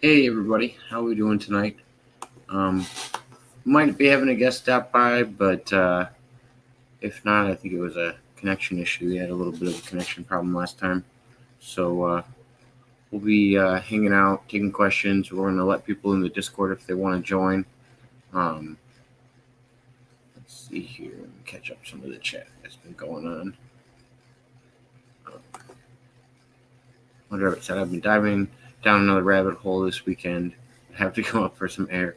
Hey everybody, how are we doing tonight? Um, might be having a guest stop by, but if not, I think it was a connection issue. We had a little bit of a connection problem last time, so we'll be hanging out, taking questions. We're going to let people in the Discord if they want to join. Um, let's see here, let me catch up some of the chat that's been going on. Whatever it said, I've been diving down another rabbit hole this weekend. I have to come up for some air.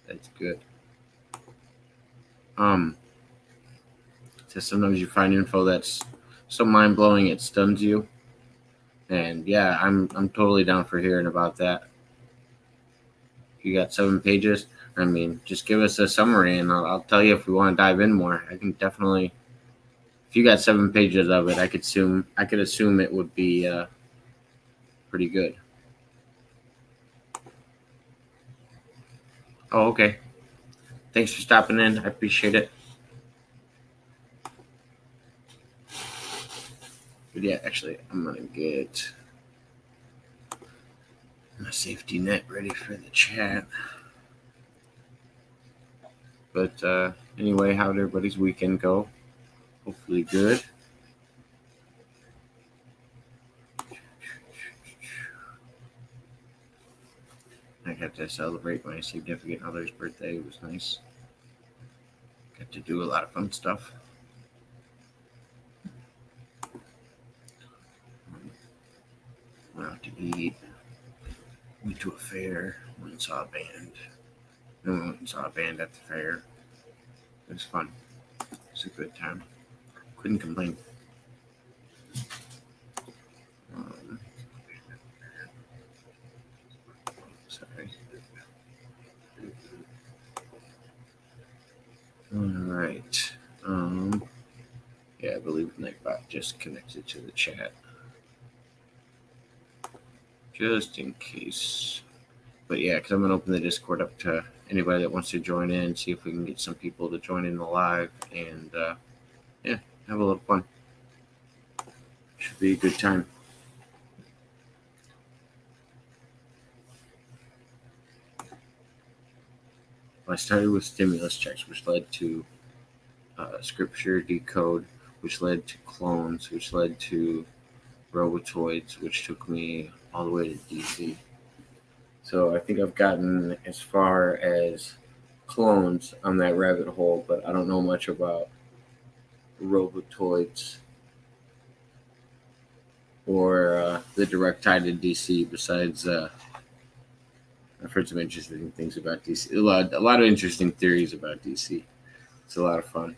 That's good. So sometimes you find info that's so mind blowing it stuns you, and yeah, I'm totally down for hearing about that. You got 7 pages. I mean, just give us a summary, and I'll tell you if we want to dive in more. I can definitely. If you got 7 pages of it, I could assume it would be pretty good. Oh, okay. Thanks for stopping in. I appreciate it. But yeah, actually, I'm gonna get my safety net ready for the chat. But anyway, how'd everybody's weekend go? Hopefully good. I got to celebrate my significant other's birthday. It was nice. Got to do a lot of fun stuff. Went out to eat. Went to a fair. Went and saw a band. Then we went and saw a band at the fair. It was fun. It was a good time. Couldn't complain. Sorry. All right. Yeah, I believe Nightbot just connected to the chat. Just in case. But yeah, because I'm going to open the Discord up to anybody that wants to join in, see if we can get some people to join in the live, and yeah, have a little fun. Should be a good time. I started with stimulus checks, which led to scripture decode, which led to clones, which led to robotoids, which took me all the way to DC. So I think I've gotten as far as clones on that rabbit hole, but I don't know much about robotoids or the direct tie to DC. Besides, I've heard some interesting things about DC. A lot of interesting theories about DC. It's a lot of fun.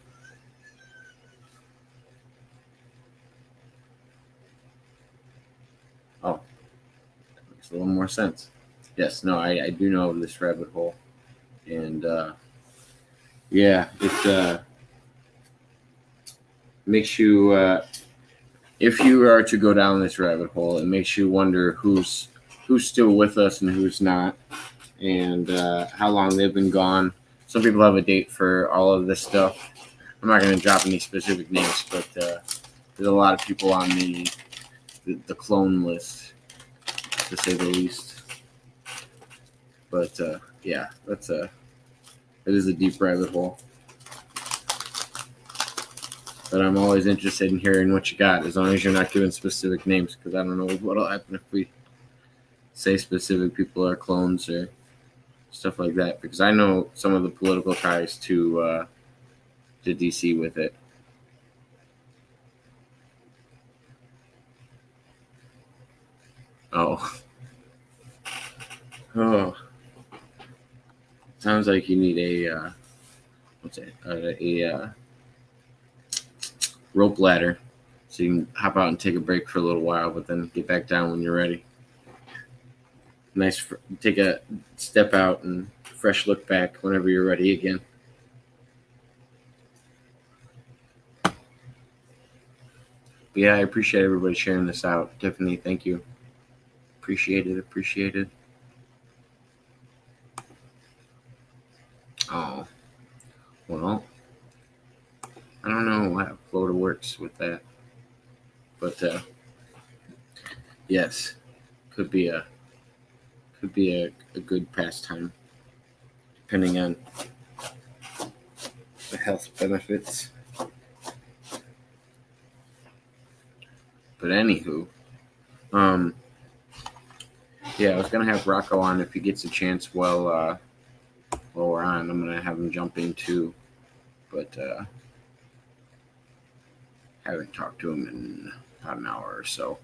Oh, makes a little more sense. Yes, no, I do know of this rabbit hole, and yeah, it makes you if you are to go down this rabbit hole, it makes you wonder who's still with us and who's not, and how long they've been gone. Some people have a date for all of this stuff. I'm not going to drop any specific names, but there's a lot of people on the clone list, to say the least. But yeah, it is a deep rabbit hole. But I'm always interested in hearing what you got, as long as you're not giving specific names, because I don't know what'll happen if we say specific people are clones or stuff like that. Because I know some of the political ties to DC with it. Oh, oh, sounds like you need a what's it? A rope ladder, so you can hop out and take a break for a little while, but then get back down when you're ready. Nice, take a step out and fresh look back whenever you're ready again. But yeah, I appreciate everybody sharing this out. Tiffany, thank you. Appreciate it. Appreciate it. Oh, well, I don't know how Florida works with that, but yes, could be a could be a good pastime, depending on the health benefits. But anywho, yeah, I was gonna have Rocco on if he gets a chance while we're on. I'm gonna have him jump in too, but haven't talked to him in about an hour or so.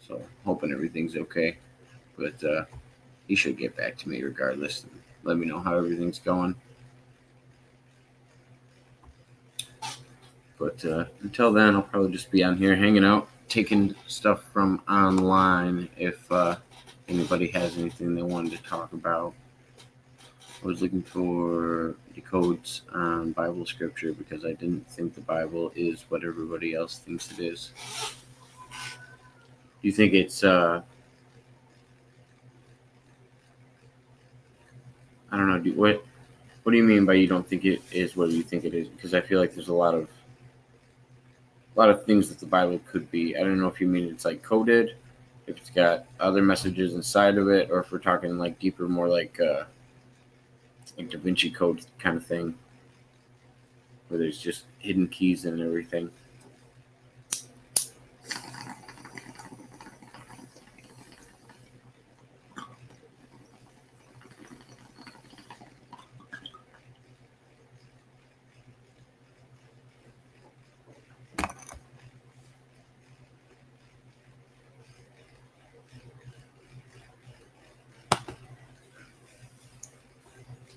So hoping everything's okay. But he should get back to me regardless and let me know how everything's going. But until then, I'll probably just be on here hanging out, taking stuff from online if anybody has anything they wanted to talk about. I was looking for decodes on Bible scripture because I didn't think the Bible is what everybody else thinks it is. Do you think it's I don't know, what do you mean by you don't think it is what you think it is? Because I feel like there's a lot of things that the Bible could be. I don't know if you mean it's like coded, if it's got other messages inside of it, or if we're talking like deeper, more like Da Vinci Code kind of thing, where there's just hidden keys and everything.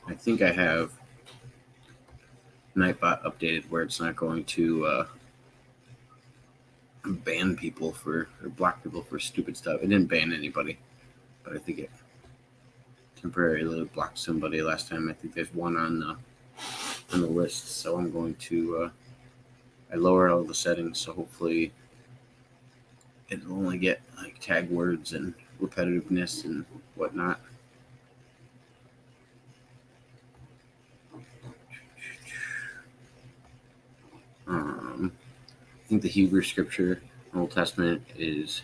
I think I have Nightbot updated where it's not going to ban people or block people for stupid stuff. It didn't ban anybody, but I think it temporarily blocked somebody last time. I think there's one on the list, so I'm going to I lowered all the settings, so hopefully it'll only get like tag words and repetitiveness and whatnot. I think the Hebrew scripture, Old Testament, is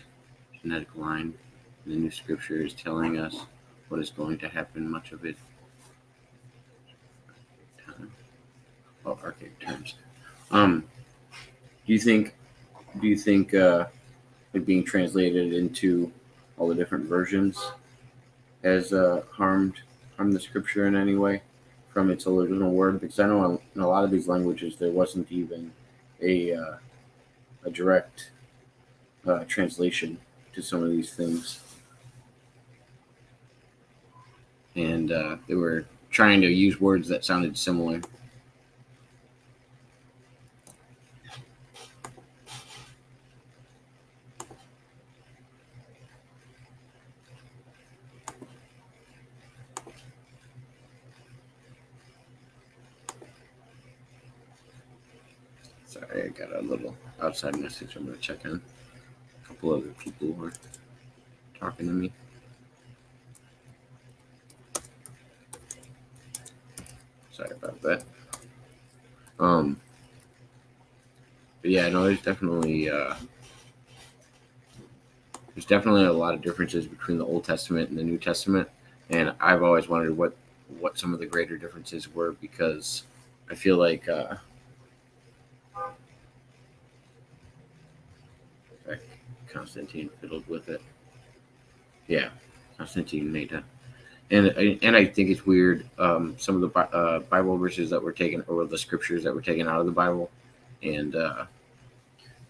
genetic line. The new scripture is telling us what is going to happen. Much of it, archaic terms. Do you think it being translated into all the different versions has harmed the scripture in any way from its original word? Because I know in a lot of these languages there wasn't even a direct translation to some of these things, and they were trying to use words that sounded similar. Sorry, I got a little outside message. I'm going to check in. A couple other people were talking to me. Sorry about that. But yeah, no, there's definitely a lot of differences between the Old Testament and the New Testament, and I've always wondered what some of the greater differences were, because I feel like Constantine fiddled with it. Yeah, Constantine made that. And I think it's weird. Some of the Bible verses that were taken, or the scriptures that were taken out of the Bible, and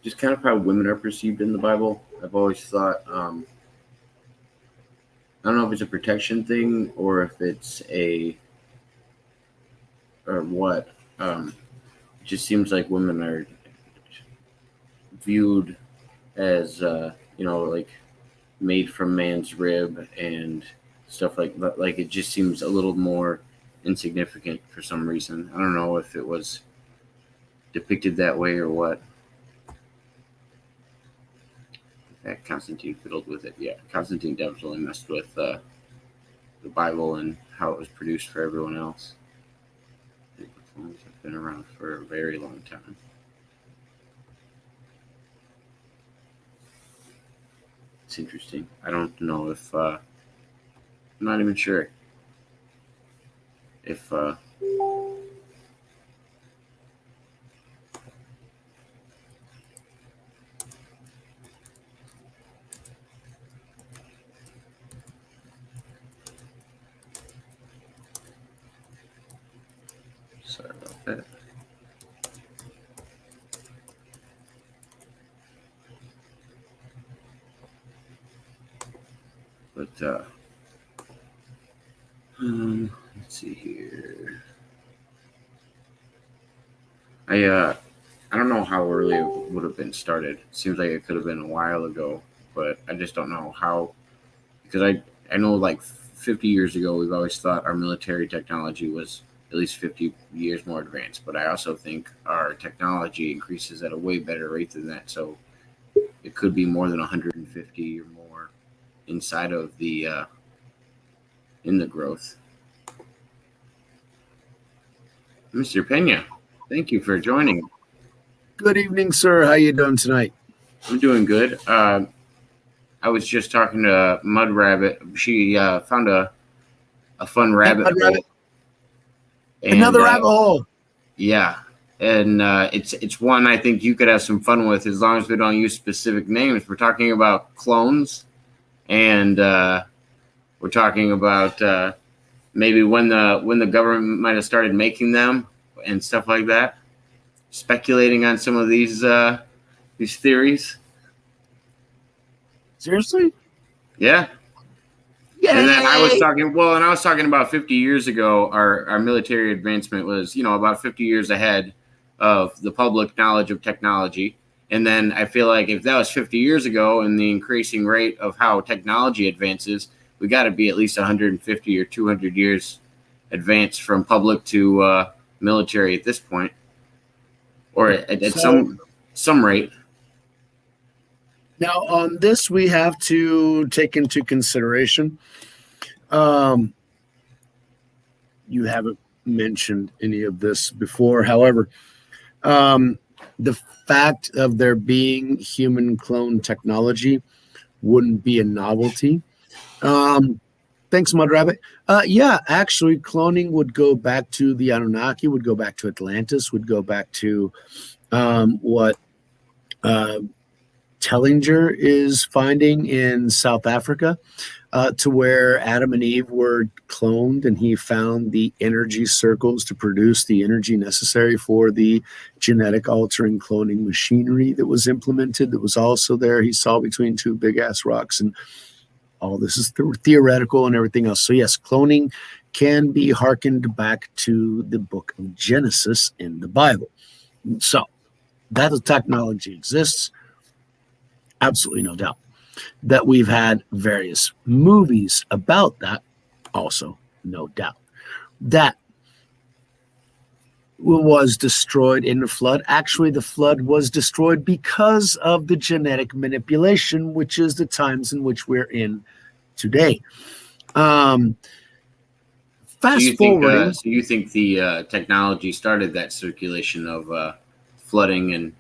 just kind of how women are perceived in the Bible. I've always thought, I don't know if it's a protection thing or if it's or what. It just seems like women are viewed as like made from man's rib and stuff like that. Like, it just seems a little more insignificant for some reason. I don't know if it was depicted that way or what. That Constantine fiddled with it. Yeah, Constantine definitely messed with the Bible and how it was produced for everyone else. The phones have been around for a very long time. It's interesting. I don't know if I'm not even sure if sorry about that. But let's see here. I don't know how early it would have been started. Seems like it could have been a while ago, but I just don't know how, because I know like 50 years ago we've always thought our military technology was at least 50 years more advanced, but I also think our technology increases at a way better rate than that. So it could be more than 150 or more inside of the in the growth. Mr. Pena, thank you for joining. Good evening, sir. How you doing tonight? I'm doing good. I was just talking to Mud Rabbit. She found a fun rabbit hole. Rabbit. And, another rabbit hole. Yeah, and it's one I think you could have some fun with as long as we don't use specific names. We're talking about clones, and we're talking about maybe when the government might have started making them and stuff like that. Speculating on some of these theories. Seriously? Yeah. Yay! And then I was talking about 50 years ago, our military advancement was, about 50 years ahead of the public knowledge of technology. And then I feel like if that was 50 years ago and the increasing rate of how technology advances, we got to be at least 150 or 200 years advanced from public to military at this point. Or at some rate. Now, on this, we have to take into consideration. You haven't mentioned any of this before. However, the fact of there being human clone technology wouldn't be a novelty. Thanks, Mud Rabbit. Yeah, actually, cloning would go back to the Anunnaki, would go back to Atlantis, would go back to what Tellinger is finding in South Africa, to where Adam and Eve were cloned, and he found the energy circles to produce the energy necessary for the genetic altering cloning machinery that was implemented. That was also there. He saw between two big ass rocks, and all this is theoretical and everything else. So yes, cloning can be hearkened back to the book of Genesis in the Bible. So that the technology exists, absolutely no doubt. That we've had various movies about that, also no doubt. That was destroyed in the flood. Actually, the flood was destroyed because of the genetic manipulation, which is the times in which we're in today. Fast forwarding. So you think the technology started that circulation of flooding, and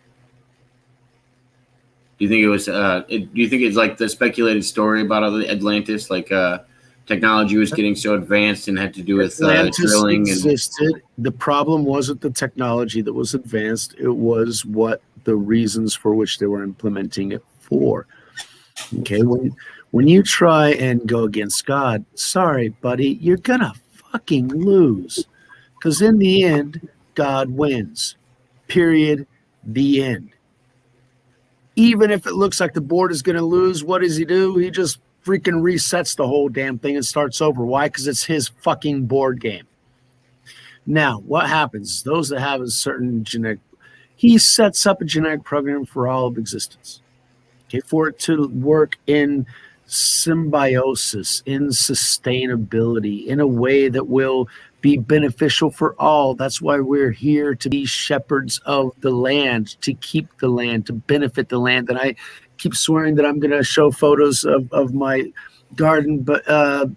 do you think it was? Do you think it's like the speculated story about Atlantis, like technology was getting so advanced and had to do with drilling? Existed. The problem wasn't the technology that was advanced; it was what the reasons for which they were implementing it for. Okay, when you try and go against God, sorry, buddy, you're gonna fucking lose, because in the end, God wins. Period. The end. Even if it looks like the board is going to lose, what does he do? He just freaking resets the whole damn thing and starts over. Why? Because it's his fucking board game. Now, what happens? Those that have a certain genetic, he sets up a genetic program for all of existence. Okay, for it to work in symbiosis, in sustainability, in a way that will be beneficial for all. That's why we're here, to be shepherds of the land, to keep the land, to benefit the land. And I keep swearing that I'm going to show photos of my garden, but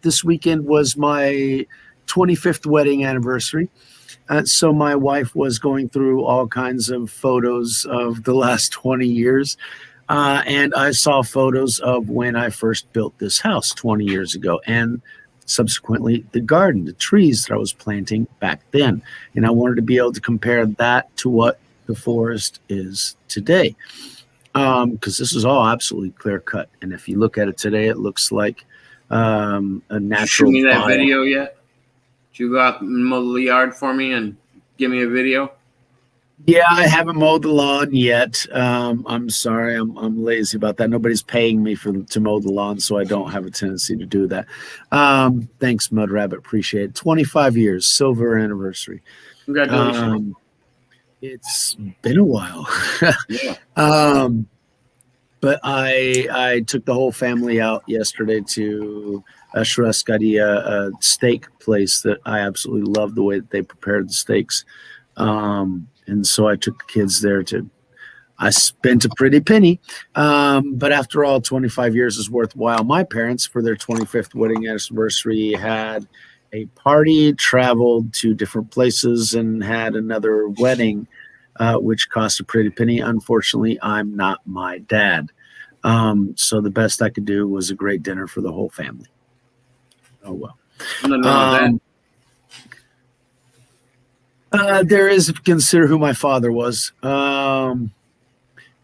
this weekend was my 25th wedding anniversary. So my wife was going through all kinds of photos of the last 20 years. And I saw photos of when I first built this house 20 years ago. And subsequently the garden, the trees that I was planting back then. And I wanted to be able to compare that to what the forest is today. Because this is all absolutely clear cut. And if you look at it today, it looks like a Did you natural shoot me that bio. video yet? Did you go out and mow the yard for me and give me a video? Yeah, I haven't mowed the lawn yet. I'm sorry, I'm lazy about that. Nobody's paying me to mow the lawn, so I don't have a tendency to do that. Thanks, Mud Rabbit. Appreciate it. 25 years, silver anniversary. Congratulations. It's been a while. Yeah. But I took the whole family out yesterday to a churrascaria, a steak place that I absolutely love the way that they prepared the steaks. And so I took the kids there I spent a pretty penny. But after all, 25 years is worthwhile. My parents, for their 25th wedding anniversary, had a party, traveled to different places, and had another wedding, which cost a pretty penny. Unfortunately, I'm not my dad. So the best I could do was a great dinner for the whole family. Oh, well. There is, consider who my father was.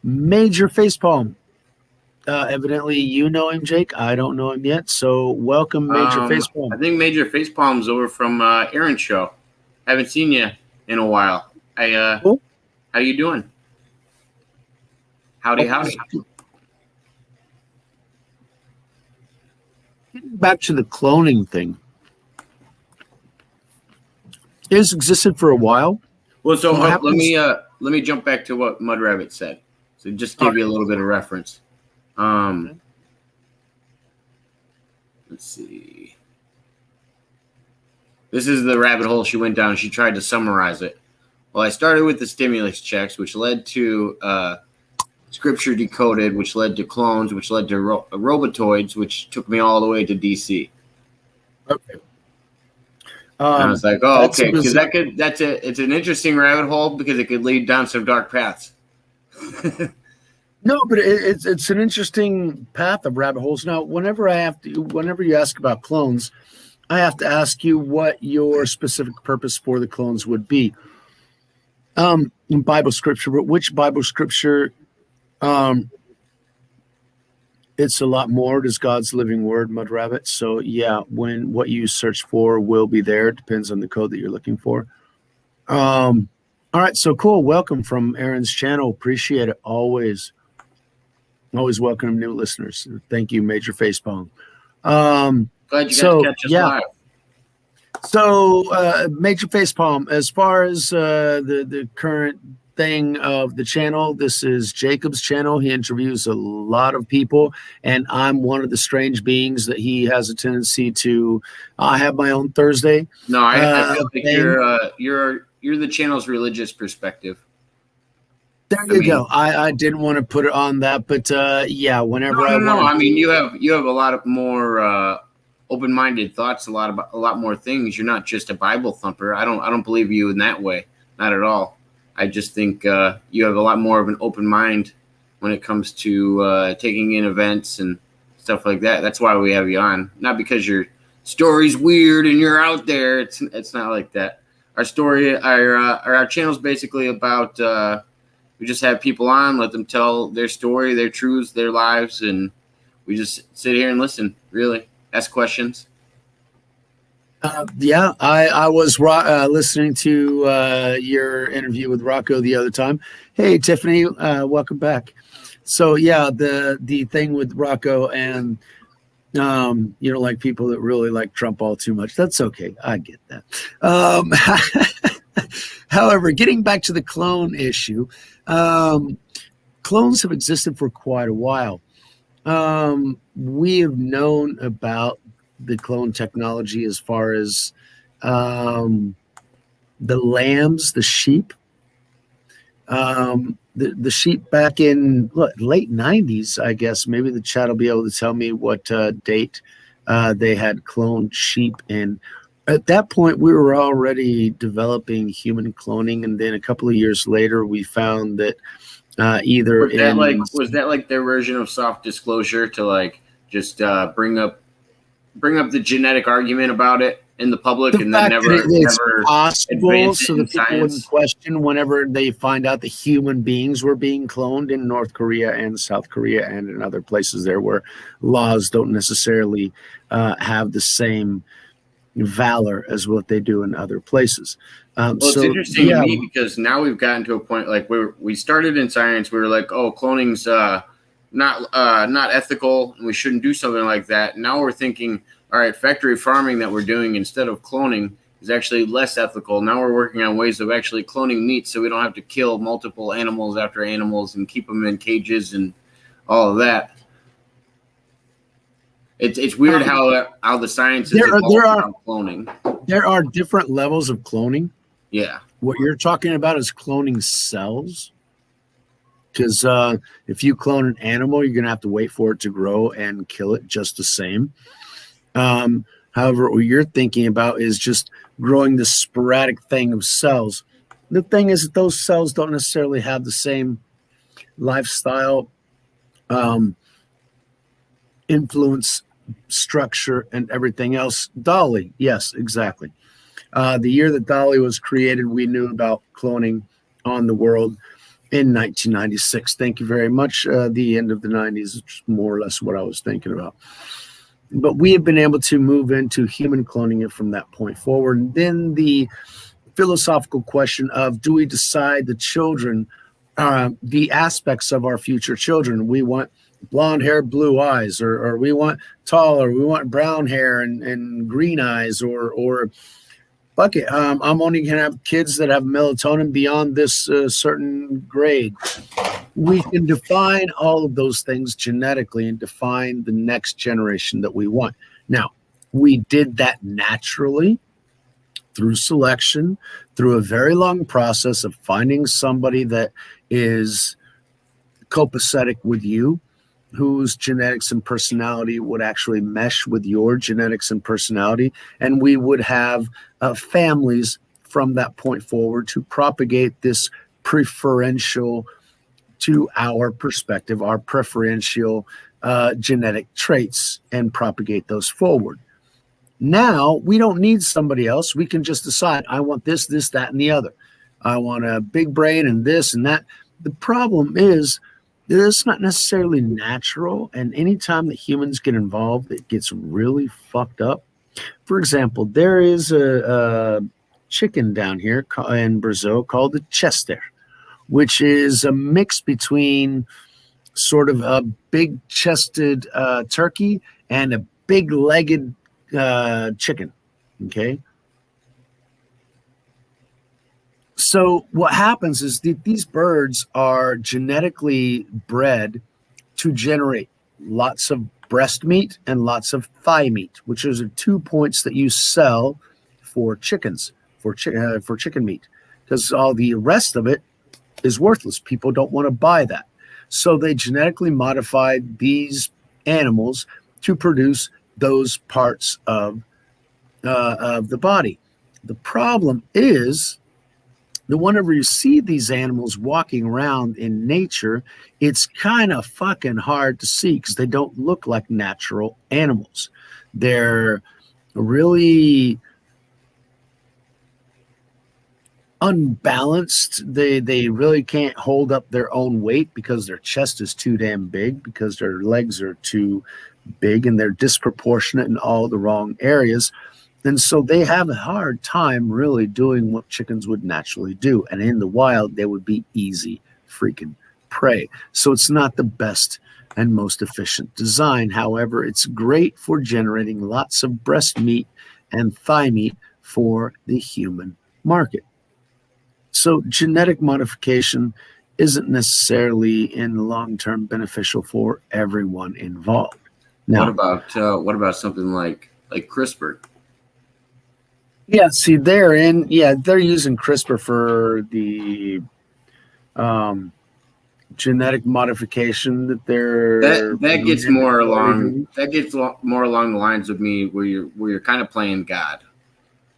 Major Facepalm. Evidently, you know him, Jake. I don't know him yet. So welcome, Major Facepalm. I think Major Facepalm's over from Aaron's show. Haven't seen you in a while. Cool. How you doing? Howdy. Getting back to the cloning thing. It has existed for a while. Well, so let me jump back to what Mud Rabbit said. So just give you a little bit of reference. Let's see. This is the rabbit hole she went down. She tried to summarize it. Well, I started with the stimulus checks, which led to Scripture Decoded, which led to clones, which led to robotoids, which took me all the way to DC. Okay. And I was like, oh, okay, because it's an interesting rabbit hole because it could lead down some dark paths. No, but it's an interesting path of rabbit holes. Now, whenever you ask about clones, I have to ask you what your specific purpose for the clones would be. In Bible scripture, but which Bible scripture? It's a lot more. Does God's living word, Mud Rabbit? So yeah, when what you search for will be there. It depends on the code that you're looking for. All right, so cool. Welcome from Aaron's channel. Appreciate it. Always welcome new listeners. Thank you, Major Facepalm. Glad you got to catch us live. So, Major Facepalm, as far as the current thing of the channel, this is Jacob's channel. He interviews a lot of people, and I'm one of the strange beings that he has a tendency to. I have my own Thursday. No, I feel like you're the channel's religious perspective. There you go. I didn't want to put it on that, but yeah, whenever I mean, you have a lot of more open-minded thoughts, a lot more things. You're not just a Bible thumper. I don't believe you in that way, not at all. I just think you have a lot more of an open mind when it comes to taking in events and stuff like that. That's why we have you on, not because your story's weird and you're out there. It's not like that. Our channel's basically about. We just have people on, let them tell their story, their truths, their lives, and we just sit here and listen, really. Ask questions. Yeah, I was listening to your interview with Rocco the other time. Hey, Tiffany, welcome back. So, yeah, the thing with Rocco and you don't like people that really like Trump all too much. That's okay. I get that. However, getting back to the clone issue, clones have existed for quite a while. We have known about the clone technology as far as the lambs, the sheep. The sheep back in late 90s, I guess. Maybe the chat will be able to tell me what date they had cloned sheep in. At that point, we were already developing human cloning, and then a couple of years later, we found that was that like their version of soft disclosure to like just bring up bring up the genetic argument about it in the public, The and then fact that it's never possible, advance it so in that people wouldn't science. question whenever they find out that human beings were being cloned in North Korea and South Korea and in other places there where laws don't necessarily have the same valor as what they do in other places. Well, it's interesting to me because now we've gotten to a point like we started in science. We were like, oh, cloning's not ethical, and we shouldn't do something like that. Now we're thinking, all right, factory farming that we're doing instead of cloning is actually less ethical. Now we're working on ways of actually cloning meat so we don't have to kill multiple animals after animals and keep them in cages and all of that. It's weird how the science is around cloning. There are different levels of cloning. Yeah. What you're talking about is cloning cells. Because if you clone an animal, you're going to have to wait for it to grow and kill it just the same. However, what you're thinking about is just growing this sporadic thing of cells. The thing is that those cells don't necessarily have the same lifestyle, influence, structure, and everything else. Dolly, yes, exactly. The year that Dolly was created, we knew about cloning on the world in 1996. Thank you very much. The end of the 90s is more or less what I was thinking about. But we have been able to move into human cloning it from that point forward. And then the philosophical question of, do we decide the children, the aspects of our future children? We want blonde hair, blue eyes, or we want tall, or we want brown hair and green eyes, or fuck it. I'm only going to have kids that have melatonin beyond this certain grade. We can define all of those things genetically and define the next generation that we want. Now, we did that naturally through selection, through a very long process of finding somebody that is copacetic with you, whose genetics and personality would actually mesh with your genetics and personality. And we would have families from that point forward to propagate this preferential, to our perspective, our preferential genetic traits and propagate those forward. Now, we don't need somebody else. We can just decide, I want this, this, that, and the other. I want a big brain and this and that. The problem is, it's not necessarily natural, and anytime that humans get involved, it gets really fucked up. For example, there is a chicken down here in Brazil called the Chester, which is a mix between sort of a big-chested turkey and a big-legged chicken, okay? So what happens is that these birds are genetically bred to generate lots of breast meat and lots of thigh meat, which are 2 points that you sell for chickens, for chicken meat, because all the rest of it is worthless. People don't want to buy that. So they genetically modified these animals to produce those parts of the body. The problem is, whenever you see these animals walking around in nature, it's kind of fucking hard to see because they don't look like natural animals. They're really unbalanced. They really can't hold up their own weight because their chest is too damn big, because their legs are too big, and they're disproportionate in all the wrong areas. And so they have a hard time really doing what chickens would naturally do. And in the wild, they would be easy freaking prey. So it's not the best and most efficient design. However, it's great for generating lots of breast meat and thigh meat for the human market. So genetic modification isn't necessarily in the long term beneficial for everyone involved. Now, what about something like CRISPR? Yeah, see, they're using CRISPR for the genetic modification that that gets more along the lines of me where you're kind of playing God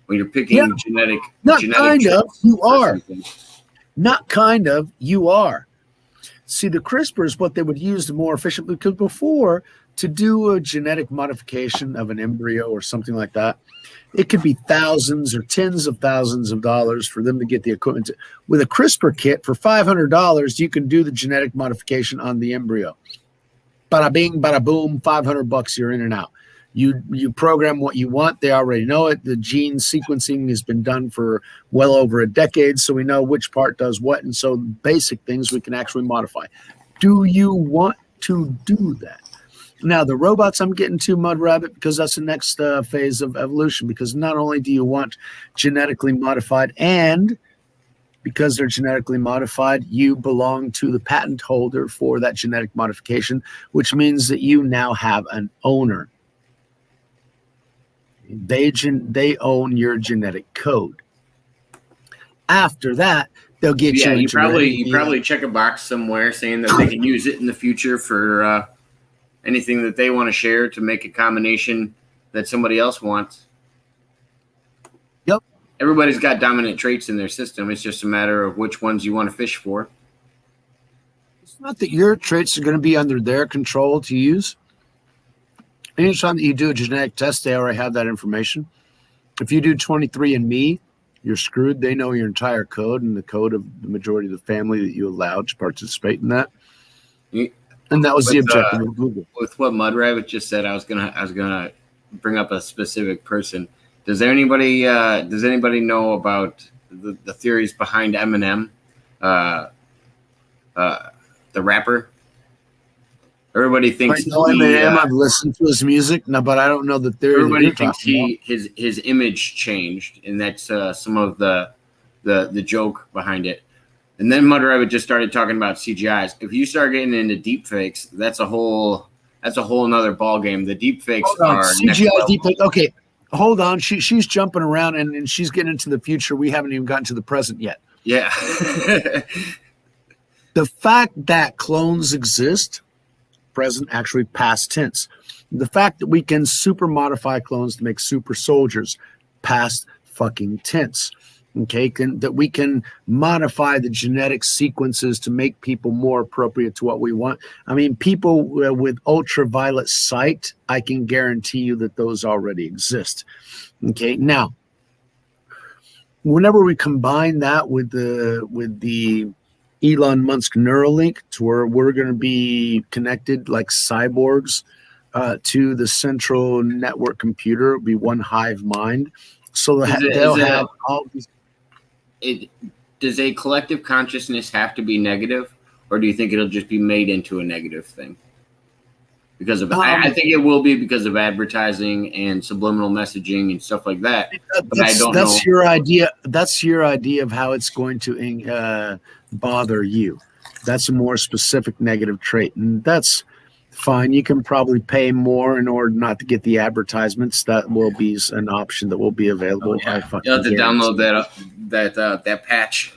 when you're picking genetic. You are. See, the CRISPR is what they would use more efficiently, because before to do a genetic modification of an embryo or something like that, it could be thousands or tens of thousands of dollars for them to get the equipment. With a CRISPR kit for $500, you can do the genetic modification on the embryo. Bada bing, bada boom, $500, you're in and out. You program what you want. They already know it. The gene sequencing has been done for well over a decade, so we know which part does what. And so basic things we can actually modify. Do you want to do that? Now, the robots I'm getting to, Mud Rabbit, because that's the next phase of evolution, because not only do you want genetically modified, and because they're genetically modified, you belong to the patent holder for that genetic modification, which means that you now have an owner. They own your genetic code. After that, they'll get you. You probably check a box somewhere saying that they can use it in the future for anything that they want to share to make a combination that somebody else wants. Yep. Everybody's got dominant traits in their system. It's just a matter of which ones you want to fish for. It's not that your traits are going to be under their control to use. Anytime that you do a genetic test, they already have that information. If you do 23andMe, you're screwed. They know your entire code and the code of the majority of the family that you allowed to participate in that. And that was the objective of Google. With what Mud Rabbit just said, I was gonna bring up a specific person. Does anybody know about the theories behind Eminem, the rapper? Everybody thinks Eminem. I've listened to his music, but I don't know the theory. Everybody thinks his image changed, and that's some of the joke behind it. And then Mud Rabbit just started talking about CGIs. If you start getting into deep fakes, that's a whole nother ball game. The deep fakes are CGI deep fake. Okay, hold on. She's jumping around and she's getting into the future. We haven't even gotten to the present yet. Yeah. The fact that clones exist, present, actually past tense. The fact that we can super modify clones to make super soldiers, past fucking tense. Okay, that we can modify the genetic sequences to make people more appropriate to what we want. I mean, people with ultraviolet sight, I can guarantee you that those already exist. Okay, now, whenever we combine that with the Elon Musk Neuralink, to where we're going to be connected like cyborgs to the central network computer, it'll be one hive mind. So they'll have all these. Does a collective consciousness have to be negative, or do you think it'll just be made into a negative thing? Because of I think it will be because of advertising and subliminal messaging and stuff like that. But I don't know. That's your idea. That's your idea of how it's going to bother you. That's a more specific negative trait, and that's fine. You can probably pay more in order not to get the advertisements. That will be an option that will be available. You'll have to download that patch.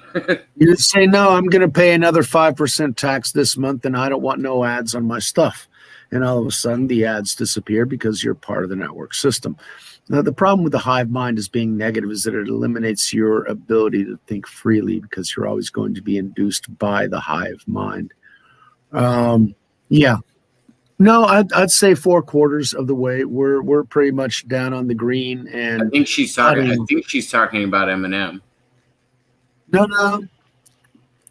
You say, no, I'm going to pay another 5% tax this month, and I don't want no ads on my stuff. And all of a sudden, the ads disappear because you're part of the network system. Now, the problem with the hive mind as being negative is that it eliminates your ability to think freely because you're always going to be induced by the hive mind. Yeah. No, I'd say 4/4 of the way. We're pretty much down on the green, and I think she's talking about Eminem. No,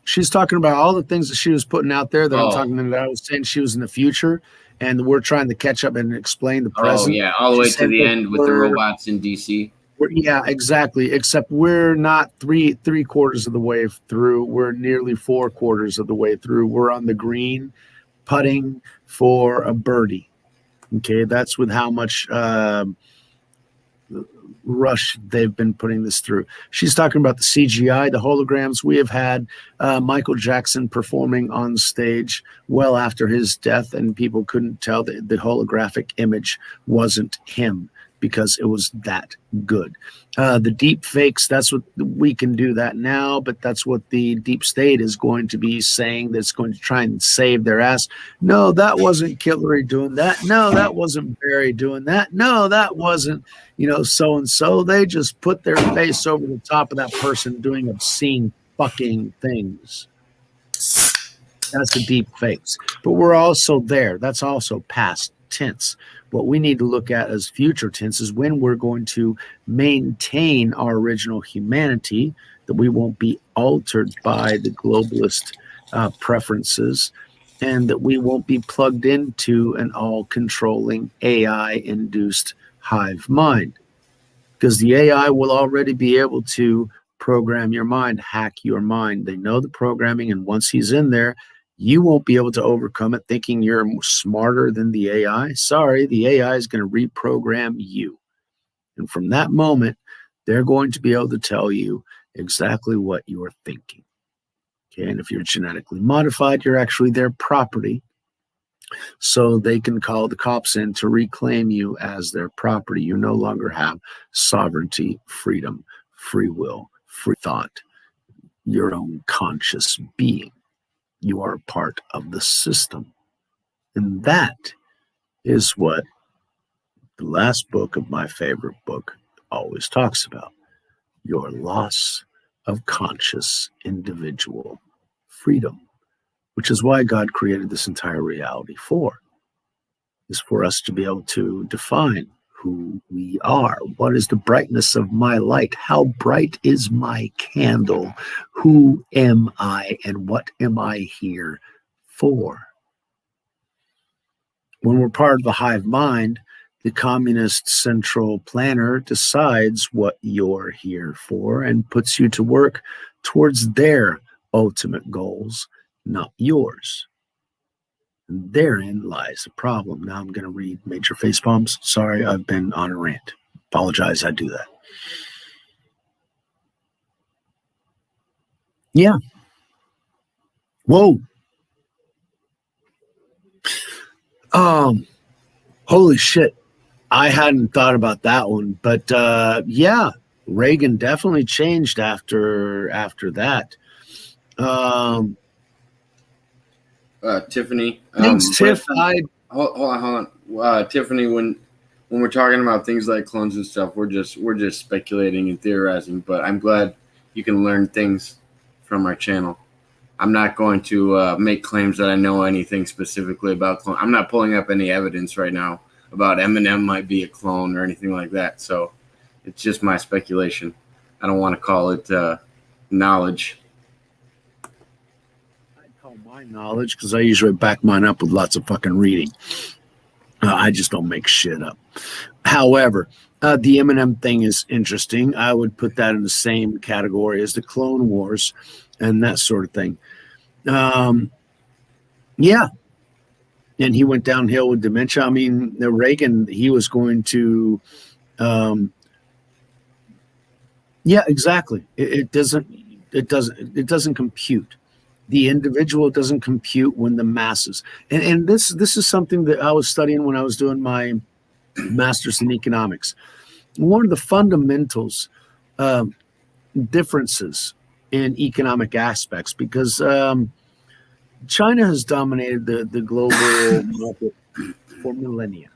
she's talking about all the things that she was putting out there. That I'm talking about. I was saying she was in the future, and we're trying to catch up and explain the present. Oh yeah, all the way to the end with the robots in DC. Yeah, exactly. Except we're not three-quarters of the way through. We're nearly 4/4 of the way through. We're on the green, putting for a birdie. Okay, that's with how much rush they've been putting this through. She's talking about the CGI, the holograms. We have had Michael Jackson performing on stage well after his death, and people couldn't tell that the holographic image wasn't him because it was that good. The deep fakes, that's what we can do that now, but that's what the deep state is going to be saying, that's going to try and save their ass. No, that wasn't Hillary doing that. No, that wasn't Barry doing that. No, that wasn't, so-and-so. They just put their face over the top of that person doing obscene fucking things. That's the deep fakes. But we're also there. That's also past tense. What we need to look at as future tense is when we're going to maintain our original humanity, that we won't be altered by the globalist preferences, and that we won't be plugged into an all-controlling AI-induced hive mind. Because the AI will already be able to program your mind, hack your mind. They know the programming, and once he's in there, you won't be able to overcome it thinking you're smarter than the AI. Sorry, the AI is going to reprogram you. And from that moment, they're going to be able to tell you exactly what you're thinking. Okay, and if you're genetically modified, you're actually their property. So they can call the cops in to reclaim you as their property. You no longer have sovereignty, freedom, free will, free thought, your own conscious being. You are a part of the system. And that is what the last book of my favorite book always talks about: your loss of conscious individual freedom, which is why God created this entire reality is for us to be able to define who we are. What is the brightness of my light? How bright is my candle? Who am I, and what am I here for? When we're part of the hive mind, the communist central planner decides what you're here for and puts you to work towards their ultimate goals, not yours. And therein lies the problem. Now I'm going to read major face palms. Sorry, I've been on a rant. Apologize, I do that. Yeah. Whoa. Holy shit. I hadn't thought about that one, but yeah, Reagan definitely changed after that. Tiffany. Thanks, Tiff. Hold on. Tiffany, when we're talking about things like clones and stuff, we're just speculating and theorizing. But I'm glad you can learn things from our channel. I'm not going to make claims that I know anything specifically about clone. I'm not pulling up any evidence right now about Eminem might be a clone or anything like that. So it's just my speculation. I don't want to call it knowledge. My knowledge, because I usually back mine up with lots of fucking reading. I just don't make shit up. However, the Eminem thing is interesting. I would put that in the same category as the Clone Wars and that sort of thing. Yeah. And he went downhill with dementia. I mean, Reagan, he was going to, yeah, exactly. It doesn't compute. The individual doesn't compute when the masses. And this is something that I was studying when I was doing my master's in economics. One of the fundamentals differences in economic aspects, because China has dominated the global market for millennia.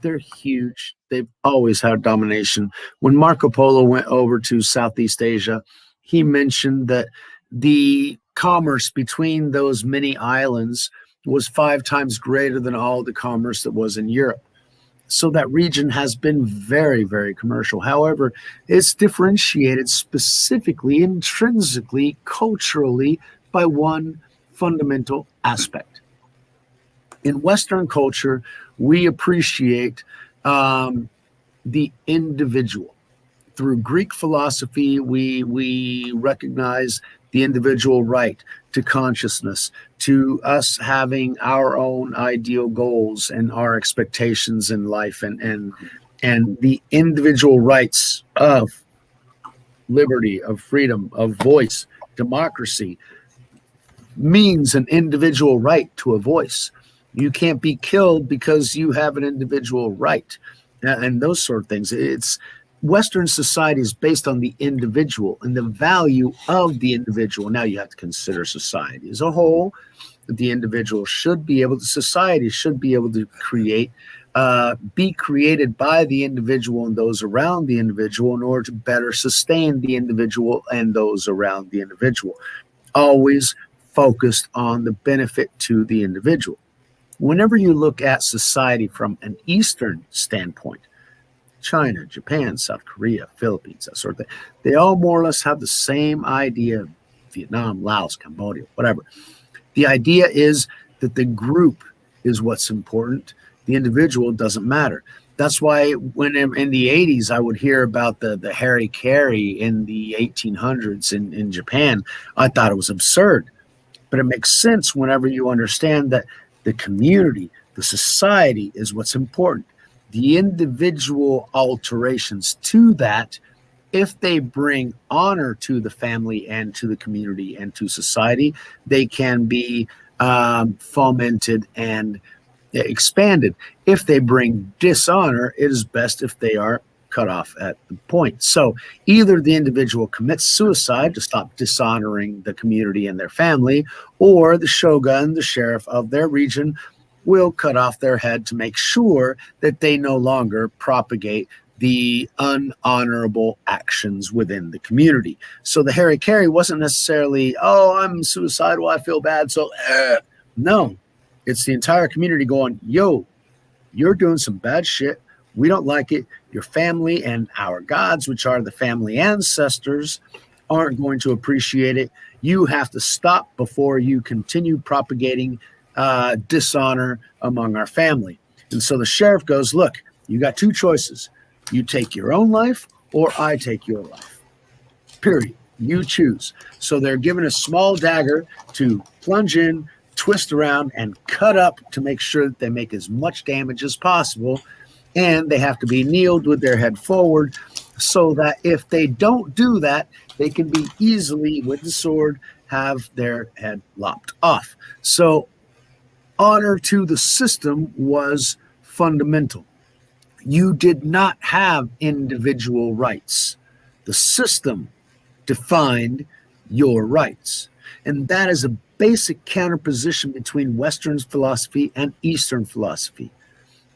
They're huge. They've always had domination. When Marco Polo went over to Southeast Asia, he mentioned that the commerce between those many islands was 5 times greater than all the commerce that was in Europe. So that region has been very, very commercial. However, it's differentiated specifically, intrinsically, culturally by one fundamental aspect. In Western culture, we appreciate the individual. Through Greek philosophy, we recognize the individual right to consciousness, to us having our own ideal goals and our expectations in life, and the individual rights of liberty, of freedom, of voice. Democracy means an individual right to a voice. You can't be killed because you have an individual right, and those sort of things. It's Western society is based on the individual and the value of the individual. Now you have to consider society as a whole. The individual should be able to, society should be able to create, be created by the individual and those around the individual in order to better sustain the individual and those around the individual. Always focused on the benefit to the individual. Whenever you look at society from an Eastern standpoint, China, Japan, South Korea, Philippines, that sort of thing, they all more or less have the same idea. Vietnam, Laos, Cambodia, whatever. The idea is that the group is what's important. The individual doesn't matter. That's why when in the 80s, I would hear about the Harikari in the 1800s in Japan. I thought it was absurd. But it makes sense whenever you understand that the community, the society is what's important. The individual alterations to that, if they bring honor to the family and to the community and to society, they can be fomented and expanded. If they bring dishonor, it is best if they are cut off at the point. So either the individual commits suicide to stop dishonoring the community and their family, or the shogun, the sheriff of their region, will cut off their head to make sure that they no longer propagate the unhonorable actions within the community. So the Harikari wasn't necessarily, oh, I'm suicidal, I feel bad, so no. It's the entire community going, yo, you're doing some bad shit. We don't like it. Your family and our gods, which are the family ancestors, aren't going to appreciate it. You have to stop before you continue propagating dishonor among our family. And so the sheriff goes, look, you got two choices. You take your own life or I take your life. Period. You choose. So they're given a small dagger to plunge in, twist around, and cut up to make sure that they make as much damage as possible. And they have to be kneeled with their head forward so that if they don't do that, they can be easily, with the sword, have their head lopped off. So honor to the system was fundamental. You did not have individual rights. The system defined your rights. And that is a basic counterposition between Western philosophy and Eastern philosophy.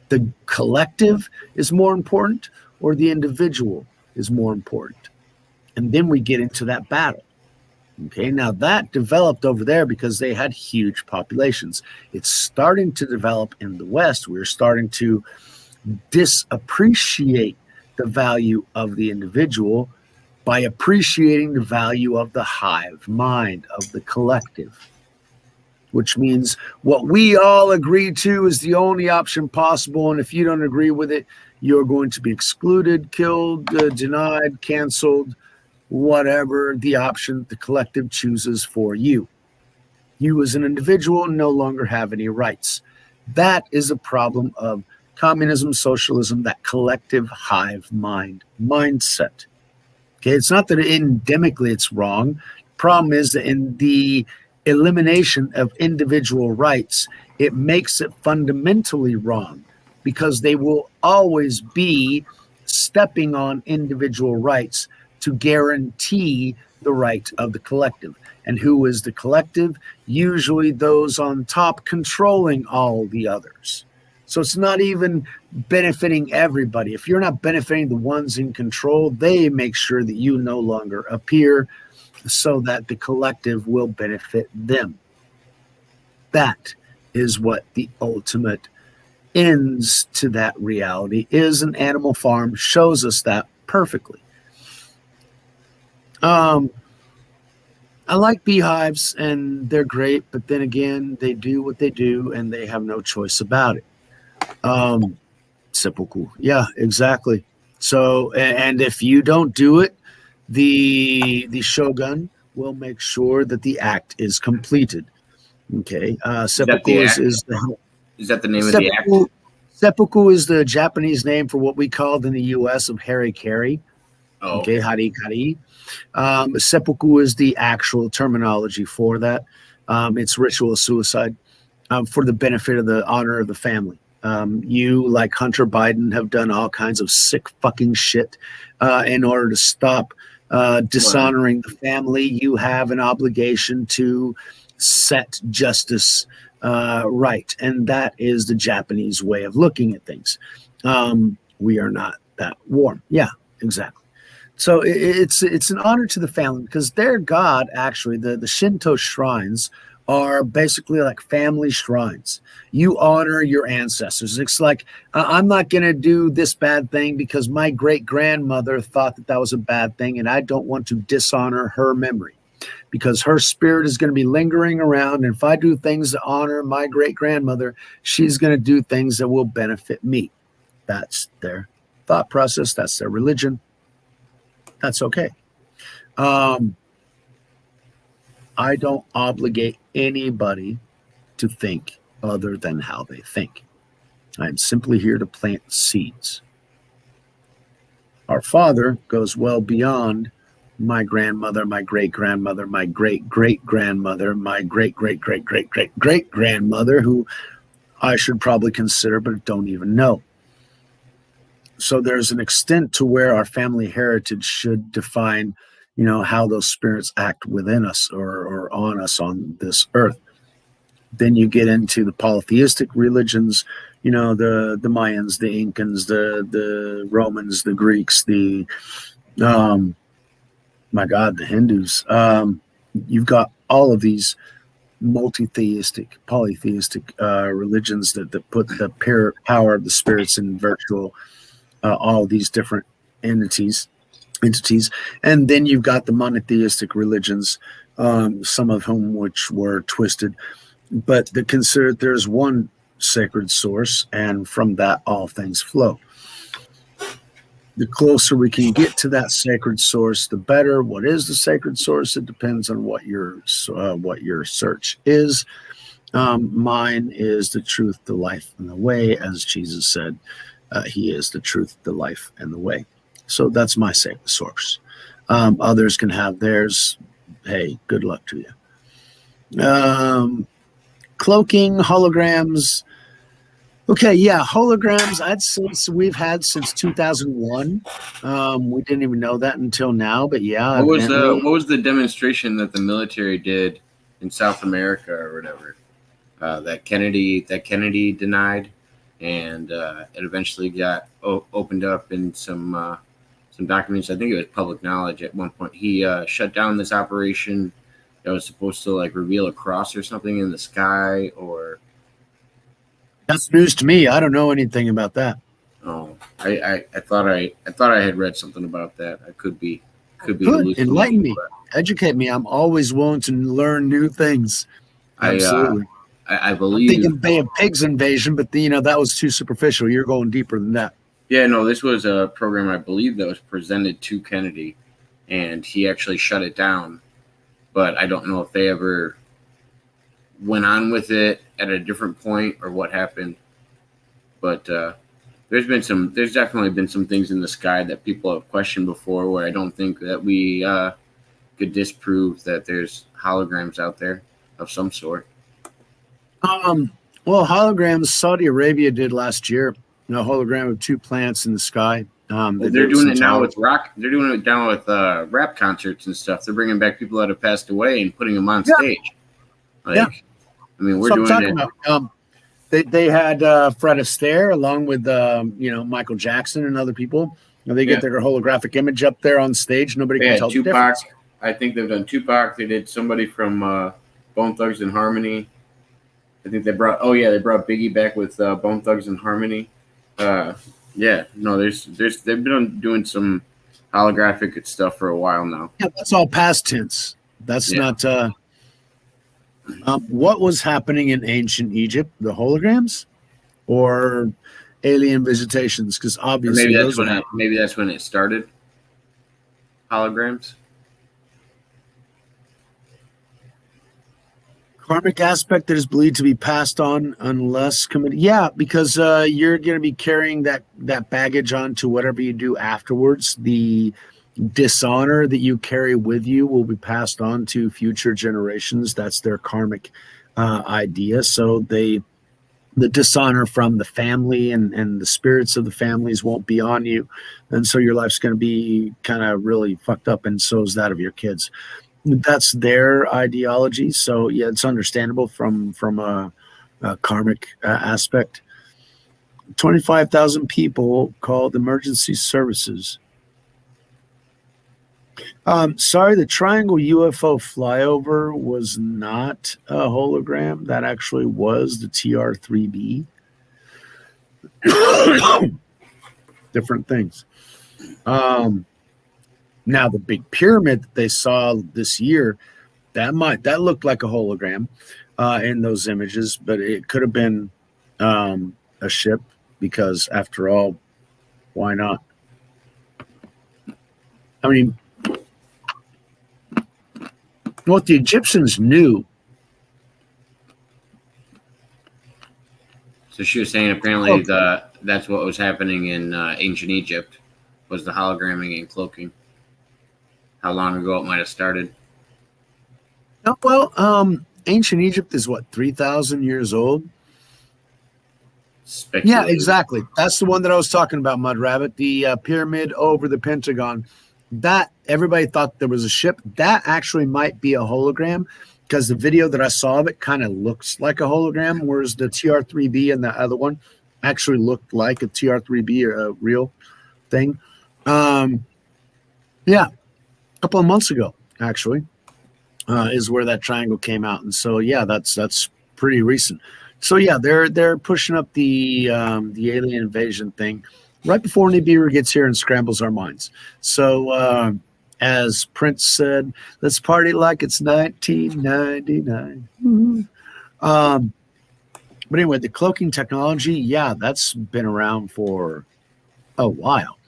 The collective is more important, or the individual is more important. And then we get into that battle. Okay, now that developed over there because they had huge populations. It's starting to develop in the West. We're starting to disappreciate the value of the individual by appreciating the value of the hive mind, of the collective, which means what we all agree to is the only option possible. And if you don't agree with it, you're going to be excluded, killed, denied, canceled, whatever the option the collective chooses for you. You as an individual no longer have any rights. That is a problem of communism, socialism, that collective hive mind mindset. Okay, it's not that endemically it's wrong. Problem is that in the elimination of individual rights, it makes it fundamentally wrong because they will always be stepping on individual rights to guarantee the right of the collective. And who is the collective? Usually those on top controlling all the others. So it's not even benefiting everybody. If you're not benefiting the ones in control, they make sure that you no longer appear so that the collective will benefit them. That is what the ultimate ends to that reality is, and Animal Farm shows us that perfectly. I like beehives, and they're great, but then again, they do what they do, and they have no choice about it. Seppuku. Yeah, exactly. So, and if you don't do it, the shogun will make sure that the act is completed. Okay. Seppuku is that the name of the act? Seppuku is the Japanese name for what we called in the U.S. of harikari. Oh. Okay, harikari. Seppuku is the actual terminology for that. It's ritual suicide for the benefit of the honor of the family. You, like Hunter Biden, have done all kinds of sick fucking shit in order to stop dishonoring the family. You have an obligation to set justice right, and that is the Japanese way of looking at things. We are not that warm. Yeah, exactly. So it's an honor to the family because their god, actually, the Shinto shrines are basically like family shrines. You honor your ancestors. It's like, I'm not going to do this bad thing because my great grandmother thought that that was a bad thing, and I don't want to dishonor her memory because her spirit is going to be lingering around. And if I do things that honor my great grandmother, she's going to do things that will benefit me. That's their thought process. That's their religion. That's okay. I don't obligate anybody to think other than how they think. I'm simply here to plant seeds. Our Father goes well beyond my grandmother, my great grandmother, my great great grandmother, my great great great great great great grandmother, who I should probably consider but don't even know. So there's an extent to where our family heritage should define, how those spirits act within us or on us on this earth. Then you get into the polytheistic religions, the Mayans, the Incans, the Romans, the Greeks, the the Hindus. You've got all of these multi-theistic, polytheistic religions that put the power of the spirits in virtual all these different entities. And then you've got the monotheistic religions, some of whom which were twisted, but they considered there's one sacred source, and from that all things flow. The closer we can get to that sacred source, the better. What is the sacred source? It depends on what your search is. Mine is the truth, the life, and the way, as Jesus said. He is the truth, the life, and the way. So that's my sacred source. Others can have theirs. Hey, good luck to you. Cloaking, holograms. Okay, yeah, holograms. I'd say we've had since 2001. We didn't even know that until now, but yeah. What was the demonstration that the military did in South America or whatever that Kennedy denied, and it eventually got opened up in some documents. I think it was public knowledge at one point. He shut down this operation that was supposed to reveal a cross or something in the sky, or that's news to me. I don't know anything about that. Oh, I thought I had read something about that. I could be Good. Enlighten me, educate me. I'm always willing to learn new things. Absolutely. I believe. I'm thinking Bay of Pigs invasion, but that was too superficial. You're going deeper than that. Yeah, no, this was a program I believe that was presented to Kennedy, and he actually shut it down. But I don't know if they ever went on with it at a different point or what happened. But there's definitely been some things in the sky that people have questioned before, where I don't think that we could disprove that there's holograms out there of some sort. Well, holograms, Saudi Arabia did last year. A hologram of two plants in the sky. They're doing it now with rock. They're doing it now with rap concerts and stuff. They're bringing back people that have passed away and putting them on stage. Yeah. I mean, we're doing it. About. They had Fred Astaire along with Michael Jackson and other people. They get their holographic image up there on stage. Nobody can tell Tupac. The difference. I think they've done Tupac. They did somebody from Bone Thugs and Harmony. I think they brought Biggie back with Bone Thugs and Harmony. They've been doing some holographic stuff for a while now. Yeah, that's all past tense. That's not what was happening in ancient Egypt, the holograms or alien visitations, because obviously maybe that's when it started. Holograms. Karmic aspect that is believed to be passed on unless committed. Yeah, because you're going to be carrying that baggage on to whatever you do afterwards. The dishonor that you carry with you will be passed on to future generations. That's their karmic idea. So the dishonor from the family and the spirits of the families won't be on you. And so your life's going to be kind of really fucked up, and so is that of your kids. That's their ideology. So yeah, it's understandable from a karmic aspect. 25,000 people called emergency services. Sorry, the triangle UFO flyover was not a hologram. That actually was the TR-3B. Different things. Now the big pyramid that they saw this year, that looked like a hologram in those images, but it could have been a ship because, after all, why not? I mean, what the Egyptians knew. So she was saying apparently that's what was happening in ancient Egypt was the hologramming and cloaking. How long ago it might have started? Oh, well, ancient Egypt is what, 3,000 years old? Yeah, exactly. That's the one that I was talking about, Mud Rabbit. The pyramid over the Pentagon. That everybody thought there was a ship. That actually might be a hologram because the video that I saw of it kind of looks like a hologram, whereas the TR-3B and the other one actually looked like a TR-3B or a real thing. Yeah, a couple of months ago, actually, is where that triangle came out, and so yeah, that's pretty recent. So yeah, they're pushing up the alien invasion thing right before Nibiru gets here and scrambles our minds. So as Prince said, let's party like it's 1999. But anyway, the cloaking technology, yeah, that's been around for a while.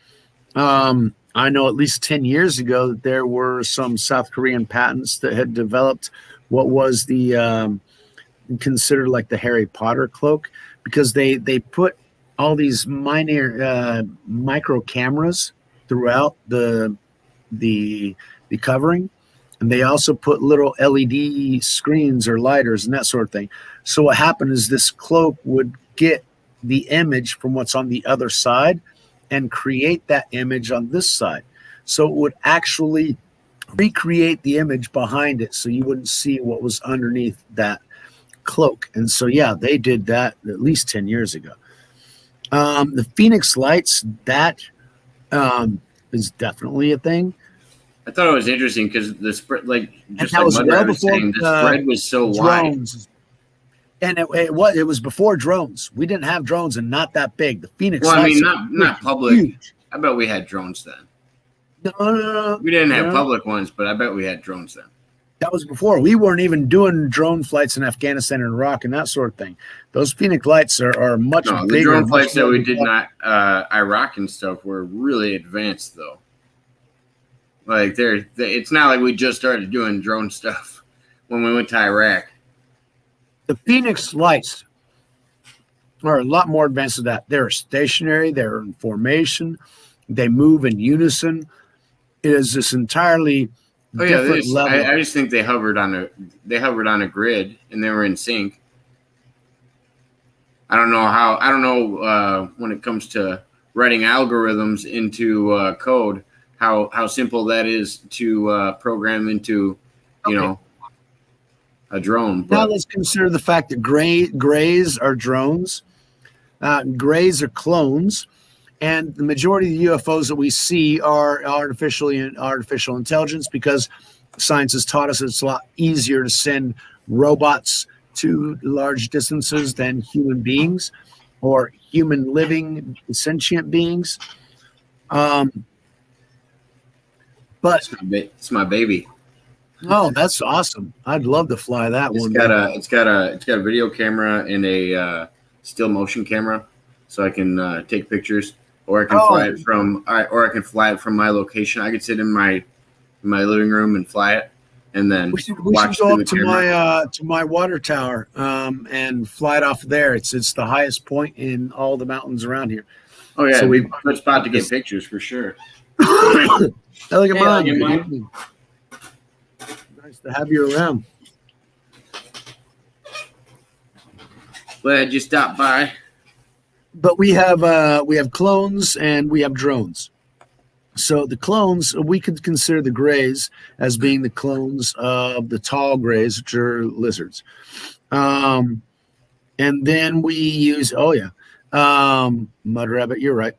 I know at least 10 years ago that there were some South Korean patents that had developed what was the considered like the Harry Potter cloak, because they put all these minor micro cameras throughout the covering, and they also put little LED screens or lighters and that sort of thing. So what happened is this cloak would get the image from what's on the other side and create that image on this side. So it would actually recreate the image behind it, so you wouldn't see what was underneath that cloak. And so yeah, they did that at least 10 years ago. The Phoenix Lights, that is definitely a thing. I thought it was interesting because the spread, like just that like was Mud well Rabbit was before saying, the spread was so wide. drones. And it was before drones. We didn't have drones, and not that big. The Phoenix Well, I Lights mean, not public. huge. I bet we had drones then. No. We didn't have public ones, but I bet we had drones then. That was before. We weren't even doing drone flights in Afghanistan and Iraq and that sort of thing. Those Phoenix Lights are much bigger. The drone flights that we did not Iraq and stuff were really advanced, though. Like it's not like we just started doing drone stuff when we went to Iraq. The Phoenix Lights are a lot more advanced than that. They're stationary. They're in formation. They move in unison. It is this entirely different level. I just think they hovered on a grid and they were in sync. I don't know when it comes to writing algorithms into code, how simple that is to program into, a drone. But now let's consider the fact that grays are drones, grays are clones, and the majority of the UFOs that we see are artificial intelligence, because science has taught us it's a lot easier to send robots to large distances than human beings or human living sentient beings. But it's my baby. Oh, that's awesome! I'd love to fly that one. It's got a video camera and a still motion camera, so I can take pictures, or I can fly it from my location. I could sit in my living room and fly it, and then we should go up to my water tower and fly it off there. It's the highest point in all the mountains around here. Oh yeah, so we're a good spot to get pictures for sure. Look at mine. Nice to have you around. Glad you stopped by. But we have clones and we have drones. So the clones, we could consider the grays as being the clones of the tall grays, which are lizards. And then we use Mud Rabbit, you're right.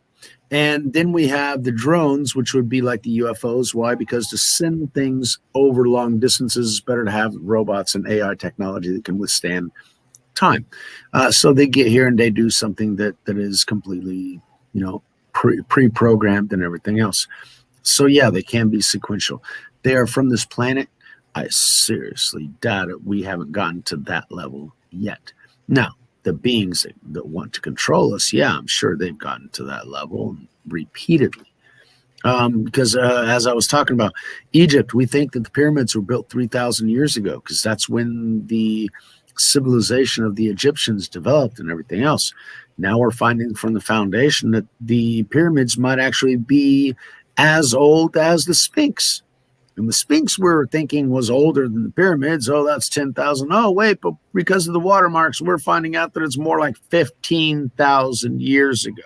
And then we have the drones, which would be like the UFOs. Why? Because to send things over long distances, it's better to have robots and AI technology that can withstand time. So they get here and they do something that is completely, pre-programmed and everything else. So yeah, they can be sequential. They are from this planet. I seriously doubt it. We haven't gotten to that level yet. Now, the beings that want to control us, yeah, I'm sure they've gotten to that level repeatedly. Because as I was talking about Egypt, we think that the pyramids were built 3,000 years ago because that's when the civilization of the Egyptians developed and everything else. Now we're finding from the foundation that the pyramids might actually be as old as the Sphinx. And the Sphinx we're thinking was older than the pyramids. Oh, that's 10,000. Oh, wait, but because of the watermarks, we're finding out that it's more like 15,000 years ago.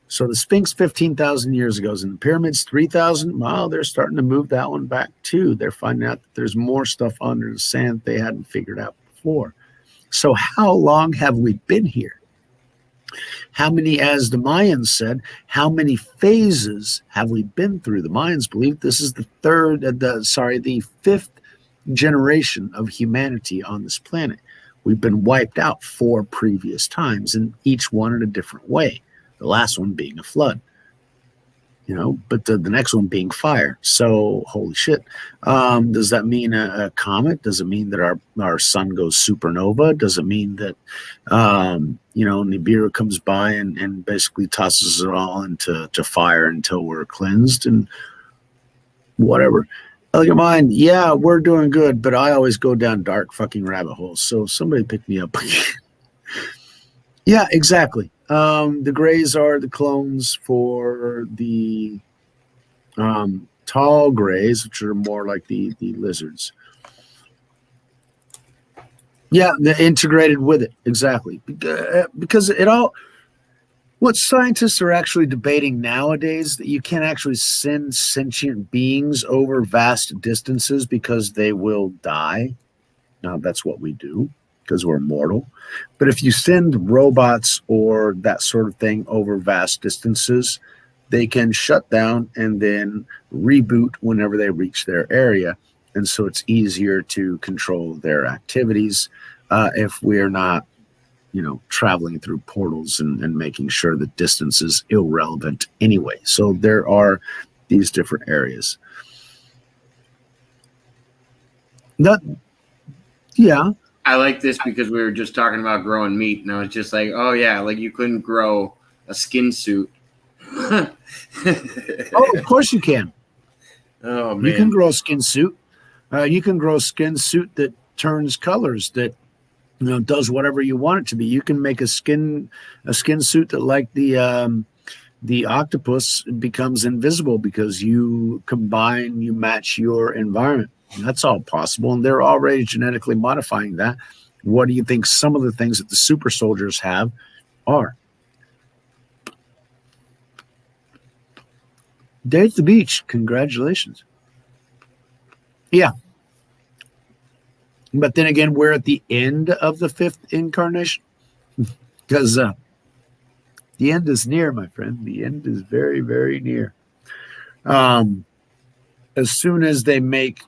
So the Sphinx 15,000 years ago, and the pyramids 3,000. Well, they're starting to move that one back too. They're finding out that there's more stuff under the sand they hadn't figured out before. So how long have we been here? How many, as the Mayans said, how many phases have we been through? The Mayans believe this is the fifth generation of humanity on this planet. We've been wiped out 4 previous times, and each one in a different way. The last one being a flood, but the next one being fire. So, holy shit. Does that mean a comet? Does it mean that our sun goes supernova? Does it mean that, Nibiru comes by and basically tosses it all into fire until we're cleansed and whatever? Look at mine. Yeah, we're doing good, but I always go down dark fucking rabbit holes. So somebody pick me up. Yeah, exactly. The grays are the clones for the tall grays, which are more like the lizards. Yeah, they're integrated with it. Exactly. Because what scientists are actually debating nowadays, that you can't actually send sentient beings over vast distances because they will die. Now, that's what we do because we're mortal. But if you send robots or that sort of thing over vast distances, they can shut down and then reboot whenever they reach their area. And so it's easier to control their activities if we're not, traveling through portals and making sure the distance is irrelevant anyway. So there are these different areas. Yeah. I like this because we were just talking about growing meat, and I was just like, oh yeah, like you couldn't grow a skin suit. Oh, of course you can. Oh man, you can grow a skin suit. You can grow a skin suit that turns colors, that does whatever you want it to be. You can make a skin suit that, like the octopus, becomes invisible because you match your environment. That's all possible, and they're already genetically modifying that. What do you think some of the things that the super soldiers have are? Day at the beach. Congratulations. Yeah. But then again, we're at the end of the 5th incarnation because the end is near, my friend. The end is very, very near. As soon as they make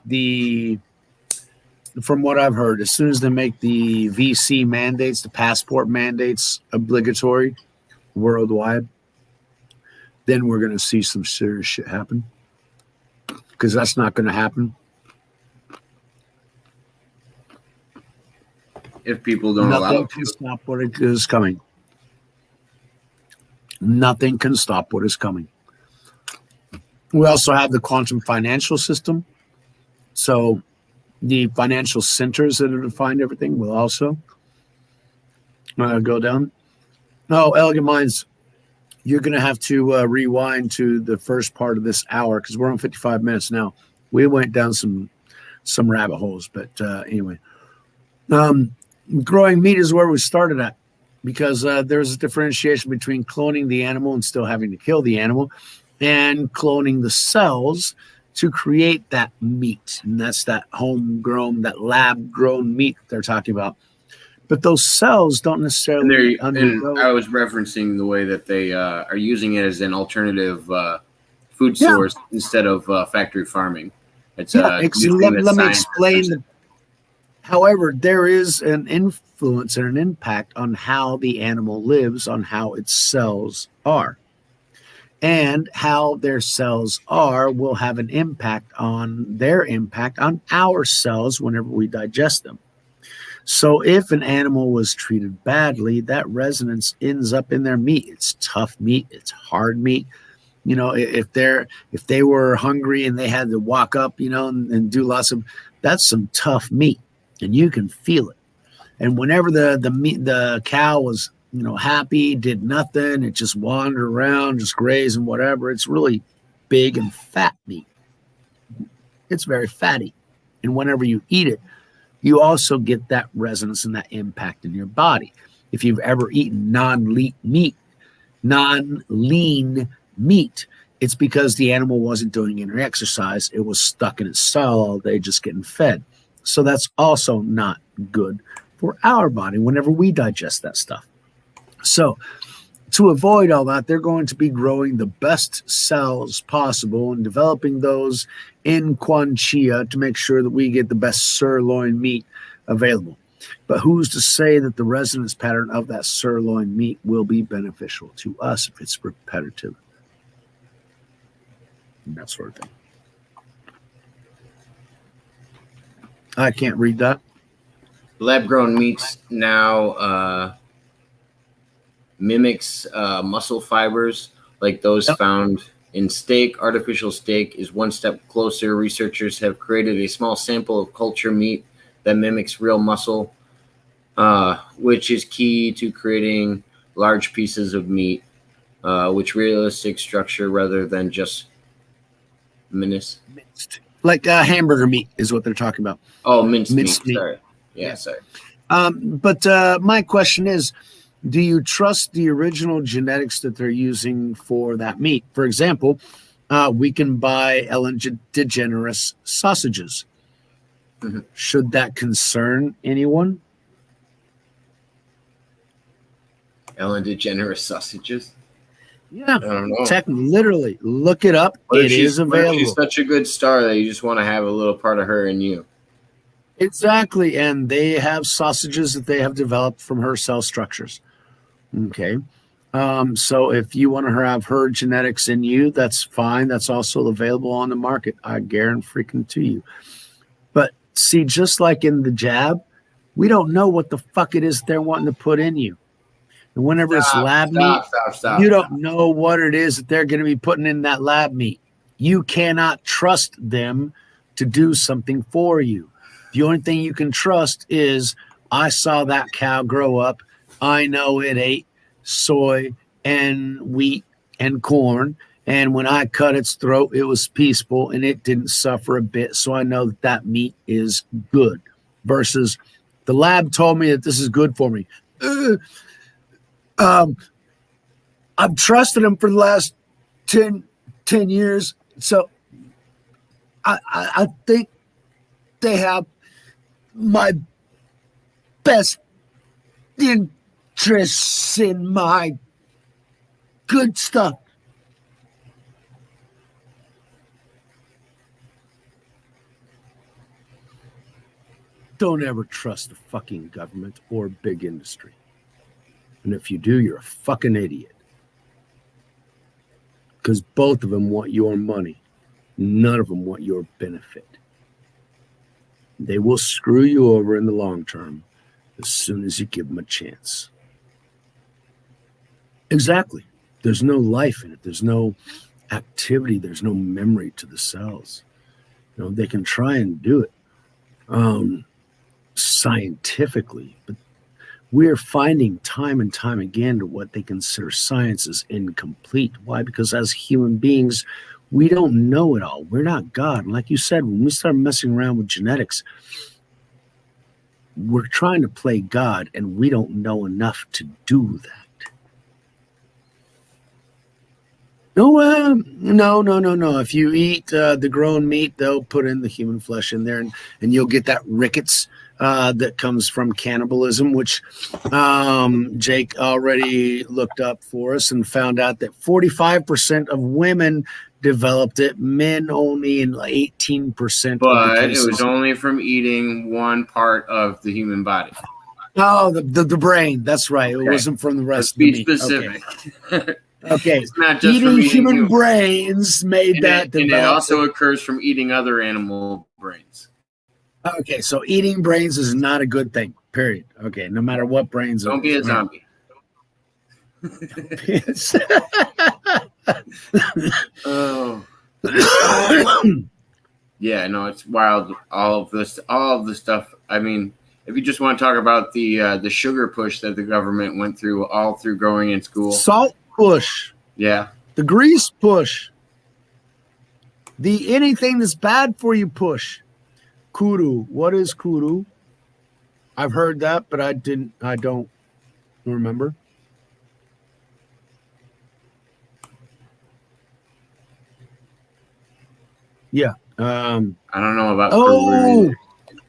from what I've heard, as soon as they make the VC mandates, the passport mandates obligatory worldwide, then we're going to see some serious shit happen, because that's not going to happen if people don't allow it. Nothing can stop what is coming. Nothing can stop what is coming. We also have the quantum financial system. So the financial centers that have defined everything will also go down. Oh, Elegant Minds, you're going to have to rewind to the first part of this hour because we're on 55 minutes now. We went down some rabbit holes, but anyway. Growing meat is where we started at, because there's a differentiation between cloning the animal and still having to kill the animal, and cloning the cells to create that meat. And that's that homegrown, that lab-grown meat they're talking about. But those cells don't And necessarily and undergo. I was referencing the way that they are using it as an alternative food Yeah. source instead of factory farming. It's Yeah, a new thing that let me science explain. However, there is an influence and an impact on how the animal lives, on how its cells are. And how their cells are will have an impact on our cells whenever we digest them. So if an animal was treated badly, that resonance ends up in their meat. It's tough meat, it's hard meat. You know, if they were hungry and they had to walk up, and do lots of, that's some tough meat, and you can feel it. And whenever the cow was, happy, did nothing, it just wandered around, just grazing whatever, it's really big and fat meat. It's very fatty. And whenever you eat it, you also get that resonance and that impact in your body. If you've ever eaten non-lean meat, it's because the animal wasn't doing any exercise. It was stuck in its stall all day, just getting fed. So that's also not good for our body whenever we digest that stuff. So to avoid all that, they're going to be growing the best cells possible and developing those in Quanchia to make sure that we get the best sirloin meat available. But who's to say that the resonance pattern of that sirloin meat will be beneficial to us if it's repetitive? And that sort of thing. I can't read that. Lab-grown meats now mimics muscle fibers like those found in steak. Artificial steak is one step closer. Researchers have created a small sample of culture meat that mimics real muscle, which is key to creating large pieces of meat, with realistic structure rather than just minced. Like hamburger meat is what they're talking about. Oh, minced meat. Sorry. Yeah, sorry. But my question is, do you trust the original genetics that they're using for that meat? For example, we can buy Ellen DeGeneres sausages. Mm-hmm. Should that concern anyone? Ellen DeGeneres sausages? Yeah, I don't know. Literally, look it up. It is available. She's such a good star that you just want to have a little part of her in you. Exactly, and they have sausages that they have developed from her cell structures. Okay, so if you want to have her genetics in you, that's fine. That's also available on the market. I guarantee freaking to you. But see, just like in the jab, we don't know what the fuck it is they're wanting to put in you. And whenever it's lab meat, you don't know what it is that they're going to be putting in that lab meat. You cannot trust them to do something for you. The only thing you can trust is, I saw that cow grow up. I know it ate soy and wheat and corn. And when I cut its throat, it was peaceful and it didn't suffer a bit. So I know that meat is good. Versus the lab told me that this is good for me. I've trusted them for the last 10 years. So I think they have my best interests in my good stuff. Don't ever trust the fucking government or big industry. And if you do, you're a fucking idiot. Because both of them want your money. None of them want your benefit. They will screw you over in the long term as soon as you give them a chance. Exactly. There's no life in it. There's no activity. There's no memory to the cells. They can try and do it scientifically, but we're finding time and time again that what they consider science is incomplete. Why? Because as human beings, we don't know it all. We're not God. And like you said, when we start messing around with genetics, we're trying to play God, and we don't know enough to do that. No. If you eat the grown meat, they'll put in the human flesh in there, and you'll get that rickets that comes from cannibalism, which Jake already looked up for us and found out that 45% of women developed it, men only in 18% of the But cases. it was only from eating one part of the human body. Oh, the brain. That's right. It Okay. wasn't from the rest Let's of the be meat. specific. Okay. It's not just from Eating eating human brains made and that it develop. also occurs from eating other animal brains. Okay, so eating brains is not a good thing. Period. Okay, no matter what brains. Don't be a zombie. Oh. Yeah, no, it's wild. All of the stuff. I mean, if you just want to talk about the sugar push that the government went through all through growing in school. Salt push. Yeah. The grease push. The anything that's bad for you push. Kudu. What is kudu? I've heard that, but I don't remember. Yeah. I don't know about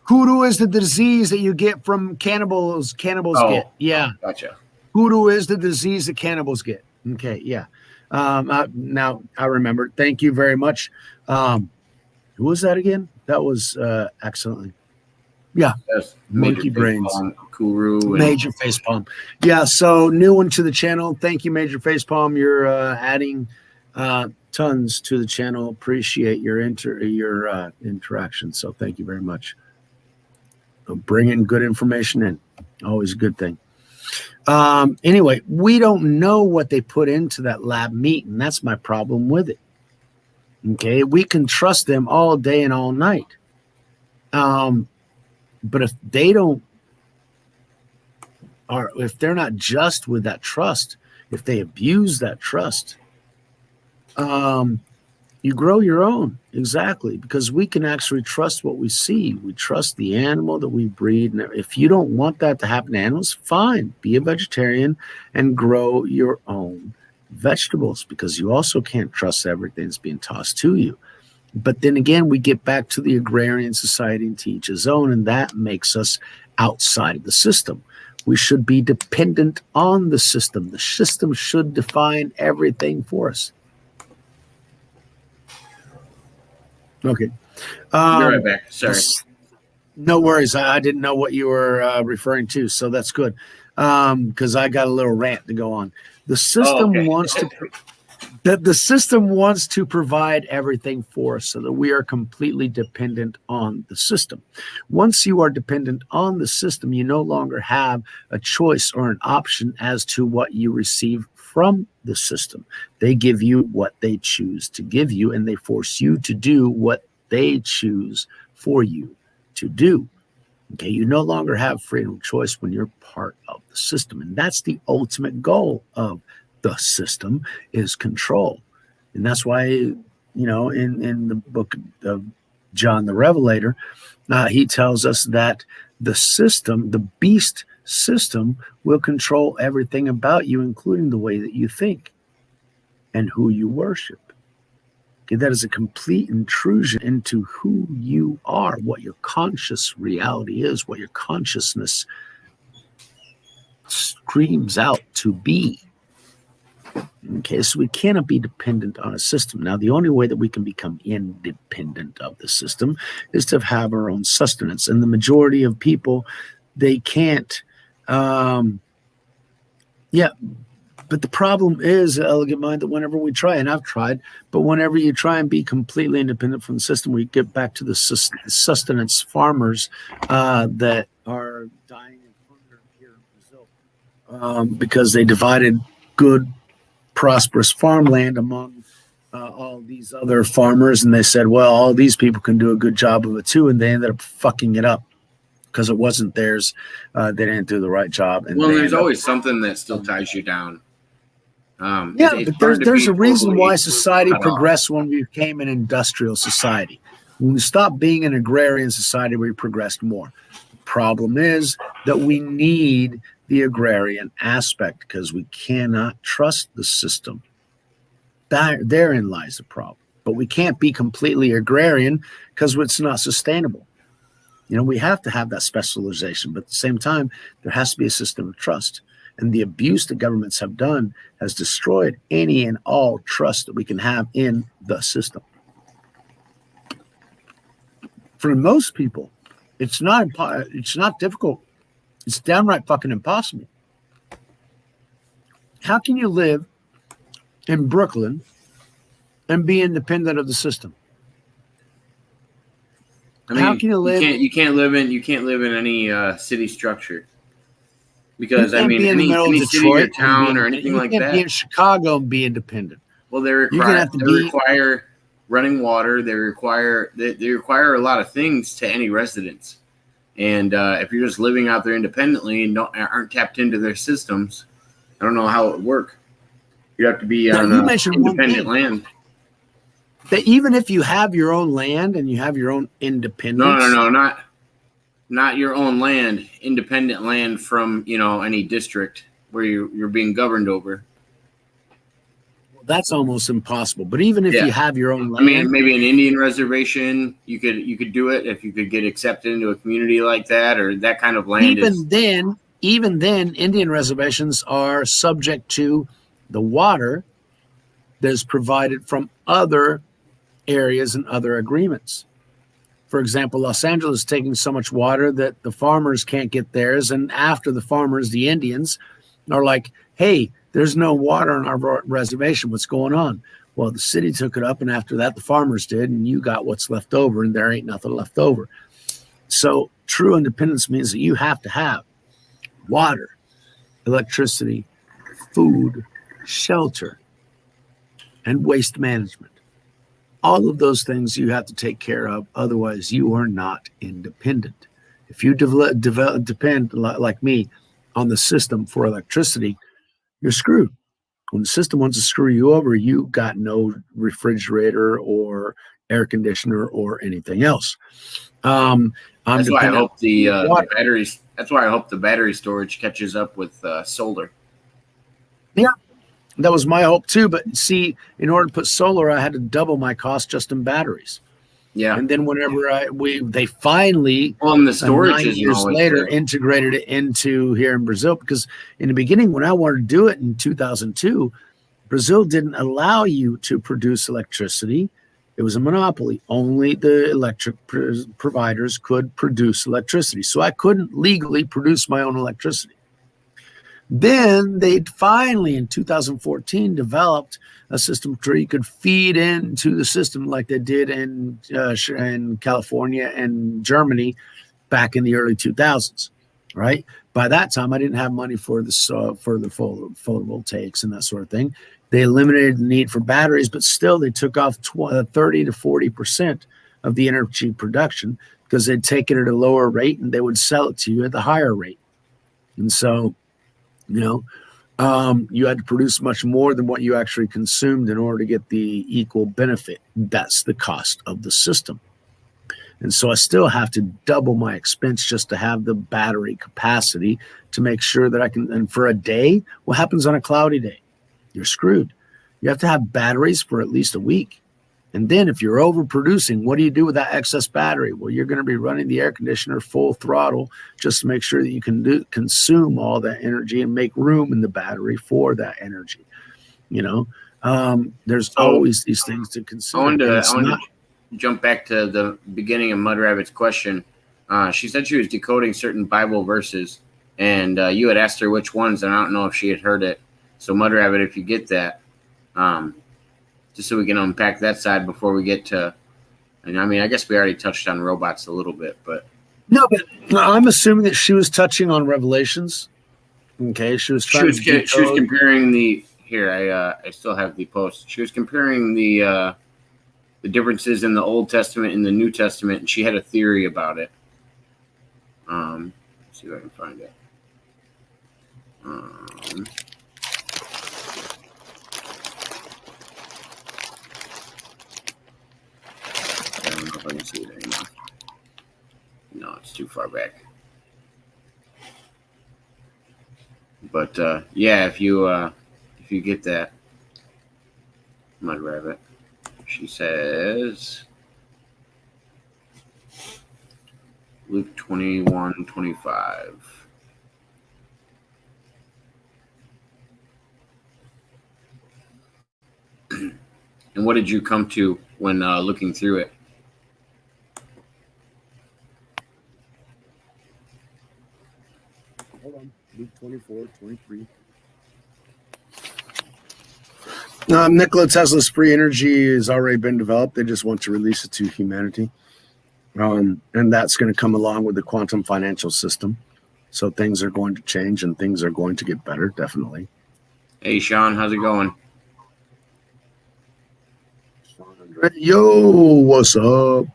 kudu is the disease that you get from cannibals. Cannibals get. Yeah. Gotcha. Kudu is the disease that cannibals get. Okay. Yeah. Now I remember. Thank you very much. Who was that again? That was excellently. Yeah. Yes. Monkey brains. Kuru. Major Facepalm. Yeah. So new one to the channel. Thank you, Major Facepalm. You're adding tons to the channel. Appreciate your interaction. So thank you very much. Bringing good information in. Always a good thing. Anyway, we don't know what they put into that lab meat, and that's my problem with it. Okay, we can trust them all day and all night. But if they don't, or if they're not just with that trust, if they abuse that trust, you grow your own. Exactly, because we can actually trust what we see. We trust the animal that we breed. And if you don't want that to happen to animals, fine, be a vegetarian and grow your own vegetables, because you also can't trust everything that's being tossed to you. But then again, we get back to the agrarian society and to each his own, and that makes us outside of the system. We should be dependent on the system. The system should define everything for us. Okay. You're right back. Sorry. No worries. I didn't know what you were referring to, so that's good. Because I got a little rant to go on. The system wants to the system wants to provide everything for us so that we are completely dependent on the system. Once you are dependent on the system, you no longer have a choice or an option as to what you receive from the system. They give you what they choose to give you, and they force you to do what they choose for you to do. Okay, you no longer have freedom of choice when you're part of the system. And that's the ultimate goal of the system, is control. And that's why, you know, in the book of John the Revelator, he tells us that the system, the beast system, will control everything about you, including the way that you think and who you worship. Okay, that is a complete intrusion into who you are, what your conscious reality is, what your consciousness screams out to be. Okay, so we cannot be dependent on a system. Now, the only way that we can become independent of the system is to have our own sustenance. And the majority of people, they can't. But the problem is, Elegant Mind, that whenever we try, and I've tried, but whenever you try and be completely independent from the system, we get back to the sustenance farmers that are dying of hunger here in Brazil because they divided good, prosperous farmland among all these other farmers, and they said, well, all these people can do a good job of it too, and they ended up fucking it up because it wasn't theirs. They didn't do the right job. And well, there's always something that still ties you down. But there's a reason why society progressed when we became an industrial society. When we stopped being an agrarian society, we progressed more. The problem is that we need the agrarian aspect because we cannot trust the system. Therein lies the problem. But we can't be completely agrarian because it's not sustainable. We have to have that specialization, but at the same time, there has to be a system of trust. And the abuse that governments have done has destroyed any and all trust that we can have in the system. For most people, it's not difficult. It's downright fucking impossible. How can you live in Brooklyn and be independent of the system? I mean, how can you live? You can't live in any city structure, because You can't be in the middle any of city or Detroit town or anything like You can't that. be in Chicago and be independent. Well, they You're gonna have to be- require running water. They require a lot of things to any residents. And if you're just living out there independently and aren't tapped into their systems, I don't know how it would work. You have to be Now, on you mentioned one independent thing. land. That even if you have your own land and you have your own independence, No, not your own land. Independent land from any district where you're being governed over. that's almost impossible. But even if Yeah. you have your own land, I mean, maybe an Indian reservation, you could do it if you could get accepted into a community like that, or that kind of land. even then, Indian reservations are subject to the water that is provided from other areas and other agreements. For example, Los Angeles is taking so much water that the farmers can't get theirs. And after the farmers, the Indians are like, hey, there's no water on our reservation. What's going on? Well, the city took it up, and after that, the farmers did, and you got what's left over, and there ain't nothing left over. So true independence means that you have to have water, electricity, food, shelter, and waste management. All of those things you have to take care of. Otherwise, you are not independent. If you depend, like me, on the system for electricity, you're screwed. When the system wants to screw you over, you got no refrigerator or air conditioner or anything else. That's why I hope the water. batteries. That's why I hope the battery storage catches up with solar. Yeah, that was my hope too. But see, in order to put solar, I had to double my cost just in batteries. Yeah, And then whenever they finally, and the storage 9 is years later, integrated it into here in Brazil, because in the beginning, when I wanted to do it in 2002, Brazil didn't allow you to produce electricity. It was a monopoly. Only the electric providers could produce electricity. So I couldn't legally produce my own electricity. Then they finally, in 2014, developed a system where you could feed into the system like they did in California and Germany back in the early 2000s. Right. By that time, I didn't have money for the photovoltaics and that sort of thing. They eliminated the need for batteries, but still they took off 30 to 40% of the energy production because they'd take it at a lower rate and they would sell it to you at the higher rate. And so, you had to produce much more than what you actually consumed in order to get the equal benefit. That's the cost of the system. And so I still have to double my expense just to have the battery capacity to make sure that I can. And for a day, what happens on a cloudy day? You're screwed. You have to have batteries for at least a week. And then if you're overproducing, what do you do with that excess battery? Well, you're going to be running the air conditioner full throttle just to make sure that you can consume all that energy and make room in the battery for that energy. There's always these things to consider. I wanted to jump back to the beginning of Mud Rabbit's question. She said she was decoding certain Bible verses, and you had asked her which ones, and I don't know if she had heard it. So Mud Rabbit, if you get that, just so we can unpack that side before we get to, and I mean, I guess we already touched on robots a little bit, but. No, but I'm assuming that she was touching on Revelations. Okay, she was comparing the, here, I still have the post. She was comparing the differences in the Old Testament and the New Testament, and she had a theory about it. Let's see if I can find it. I don't know if I can see it anymore. No, it's too far back. But yeah, if you get that, Mud Rabbit, she says, Luke 21:25. And what did you come to when looking through it? Hold on. Luke 24:23. Nikola Tesla's free energy has already been developed. They just want to release it to humanity. And that's going to come along with the quantum financial system. So things are going to change and things are going to get better, definitely. Hey, Sean, how's it going? Yo, what's up?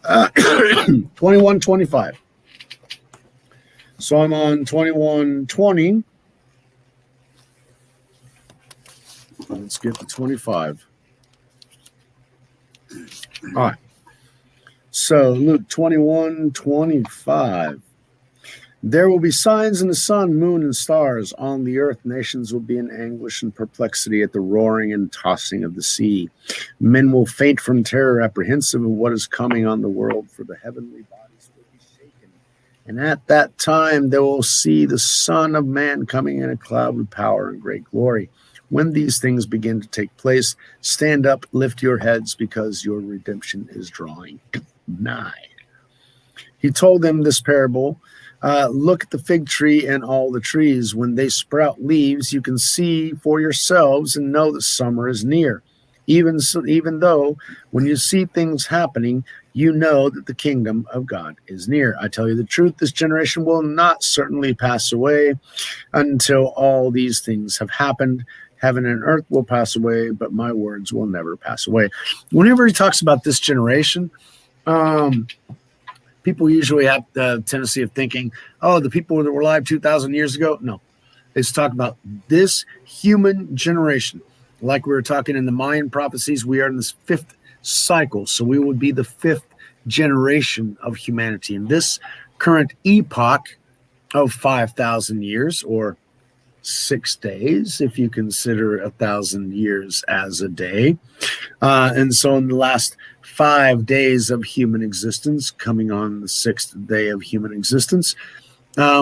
21:25. So I'm on 21:20. Let's get to 25. All right. So Luke 21:25. There will be signs in the sun, moon, and stars. On the earth, nations will be in anguish and perplexity at the roaring and tossing of the sea. Men will faint from terror, apprehensive of what is coming on the world, for the heavenly bodies will be shaken. And at that time, they will see the Son of Man coming in a cloud with power and great glory. When these things begin to take place, stand up, lift your heads, because your redemption is drawing nigh. He told them this parable. Look at the fig tree and all the trees. When they sprout leaves, you can see for yourselves and know that summer is near. Even though when you see things happening, you know that the kingdom of God is near. I tell you the truth, this generation will not certainly pass away until all these things have happened. Heaven and earth will pass away, but my words will never pass away. Whenever he talks about this generation, people usually have the tendency of thinking, oh, the people that were alive 2,000 years ago. No, it's talking about this human generation. Like we were talking in the Mayan prophecies, we are in this fifth cycle. So we would be the fifth generation of humanity. In this current epoch of 5,000 years, or 6 days, if you consider 1,000 years as a day. And so in the last 5 days of human existence, coming on the 6th day of human existence,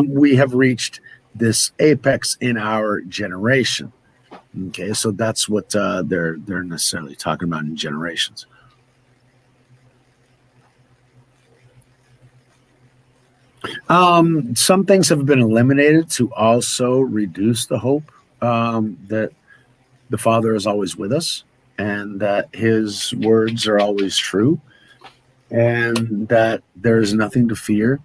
we have reached this apex in our generation. Okay, so that's what they're necessarily talking about in generations. Some things have been eliminated to also reduce the hope that the Father is always with us, and that his words are always true, and that there is nothing to fear,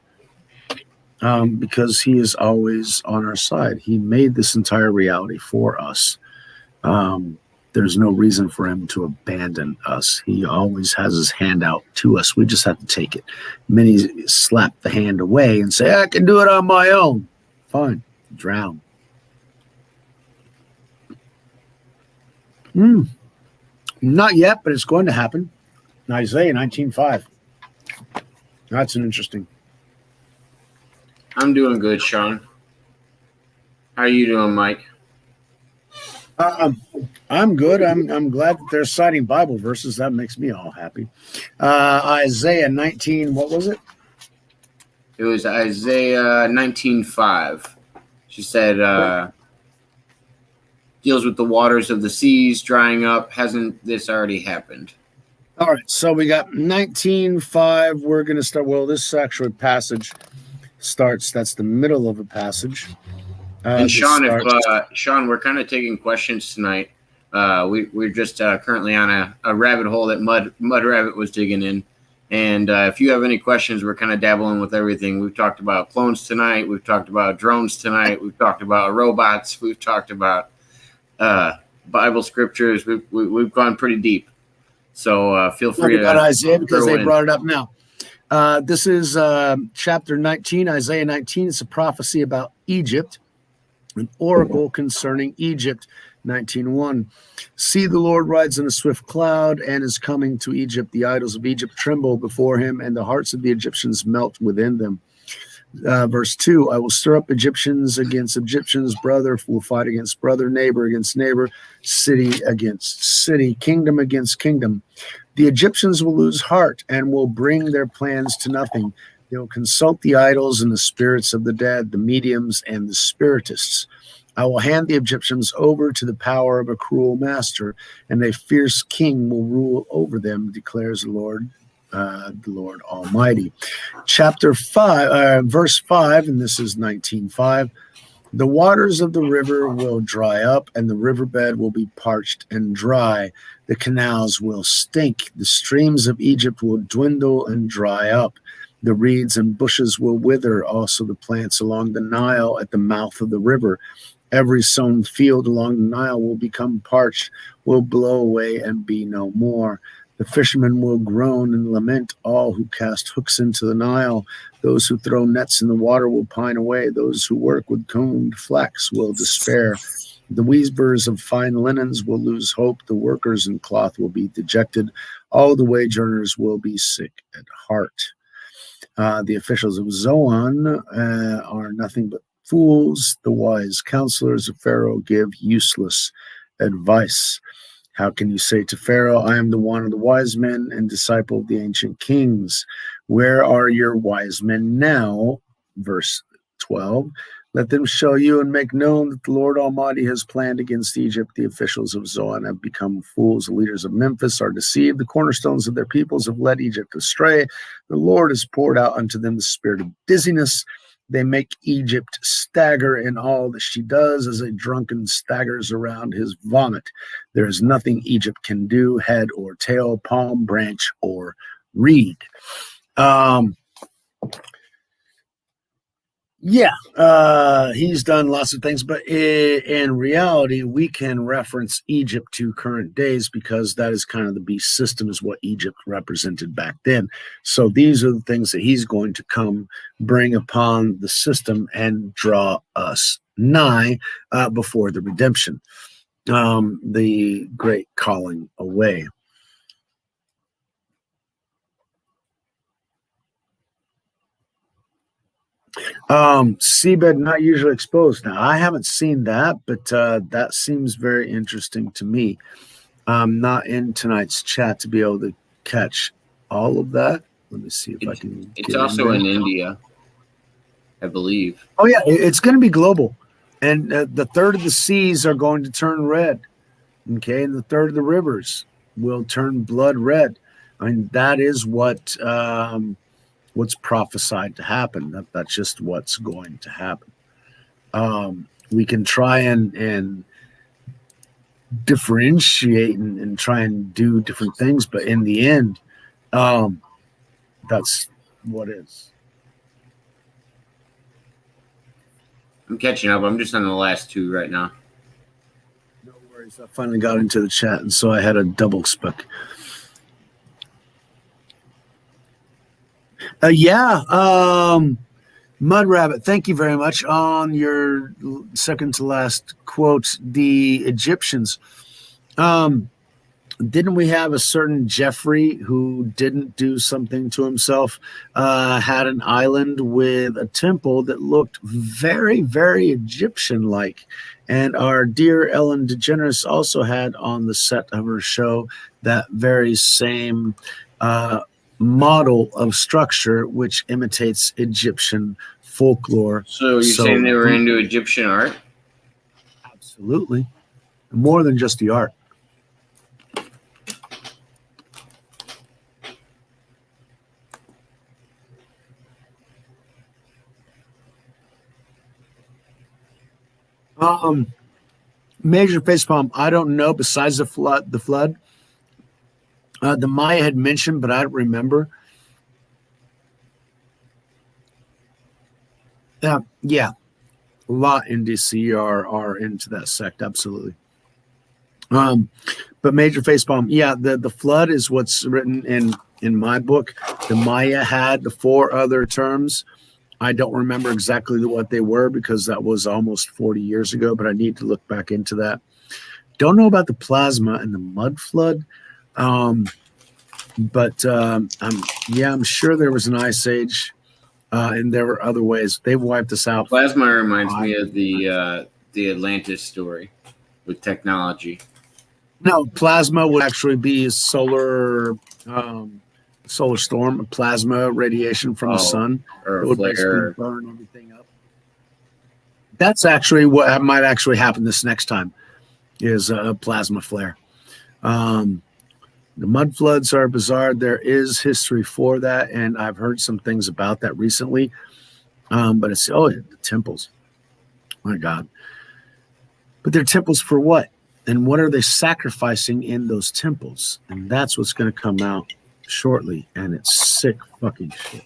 because he is always on our side. He made this entire reality for us. There's no reason for him to abandon us. He always has his hand out to us. We just have to take it. Many slap the hand away and say, I can do it on my own. Fine, drown. Not yet, but it's going to happen. Isaiah 19:5. That's an interesting. I'm doing good, Sean. How are you doing, Mike? I'm good. I'm glad that they're citing Bible verses. That makes me all happy. Isaiah 19, what was it? It was Isaiah 19:5. She said, deals with the waters of the seas drying up. Hasn't this already happened? All right, so we got 19:5. We're going to start. Well, this actual passage starts. That's the middle of a passage. And Sean, Sean, we're kind of taking questions tonight. We're just currently on a rabbit hole that Mud Rabbit was digging in. And if you have any questions, we're kind of dabbling with everything. We've talked about clones tonight. We've talked about drones tonight. We've talked about robots. We've talked about Bible scriptures. We've gone pretty deep. So feel free to Isaiah, because they brought it up now. This is chapter 19, Isaiah 19. It's a prophecy about Egypt, an oracle concerning Egypt. 19:1. See, the Lord rides in a swift cloud and is coming to Egypt. The idols of Egypt tremble before him, and the hearts of the Egyptians melt within them. Verse 2, I will stir up Egyptians against Egyptians, brother will fight against brother, neighbor against neighbor, city against city, kingdom against kingdom. The Egyptians will lose heart and will bring their plans to nothing. They will consult the idols and the spirits of the dead, the mediums and the spiritists. I will hand the Egyptians over to the power of a cruel master, and a fierce king will rule over them, declares the Lord Almighty. Chapter 5, verse 5, and this is 19:5. The waters of the river will dry up, and the riverbed will be parched and dry. The canals will stink. The streams of Egypt will dwindle and dry up. The reeds and bushes will wither, also the plants along the Nile at the mouth of the river. Every sown field along the Nile will become parched, will blow away and be no more. The fishermen will groan and lament, all who cast hooks into the Nile. Those who throw nets in the water will pine away. Those who work with combed flax will despair. The weavers of fine linens will lose hope. The workers in cloth will be dejected. All the wage earners will be sick at heart. The officials of Zoan are nothing but fools. The wise counselors of Pharaoh give useless advice. How can you say to Pharaoh, I am the one of the wise men and disciple of the ancient kings? Where are your wise men now? Verse 12. Let them show you and make known that the Lord Almighty has planned against Egypt. The officials of Zoan have become fools. The leaders of Memphis are deceived. The cornerstones of their peoples have led Egypt astray. The Lord has poured out unto them the spirit of dizziness. They make Egypt stagger in all that she does, as a drunken staggers around his vomit. There is nothing Egypt can do, head or tail, palm branch or reed. He's done lots of things, but in reality, we can reference Egypt to current days because that is kind of the beast system, is what Egypt represented back then. So these are the things that he's going to come bring upon the system and draw us nigh before the redemption, the great calling away. Seabed not usually exposed. Now, I haven't seen that, but that seems very interesting to me. I'm not in tonight's chat to be able to catch all of that. Let me see if I can. It's also in India, I believe. Oh, yeah, it's going to be global. And the third of the seas are going to turn red. Okay, and the third of the rivers will turn blood red. I mean, that is what's prophesied to happen. That's just what's going to happen. We can try and differentiate and try and do different things, but in the end, that's what is. I'm catching up. I'm just on the last two right now. No worries. I finally got into the chat, and so I had a double spec. Mud Rabbit, thank you very much. On your second to last quote, the Egyptians. Didn't we have a certain Jeffrey who didn't do something to himself, had an island with a temple that looked very, very Egyptian-like? And our dear Ellen DeGeneres also had on the set of her show that very same model of structure, which imitates Egyptian folklore. So you're saying they were into Egyptian art? Absolutely. More than just the art. Major facepalm, I don't know. Besides the flood, the Maya had mentioned, but I don't remember. Yeah, a lot in DC are into that sect, absolutely. But major facepalm, yeah, the flood is what's written in my book. The Maya had the 4 other terms. I don't remember exactly what they were because that was almost 40 years ago, but I need to look back into that. Don't know about the plasma and the mud flood. I'm sure there was an ice age, and there were other ways. They wiped us out. Plasma reminds me of the Atlantis story with technology. No, plasma would actually be solar solar storm, plasma radiation from the sun. or It a would basically flare. burn everything up. That's actually what might actually happen this next time is a plasma flare. The mud floods are bizarre. There is history for that, and I've heard some things about that recently. But it's the temples. My God. But they're temples for what? And what are they sacrificing in those temples? And that's what's going to come out shortly. And it's sick fucking shit.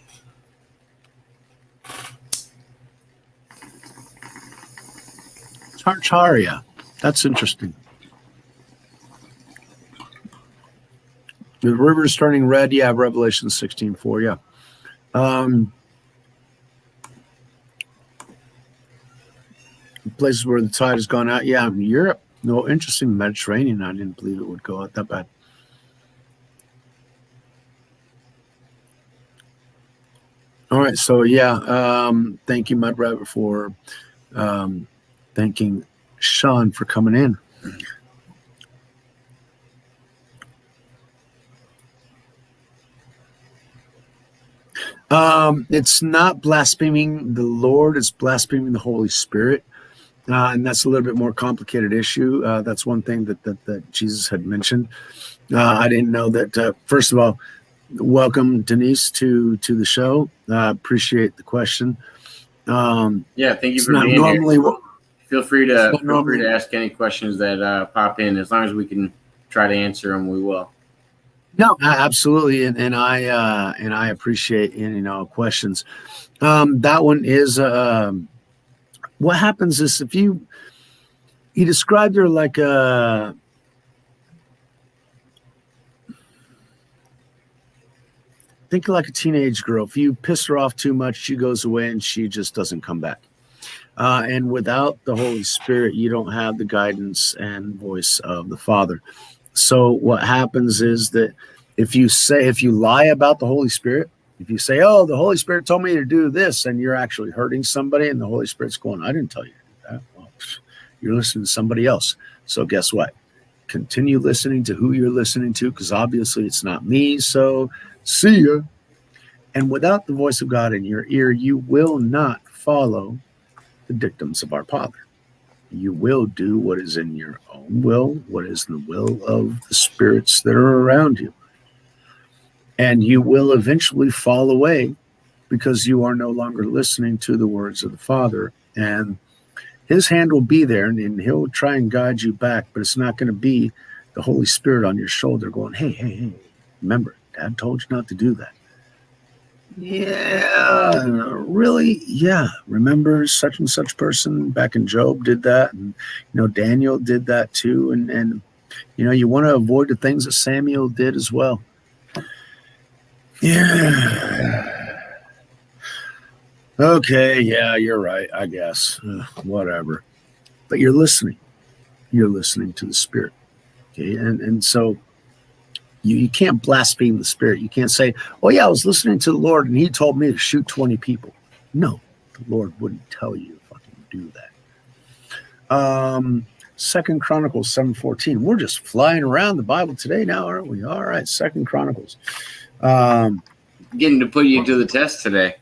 Tartaria. That's interesting. The river's turning red. Yeah, Revelation 16:4. Yeah. Places where the tide has gone out. Yeah, Europe. No, interesting. Mediterranean. I didn't believe it would go out that bad. All right. So, yeah. Thank you, Mud Rabbit, for thanking Sean for coming in. It's not blaspheming the Lord, it's blaspheming the Holy Spirit. And that's a little bit more complicated issue. That's one thing that Jesus had mentioned. I didn't know that. First of all, welcome, Denise, to the show. Appreciate the question. Yeah, thank you It's for not being normally here. Feel free to normally- ask any questions that pop in. As long as we can try to answer them, we will. No, absolutely, and I appreciate questions. That one is what happens is if he described her like a think like a teenage girl. If you piss her off too much, she goes away and she just doesn't come back. And without the Holy Spirit, you don't have the guidance and voice of the Father. So what happens is that if you lie about the Holy Spirit, if you say, oh, the Holy Spirit told me to do this, and you're actually hurting somebody, and the Holy Spirit's going, I didn't tell you to do that. Well, you're listening to somebody else. So guess what? Continue listening to who you're listening to, because obviously it's not me. So see ya. And without the voice of God in your ear, you will not follow the dictums of our Father. You will do what is in your own will, what is the will of the spirits that are around you. And you will eventually fall away because you are no longer listening to the words of the Father. And his hand will be there, and he'll try and guide you back, but it's not going to be the Holy Spirit on your shoulder going, hey, remember, Dad told you not to do that. Yeah, really? Yeah. Remember such and such person back in Job did that. And, Daniel did that too. And you want to avoid the things that Samuel did as well. Yeah. Okay. Yeah, you're right. I guess. Whatever. But you're listening. You're listening to the Spirit. Okay. And so you can't blaspheme the Spirit. You can't say, oh, yeah, I was listening to the Lord and he told me to shoot 20 people. No, the Lord wouldn't tell you to fucking do that. 2 Chronicles 7:14. We're just flying around the Bible today now, aren't we? All right, 2 Chronicles. Getting to put you to the test today.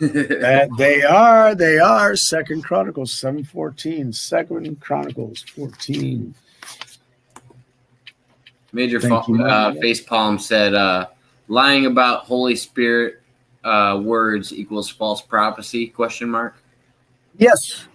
They are. 2 Chronicles 7:14. 2 Chronicles 14. Major Facepalm said, lying about Holy Spirit words equals false prophecy, ? Yes.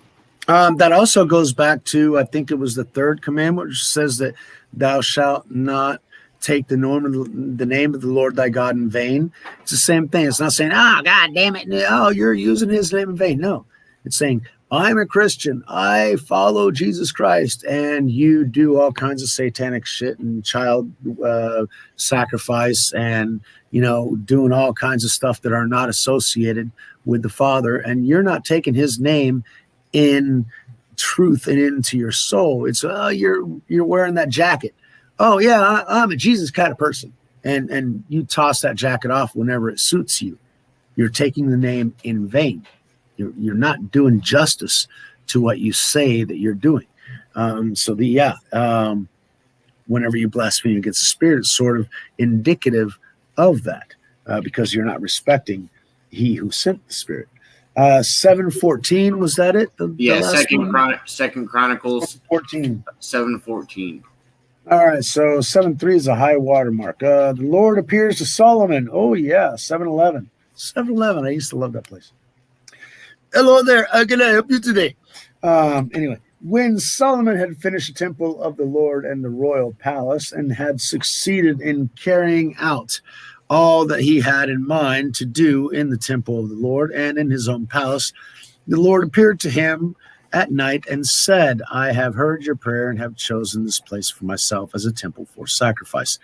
That also goes back to, I think it was the third commandment, which says that thou shalt not take the name of the Lord thy God in vain. It's the same thing. It's not saying, oh, God damn it. Oh, you're using his name in vain. No, it's saying, I'm a Christian. I follow Jesus Christ, and you do all kinds of satanic shit and child sacrifice and, doing all kinds of stuff that are not associated with the Father. And you're not taking his name in truth and into your soul. It's, you're wearing that jacket. Oh, yeah, I'm a Jesus kind of person. And you toss that jacket off whenever it suits you. You're taking the name in vain. You're not doing justice to what you say that you're doing. Whenever you blaspheme against the Spirit, it's sort of indicative of that. because you're not respecting he who sent the Spirit. 7:14, was that it? The last Second Chronicles 14. 7:14. All right, so 7:3 is a high water mark. The Lord appears to Solomon. Oh yeah, 7:11. 7-Eleven. I used to love that place. Hello there. How can I help you today? Anyway, when Solomon had finished the temple of the Lord and the royal palace and had succeeded in carrying out all that he had in mind to do in the temple of the Lord and in his own palace, the Lord appeared to him at night and said, I have heard your prayer and have chosen this place for myself as a temple for sacrifice.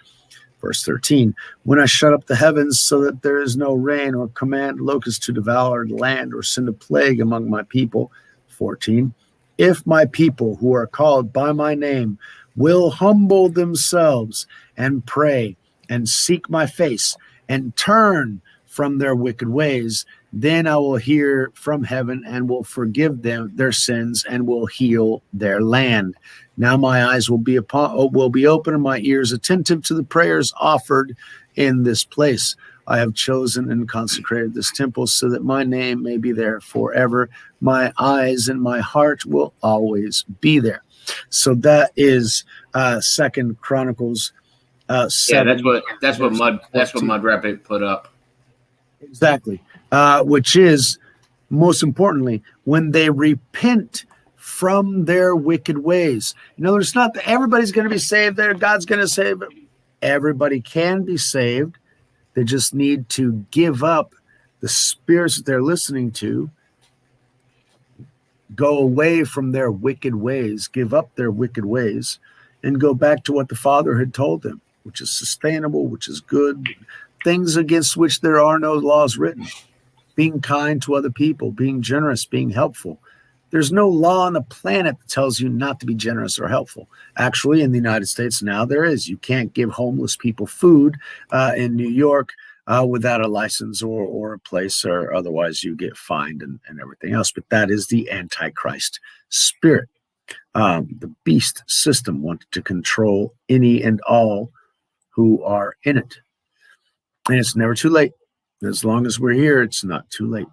Verse 13, when I shut up the heavens so that there is no rain, or command locusts to devour the land, or send a plague among my people. 14, if my people who are called by my name will humble themselves and pray and seek my face and turn from their wicked ways, then I will hear from heaven and will forgive them their sins and will heal their land. Now my eyes will be open and my ears attentive to the prayers offered in this place. I have chosen and consecrated this temple so that my name may be there forever. My eyes and my heart will always be there. So that is 2 Chronicles 7. Yeah, that's what Mud Rapid put up. Exactly. Which is, most importantly, when they repent from their wicked ways. In other words, it's not that everybody's going to be saved there. God's going to save them. Everybody can be saved. They just need to give up the spirits that they're listening to, go away from their wicked ways, give up their wicked ways, and go back to what the Father had told them, which is sustainable, which is good, things against which there are no laws written. Being kind to other people, being generous, being helpful. There's no law on the planet that tells you not to be generous or helpful. Actually, in the United States now, there is. You can't give homeless people food in New York without a license or a place, or otherwise you get fined and everything else. But that is the Antichrist spirit. The beast system wanted to control any and all who are in it. And it's never too late. As long as we're here, it's not too late.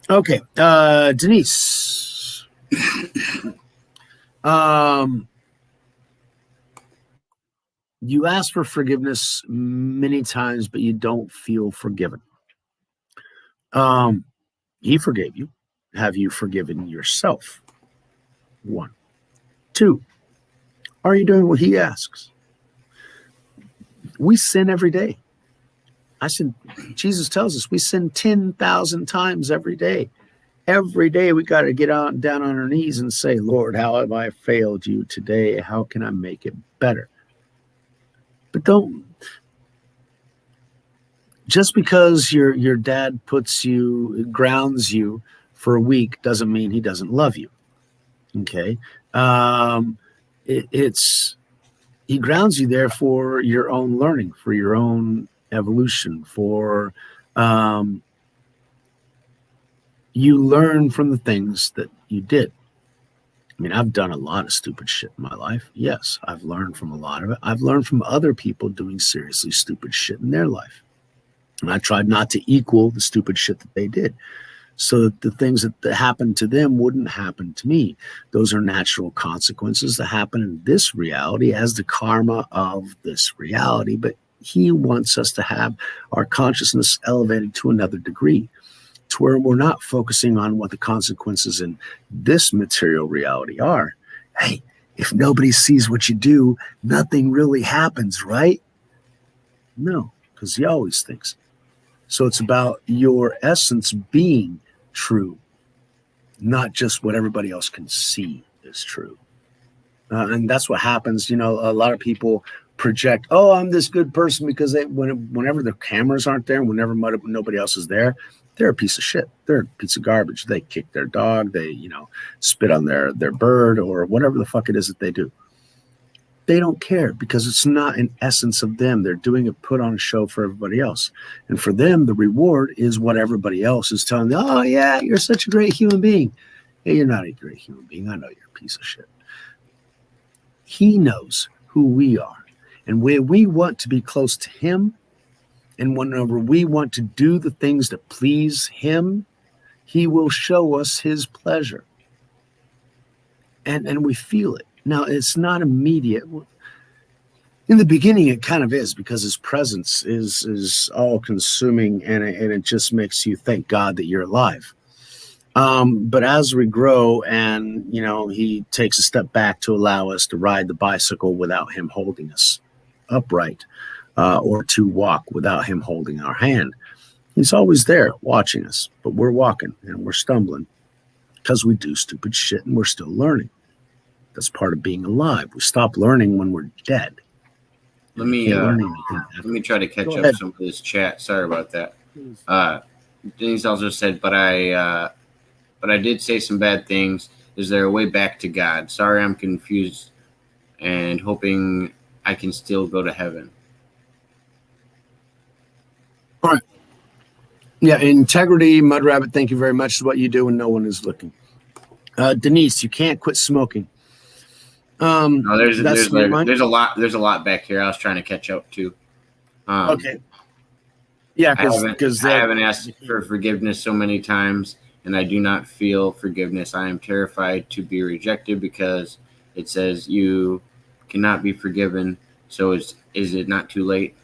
Okay, Denise. You ask for forgiveness many times, but you don't feel forgiven. He forgave you. Have you forgiven yourself? 1. 2, are you doing what he asks? We sin every day. Jesus tells us we sin 10,000 times every day. Every day we got to get down on our knees and say, Lord, how have I failed you today? How can I make it better? But just because your dad grounds you for a week doesn't mean he doesn't love you. Okay. He grounds you there for your own learning, for your own evolution, for you learn from the things that you did. I mean, I've done a lot of stupid shit in my life. Yes, I've learned from a lot of it. I've learned from other people doing seriously stupid shit in their life. And I tried not to equal the stupid shit that they did, so that the things that happened to them wouldn't happen to me. Those are natural consequences that happen in this reality as the karma of this reality. But he wants us to have our consciousness elevated to another degree, to where we're not focusing on what the consequences in this material reality are. Hey, if nobody sees what you do, nothing really happens, right? No, because he always thinks. So it's about your essence being true, not just what everybody else can see is true. And that's what happens. You know, a lot of people project, oh, I'm this good person, because whenever the cameras aren't there, whenever nobody else is there, they're a piece of shit. They're a piece of garbage. They kick their dog. They, spit on their bird, or whatever the fuck it is that they do. They don't care, because it's not an essence of them. They're doing a put on a show for everybody else. And for them, the reward is what everybody else is telling them. Oh, yeah, you're such a great human being. Hey, you're not a great human being. I know you're a piece of shit. He knows who we are. And when we want to be close to him, and whenever we want to do the things that please him, he will show us his pleasure. And we feel it. Now, it's not immediate. In the beginning, it kind of is, because his presence is all consuming, and it just makes you thank God that you're alive. But as we grow, and he takes a step back to allow us to ride the bicycle without him holding us upright, or to walk without him holding our hand. He's always there watching us, but we're walking and we're stumbling because we do stupid shit and we're still learning. That's part of being alive. We stop learning when we're dead. Let me try to catch up some of this chat. Sorry about that. Denise also said, but I did say some bad things. Is there a way back to God? Sorry, I'm confused and hoping I can still go to heaven. All right. Yeah, integrity, Mud Rabbit, thank you very much. Is what you do when no one is looking. Denise, you can't quit smoking. No, there's a lot back here. I was trying to catch up to. Okay. Yeah, because I haven't asked for forgiveness so many times, and I do not feel forgiveness. I am terrified to be rejected because it says you cannot be forgiven. So is it not too late?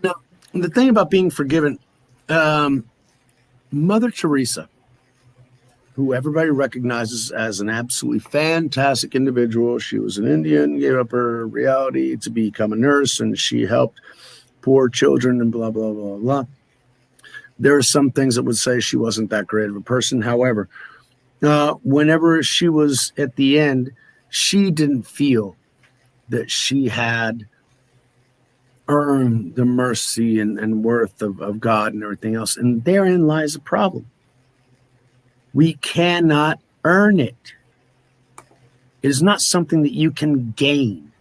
No. The thing about being forgiven, Mother Teresa, who everybody recognizes as an absolutely fantastic individual. She was an Indian, gave up her reality to become a nurse, and she helped poor children and blah, blah, blah, blah. There are some things that would say she wasn't that great of a person. However, whenever she was at the end, she didn't feel that she had earned the mercy and worth of God and everything else. And therein lies the problem. We cannot earn it. It is not something that you can gain.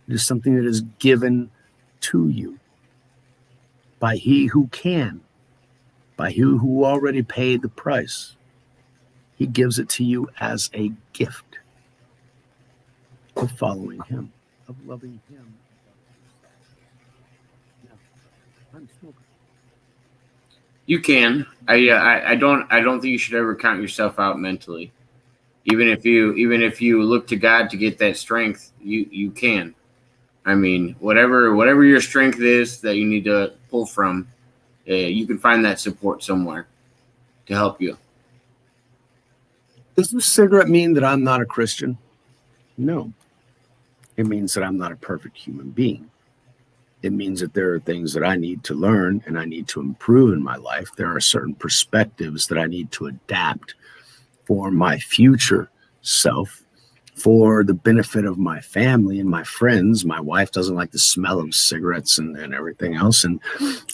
It is something that is given to you by he who can, by he who already paid the price. He gives it to you as a gift of following him, of loving him. Yeah. I'm smoking. You can. I don't think you should ever count yourself out mentally. Even if you look to God to get that strength, you can. I mean, whatever your strength is that you need to pull from, you can find that support somewhere to help you. Does this cigarette mean that I'm not a Christian? No. It means that I'm not a perfect human being. It means that there are things that I need to learn and I need to improve in my life. There are certain perspectives that I need to adapt for my future self, for the benefit of my family and my friends. My wife doesn't like the smell of cigarettes and everything else. And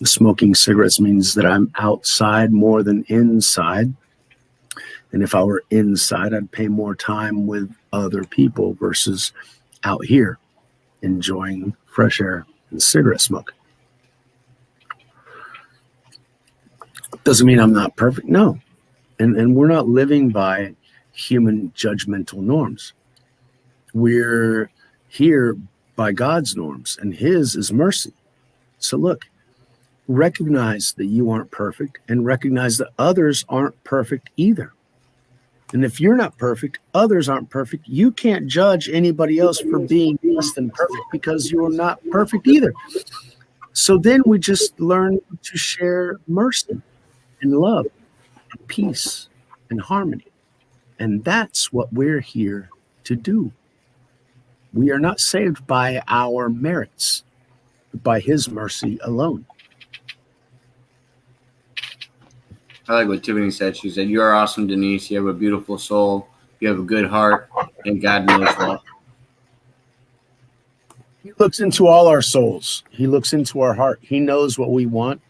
smoking cigarettes means that I'm outside more than inside. And if I were inside, I'd pay more time with other people versus out here enjoying fresh air and cigarette smoke. Doesn't mean I'm not perfect. No. And we're not living by human judgmental norms. We're here by God's norms, and his is mercy. So look, recognize that you aren't perfect and recognize that others aren't perfect either. And if you're not perfect, others aren't perfect. You can't judge anybody else for being less than perfect because you're not perfect either. So then we just learn to share mercy and love and peace and harmony. And that's what we're here to do. We are not saved by our merits, but by his mercy alone. I like what Tiffany said. She said, "You are awesome, Denise. You have a beautiful soul. You have a good heart, and God knows that." He looks into all our souls. He looks into our heart. He knows what we want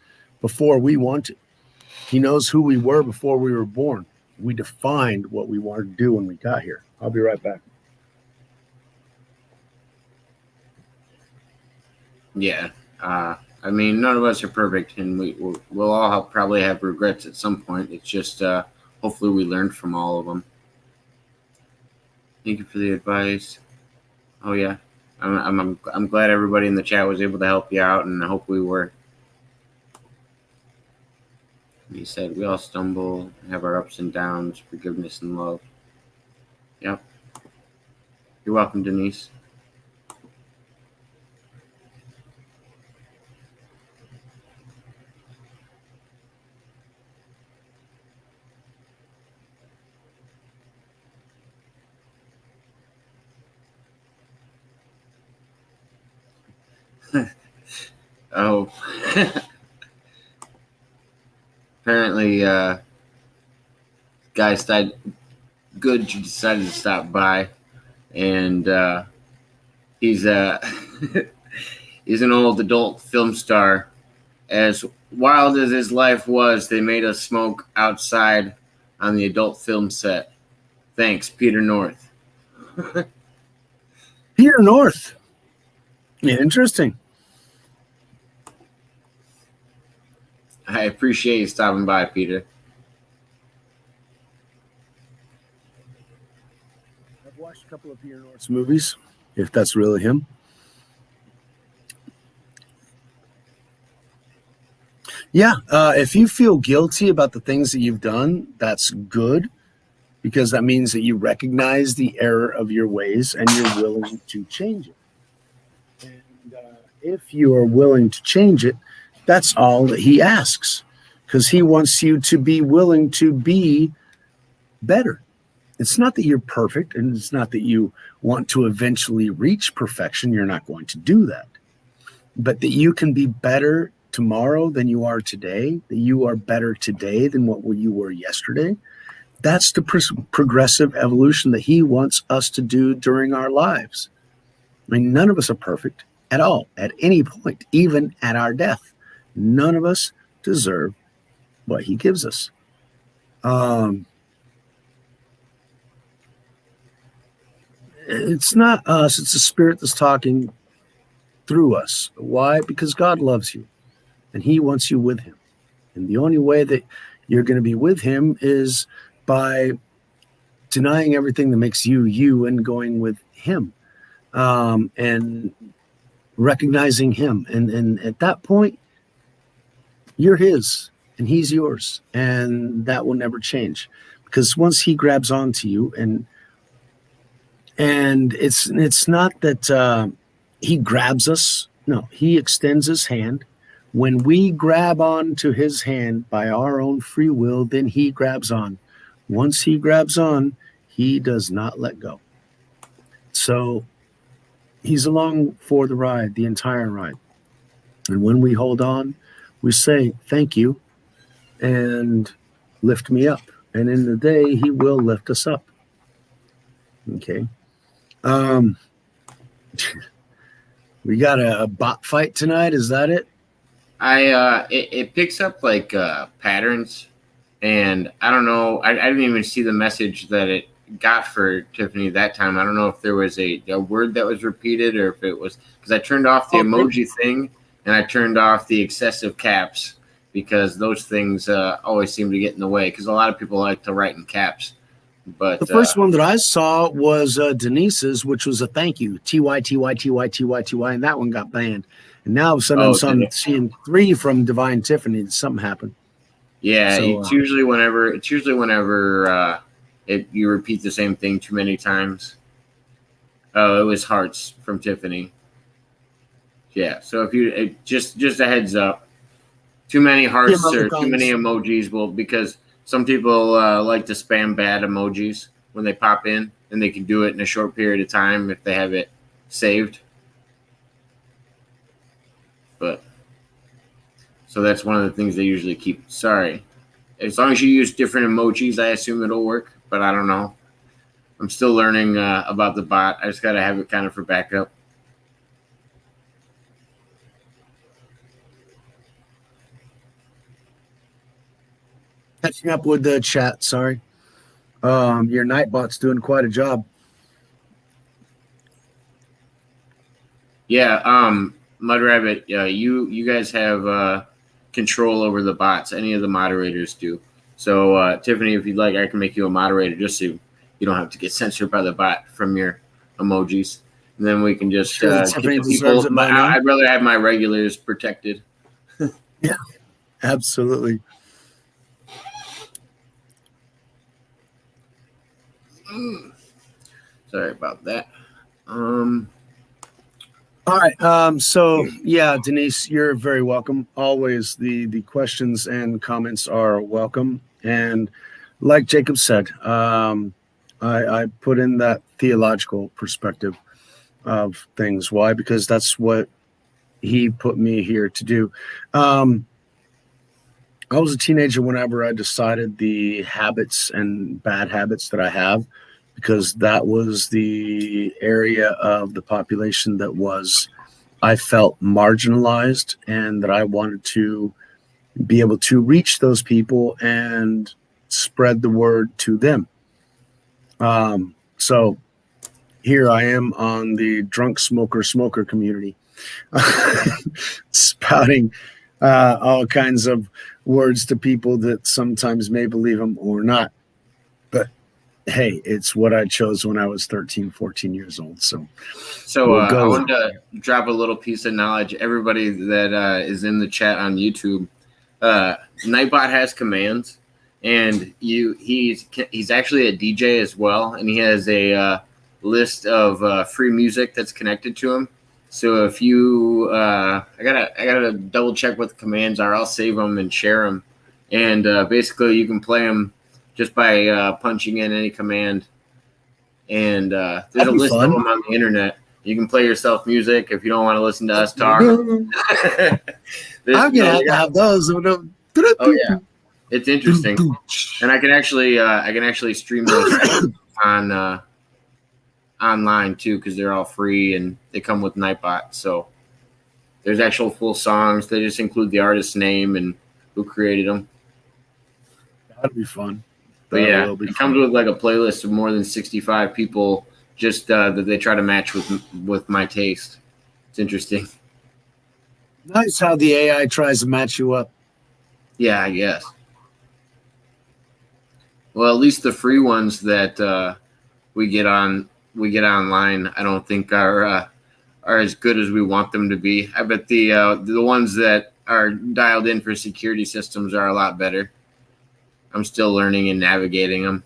before we want it. He knows who we were before we were born. We defined what we wanted to do when we got here. I'll be right back. Yeah. I mean, none of us are perfect, and we'll all probably have regrets at some point. It's just hopefully we learned from all of them. Thank you for the advice. Oh yeah, I'm glad everybody in the chat was able to help you out, and I hope we were. He said we all stumble, have our ups and downs, forgiveness and love. Yep. You're welcome, Denise. Oh. Apparently, guy decided to stop by, and he's he's an old adult film star. As wild as his life was, they made us smoke outside on the adult film set. Thanks, Peter North. Peter North. Yeah, interesting. I appreciate you stopping by, Peter. I've watched a couple of Peter North's movies, if that's really him. Yeah, if you feel guilty about the things that you've done, that's good, because that means that you recognize the error of your ways and you're willing to change it. And if you are willing to change it, that's all that he asks, because he wants you to be willing to be better. It's not that you're perfect, and it's not that you want to eventually reach perfection. You're not going to do that. But that you can be better tomorrow than you are today, that you are better today than what you were yesterday. That's the progressive evolution that he wants us to do during our lives. I mean, none of us are perfect at all, at any point, even at our death. None of us deserve what he gives us. It's not us, it's the Spirit that's talking through us. Why? Because God loves you and he wants you with him. And the only way that you're going to be with him is by denying everything that makes you you and going with him, and recognizing him. And at that point, you're his and he's yours. And that will never change, because once he grabs onto you, and it's not that he grabs us. No, he extends his hand. When we grab on to his hand by our own free will, then he grabs on. Once he grabs on, he does not let go. So he's along for the ride, the entire ride. And when we hold on, we say, thank you, and lift me up. And in the day, he will lift us up. Okay. We got a bot fight tonight. Is that it? It picks up like patterns, and I don't know. I didn't even see the message that it got for Tiffany that time. I don't know if there was a word that was repeated, or if it was because I turned off the emoji thing and I turned off the excessive caps, because those things always seem to get in the way, because a lot of people like to write in caps. But the first one that I saw was Denise's, which was a thank you, TY, TY, TY, TY, TY, and that one got banned. And now all of a sudden I'm seeing 3 from Divine Tiffany. Something happened. Yeah, so, it's usually whenever you repeat the same thing too many times. Oh, it was hearts from Tiffany. Yeah, so if you just a heads up, too many hearts or too many emojis will, because some people like to spam bad emojis when they pop in, and they can do it in a short period of time if they have it saved. But so that's one of the things they usually keep. Sorry. As long as you use different emojis, I assume it'll work, but I don't know. I'm still learning about the bot. I just got to have it kind of for backup. Catching up with the chat, sorry. Your Nightbot's doing quite a job. Yeah, Mud Rabbit, you guys have control over the bots. Any of the moderators do. So, Tiffany, if you'd like, I can make you a moderator just so you don't have to get censored by the bot from your emojis. And then we can just Sure, keep Tiffany the deserves people. it by now. I'd rather have my regulars protected. Absolutely. Sorry about that. All right. So yeah, Denise, you're very welcome. Always the questions and comments are welcome. And like Jacob said, I put in that theological perspective of things. Why? Because that's what he put me here to do. I was a teenager whenever I decided the habits and bad habits that I have, because that was the area of the population that was, I felt marginalized, and that I wanted to be able to reach those people and spread the word to them. So here I am on the drunk smoker community, spouting all kinds of words to people that sometimes may believe them or not. But hey, it's what I chose when I was 13, 14 years old. So we'll go. I wanted to drop a little piece of knowledge. Everybody that is in the chat on YouTube, Nightbot has commands, and he's actually a DJ as well, and he has a list of free music that's connected to him. So if you, I gotta double check what the commands are. I'll save them and share them, and basically you can play them just by punching in any command. And there's a list of them on the internet. You can play yourself music if you don't want to listen to us talk. I'm gonna have those. Oh yeah, it's interesting, and I can actually stream those on online too, because they're all free and they come with Nightbot. So there's actual full songs. They just include the artist's name and who created them. That'd be fun. But yeah, it comes with like a playlist of more than 65 people, just that they try to match with my taste. It's interesting. Nice how the AI tries to match you up. Yeah, I guess. Well, at least the free ones that we get online, I don't think are as good as we want them to be. I bet the ones that are dialed in for security systems are a lot better. I'm still learning and navigating them.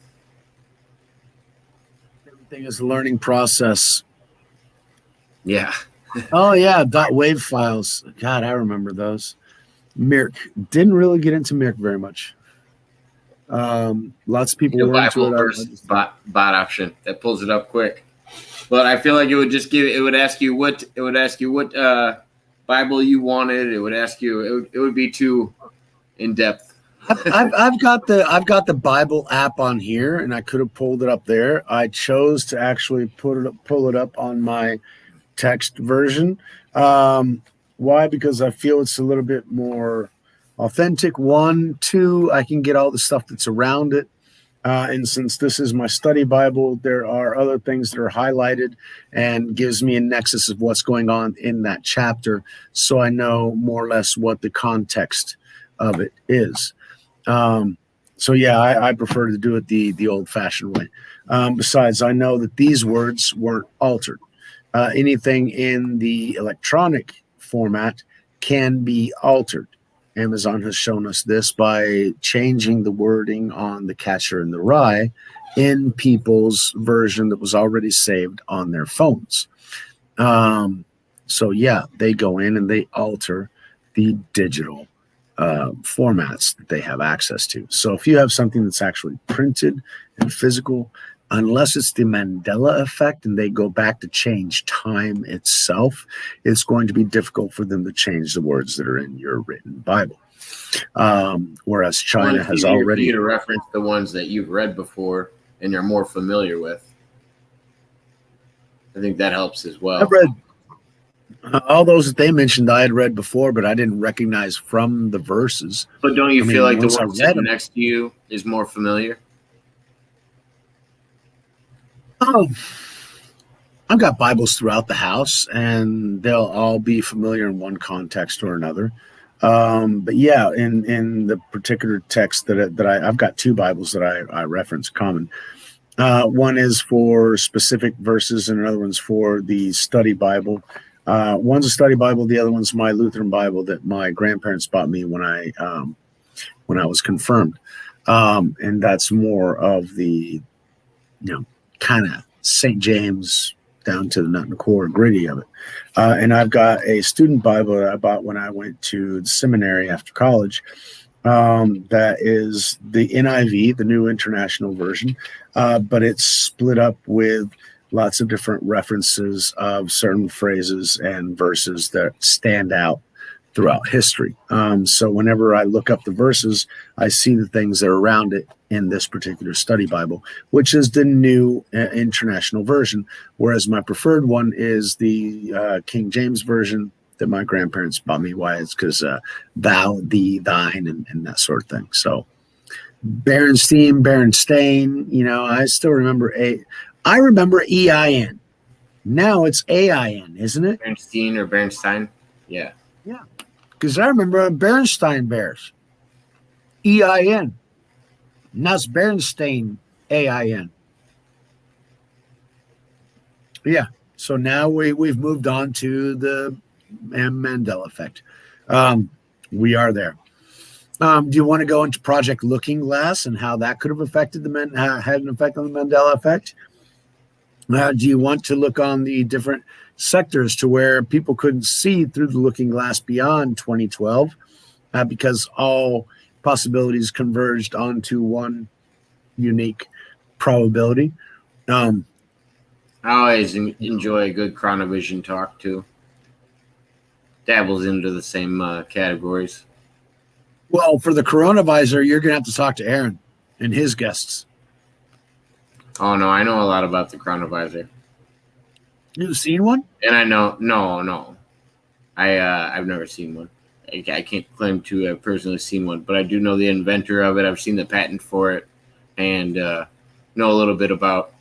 Everything is a learning process. Yeah. Oh yeah, .wav files. God, I remember those. Mirk. Didn't really get into Mirk very much. Lots of people were into it. Bot option that pulls it up quick. But I feel like it would ask you what Bible you wanted. It would ask you. It would be too in depth. I've got the Bible app on here, and I could have pulled it up there. I chose to actually pull it up on my text version. Why? Because I feel it's a little bit more authentic. 1, 2, I can get all the stuff that's around it. And since this is my study Bible, there are other things that are highlighted and gives me a nexus of what's going on in that chapter, so I know more or less what the context of it is. So yeah, I prefer to do it the old-fashioned way. Besides, I know that these words weren't altered. Anything in the electronic format can be altered. Amazon has shown us this by changing the wording on the Catcher in the Rye in people's version that was already saved on their phones. So yeah, they go in and they alter the digital formats that they have access to. So if you have something that's actually printed and physical, unless it's the Mandela effect and they go back to change time itself, it's going to be difficult for them to change the words that are in your written Bible. Whereas China has already... You to reference the ones that you've read before and you're more familiar with. I think that helps as well. I've read all those that they mentioned I had read before, but I didn't recognize from the verses. But don't you feel like the one sitting next to you is more familiar? Oh, I've got Bibles throughout the house, and they'll all be familiar in one context or another. But yeah, in the particular text that I've got 2 Bibles that I reference common. One is for specific verses, and another one's for the study Bible. One's a study Bible. The other one's my Lutheran Bible that my grandparents bought me when I was confirmed, and that's more of the kind of St. James down to the nut and core gritty of it. And I've got a student Bible that I bought when I went to the seminary after college. That is the NIV, the New International Version, but it's split up with lots of different references of certain phrases and verses that stand out throughout history. So whenever I look up the verses, I see the things that are around it in this particular study Bible, which is the New International Version, whereas my preferred one is the King James Version that my grandparents bought me. Why? It's because thou, thee, thine, and that sort of thing. So Berenstain, I still remember I remember EIN. Now it's AIN, isn't it? Bernstein or Bernstein. Yeah. Yeah. Because I remember Berenstain Bears. EIN. Now it's Berenstain AIN. Yeah. So now we've moved on to the Mandela effect. We are there. Do you want to go into Project Looking Glass and how that could have affected had an effect on the Mandela effect? Do you want to look on the different sectors to where people couldn't see through the looking glass beyond 2012 because all possibilities converged onto one unique probability? I always enjoy a good Chronovision talk too. Dabbles into the same categories. Well, for the coronavisor, you're going to have to talk to Aaron and his guests. Oh, no, I know a lot about the Chronovisor. You've seen one? And I know, no. I've never seen one. I can't claim to have personally seen one, but I do know the inventor of it. I've seen the patent for it and know a little bit about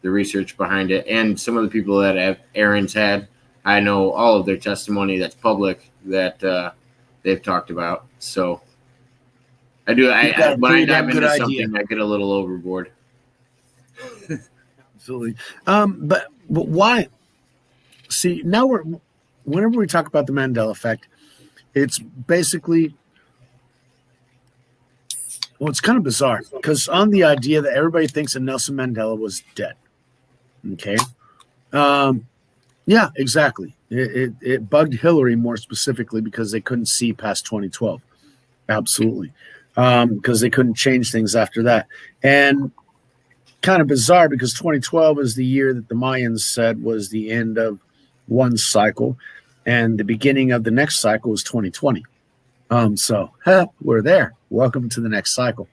the research behind it. And some of the people that Aaron's had, I know all of their testimony that's public that they've talked about. So I do. When I dive into something, I get a little overboard. Absolutely. But why? See, now whenever we talk about the Mandela effect, it's basically, well, it's kind of bizarre because on the idea that everybody thinks that Nelson Mandela was dead. Okay. Yeah, exactly. It bugged Hillary more specifically because they couldn't see past 2012. Absolutely. Because they couldn't change things after that. And kind of bizarre because 2012 is the year that the Mayans said was the end of one cycle and the beginning of the next cycle was 2020. So we're there. Welcome to the next cycle.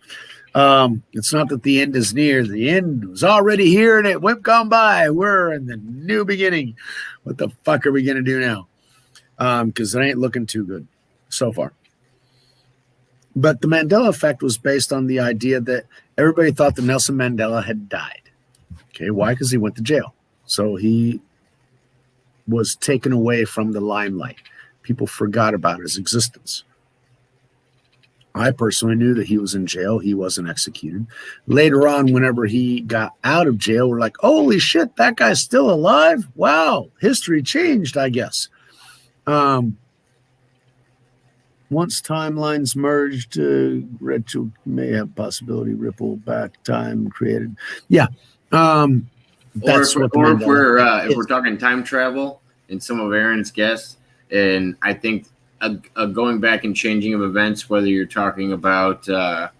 It's not that the end is near. The end was already here and it went gone by. We're in the new beginning. What the fuck are we going to do now? Because it ain't looking too good so far. But the Mandela effect was based on the idea that everybody thought that Nelson Mandela had died. Okay, why? Because he went to jail. So he was taken away from the limelight. People forgot about his existence. I personally knew that he was in jail. He wasn't executed. Later on, whenever he got out of jail, we're like, holy shit, that guy's still alive? Wow, history changed, I guess. Once timelines merged, retro may have possibility ripple back time created. Yeah. That's if we're talking time travel and some of Aaron's guests, and I think a going back and changing of events, whether you're talking about the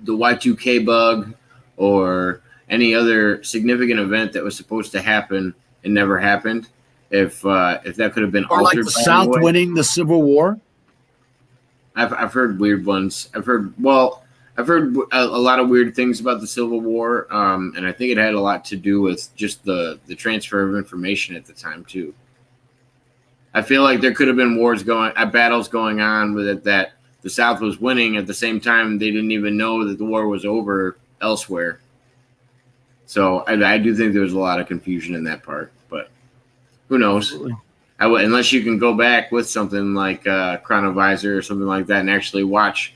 Y2K bug or any other significant event that was supposed to happen and never happened, if that could have been or altered, like the South winning the Civil War. I've heard weird ones. I've heard a lot of weird things about the Civil War, and I think it had a lot to do with just the transfer of information at the time too. I feel like there could have been battles going on with it that the South was winning at the same time they didn't even know that the war was over elsewhere. So I do think there was a lot of confusion in that part, but who knows? Unless you can go back with something like Chronovisor or something like that and actually watch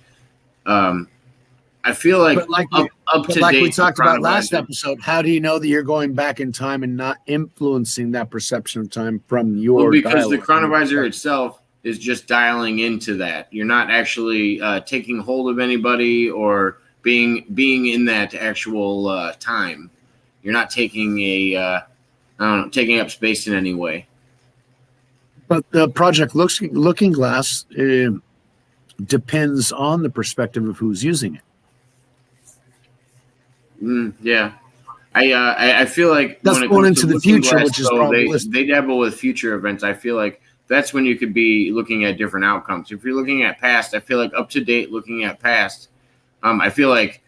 I feel like But like up to like date. we talked about last chronovisor- episode, how do you know that you're going back in time and not influencing that perception of time from Well, your because the dialogue? chronovisor itself is just dialing into that. You're not actually taking hold of anybody or being in that actual time. You're not taking taking up space in any way. But the Project Looking Glass depends on the perspective of who's using it. Yeah. I feel like That's when it going comes into to the Looking future, Glass, which is though, probabilistic. they dabble with future events. I feel like that's when you could be looking at different outcomes. If you're looking at past, I feel like up to date looking at past, I feel like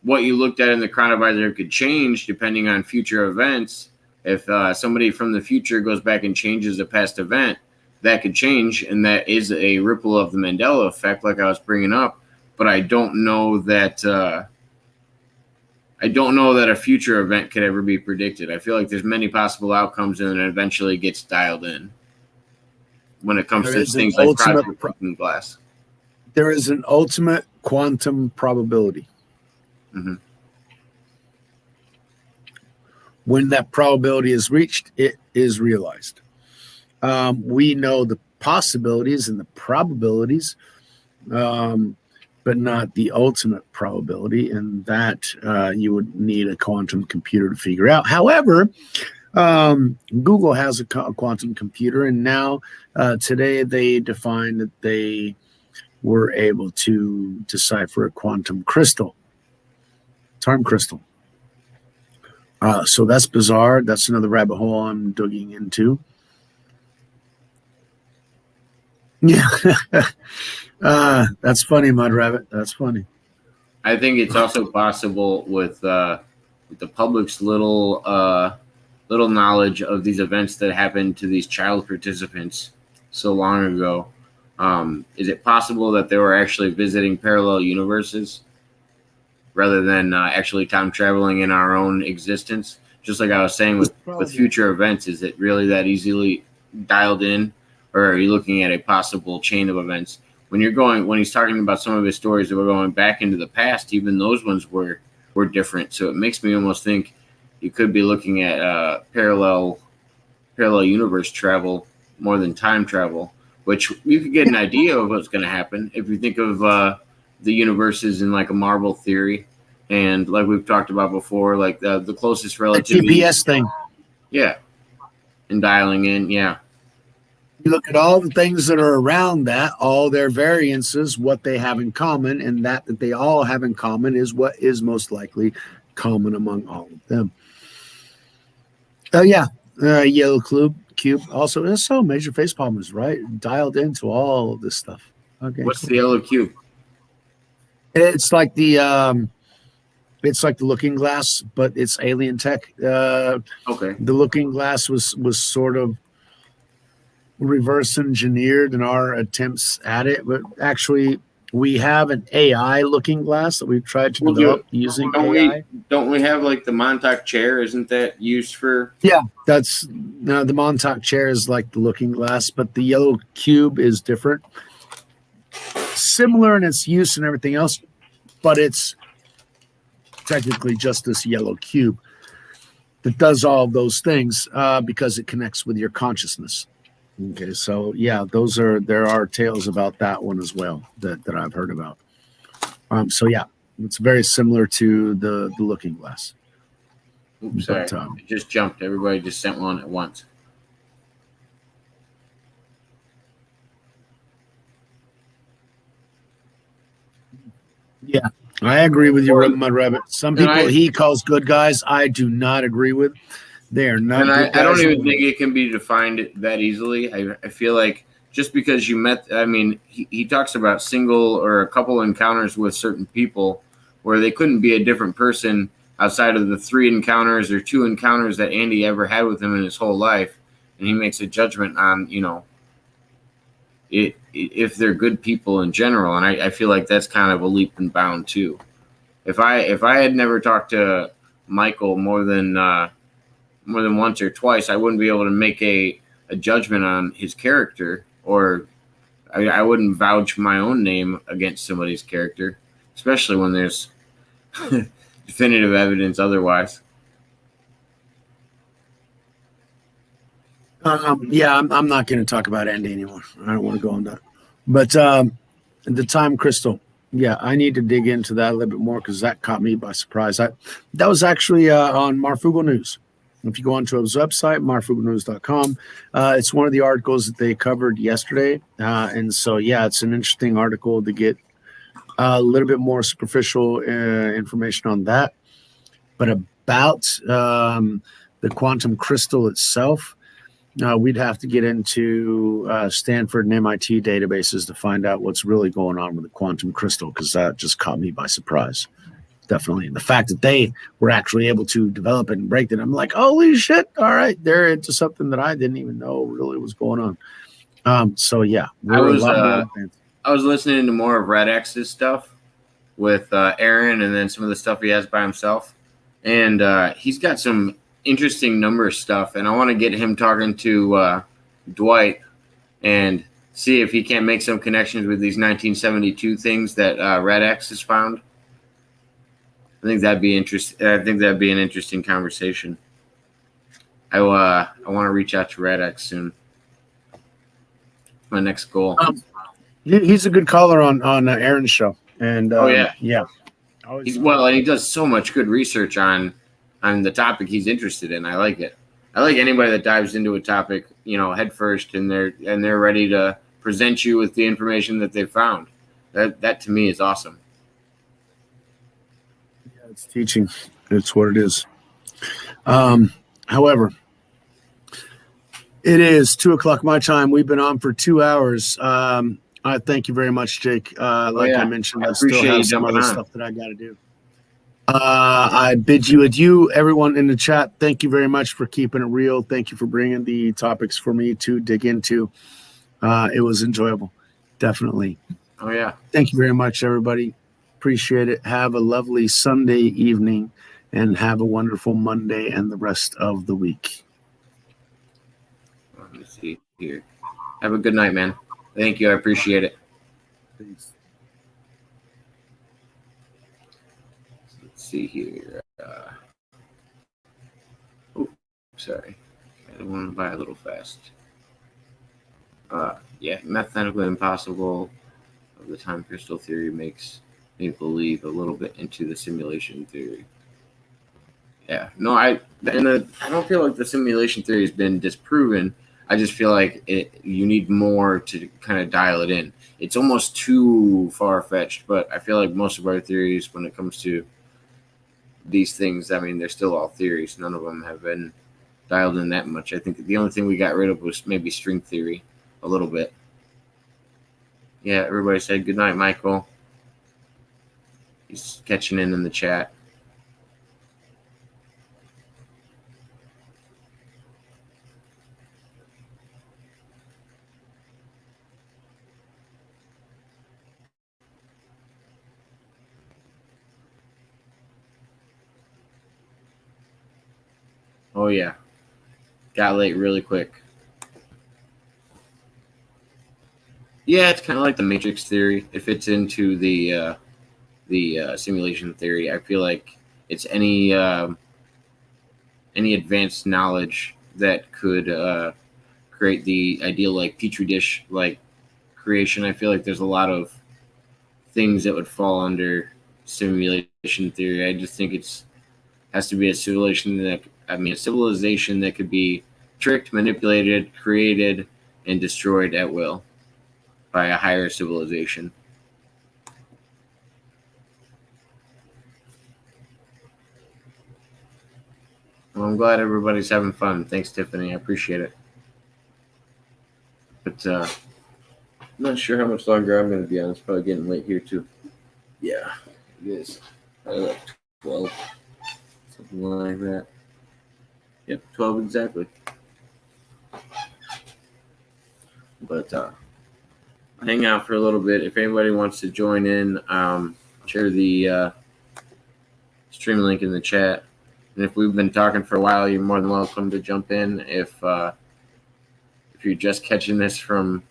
what you looked at in the chronovisor could change depending on future events. If somebody from the future goes back and changes a past event, that could change, and that is a ripple of the Mandela effect, like I was bringing up. But I don't know that a future event could ever be predicted. I feel like there's many possible outcomes, and then it eventually gets dialed in when it comes There to is an things like ultimate Project Looking Glass. There is an ultimate quantum probability. Mhm. When that probability is reached, it is realized. We know the possibilities and the probabilities, but not the ultimate probability, and that you would need a quantum computer to figure out. However, Google has a quantum computer, and now today they defined that they were able to decipher a quantum crystal, time crystal. So that's bizarre. That's another rabbit hole I'm digging into. Yeah. That's funny, Mud Rabbit. That's funny. I think it's also possible with the public's little knowledge of these events that happened to these child participants so long ago. Is it possible that they were actually visiting parallel universes rather than actually time traveling in our own existence? Just like I was saying with future events, is it really that easily dialed in, or are you looking at a possible chain of events? When he's talking about some of his stories that were going back into the past, even those ones were different. So it makes me almost think you could be looking at parallel universe travel more than time travel, which you could get an idea of what's going to happen if you think of the universes in like a Marvel theory, and like we've talked about before, like the closest relativity. GPS thing. Yeah, and dialing in. Yeah. You look at all the things that are around that, all their variances, what they have in common, and that they all have in common is what is most likely common among all of them. Oh, yeah. Yellow cube. Also, so Major Facepalm is right. Dialed into all of this stuff. Okay. What's the yellow cube? It's like the Looking Glass, but it's alien tech. Okay. The Looking Glass was sort of reverse engineered in our attempts at it, but actually we have an AI Looking Glass that we've tried to develop using AI. Don't we have like the Montauk chair? Isn't that used for? Yeah, that's the Montauk chair is like the Looking Glass, but the yellow cube is different. Similar in its use and everything else, but it's technically just this yellow cube that does all of those things because it connects with your consciousness. Okay, so yeah, there are tales about that one as well that I've heard about. So yeah, it's very similar to the Looking Glass. Oops, sorry, it just jumped. Everybody just sent one at once. Yeah, I agree with you, Mud Rabbit. Some people he calls good guys. I do not agree with. They are not. And I don't even think it can be defined that easily. I feel like just because you met, I mean, he talks about single or a couple encounters with certain people where they couldn't be a different person outside of the 3 encounters or 2 encounters that Andy ever had with him in his whole life. And he makes a judgment on, if they're good people in general. And I feel like that's kind of a leap and bound too. If I had never talked to Michael more than once or twice, I wouldn't be able to make a judgment on his character, or I wouldn't vouch my own name against somebody's character. especially when there's definitive evidence otherwise. Yeah, I'm not going to talk about Andy anymore. I don't want to go on that. But the time crystal, yeah, I need to dig into that a little bit more because that caught me by surprise. That was actually on Marfugo News. If you go onto his website, marfugonews.com, it's one of the articles that they covered yesterday. And so, yeah, it's an interesting article to get a little bit more superficial information on that. But about the quantum crystal itself, we'd have to get into Stanford and MIT databases to find out what's really going on with the quantum crystal, because that just caught me by surprise. Definitely. And the fact that they were actually able to develop it and break it, I'm like, holy shit. All right. They're into something that I didn't even know really was going on. So, yeah. I was listening to more of Red X's stuff with Aaron and then some of the stuff he has by himself. And he's got some interesting number stuff. And I want to get him talking to Dwight and see if he can't make some connections with these 1972 things that Red X has found. I think that'd be interesting. I think that'd be an interesting conversation. I want to reach out to Red X soon. My next goal. He's a good caller on Aaron's show, and yeah. And he does so much good research on the topic he's interested in. I like it. I like anybody that dives into a topic, head first, and they're ready to present you with the information that they found. That to me is awesome. It's teaching. It's what it is. However, it is 2:00 my time. We've been on for 2 hours. I thank you very much, Jake. I mentioned, I still have some other stuff that I got to do. I bid you adieu, everyone in the chat. Thank you very much for keeping it real. Thank you for bringing the topics for me to dig into. It was enjoyable. Definitely. Oh, yeah. Thank you very much, everybody. Appreciate it. Have a lovely Sunday evening and have a wonderful Monday and the rest of the week. Let me see here. Have a good night, man. Thank you. I appreciate it. Thanks. Let's see here. Sorry. I don't want to buy a little fast. Mathematically impossible of the time crystal theory makes me believe a little bit into the simulation theory. Yeah. No, I don't feel like the simulation theory has been disproven. I just feel like you need more to kind of dial it in. It's almost too far-fetched, but I feel like most of our theories when it comes to these things, I mean, they're still all theories. None of them have been dialed in that much. I think the only thing we got rid of was maybe string theory a little bit. Yeah, everybody said good night, Michael. He's catching in the chat. Oh, yeah. Got late really quick. Yeah, it's kind of like the matrix theory. It fits into the simulation theory. I feel like it's any advanced knowledge that could create the ideal like petri dish like creation. I feel like there's a lot of things that would fall under simulation theory. I just think has to be a civilization that could be tricked, manipulated, created, and destroyed at will by a higher civilization. Well, I'm glad everybody's having fun. Thanks, Tiffany. I appreciate it. But I'm not sure how much longer I'm going to be on. It's probably getting late here, too. Yeah, it is. Probably like 12. Something like that. Yep, 12 exactly. But hang out for a little bit. If anybody wants to join in, share the stream link in the chat. And if we've been talking for a while, you're more than welcome to jump in. If you're just catching this from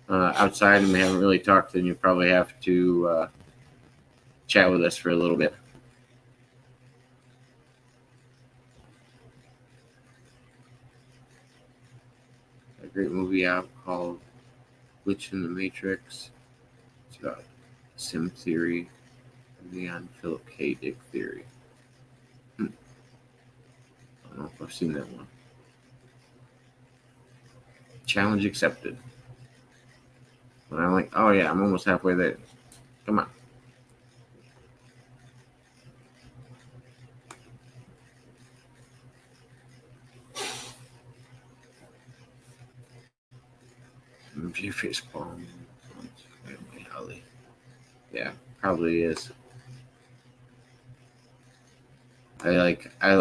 outside and we haven't really talked, then you probably have to chat with us for a little bit. A great movie out called Glitch in the Matrix. It's about sim theory, Leon Philip K. Dick theory. I don't know if I've seen that one. Challenge accepted. And I'm like, oh yeah, I'm almost halfway there. Come on. View face palm. Holly. Yeah, probably is. I like I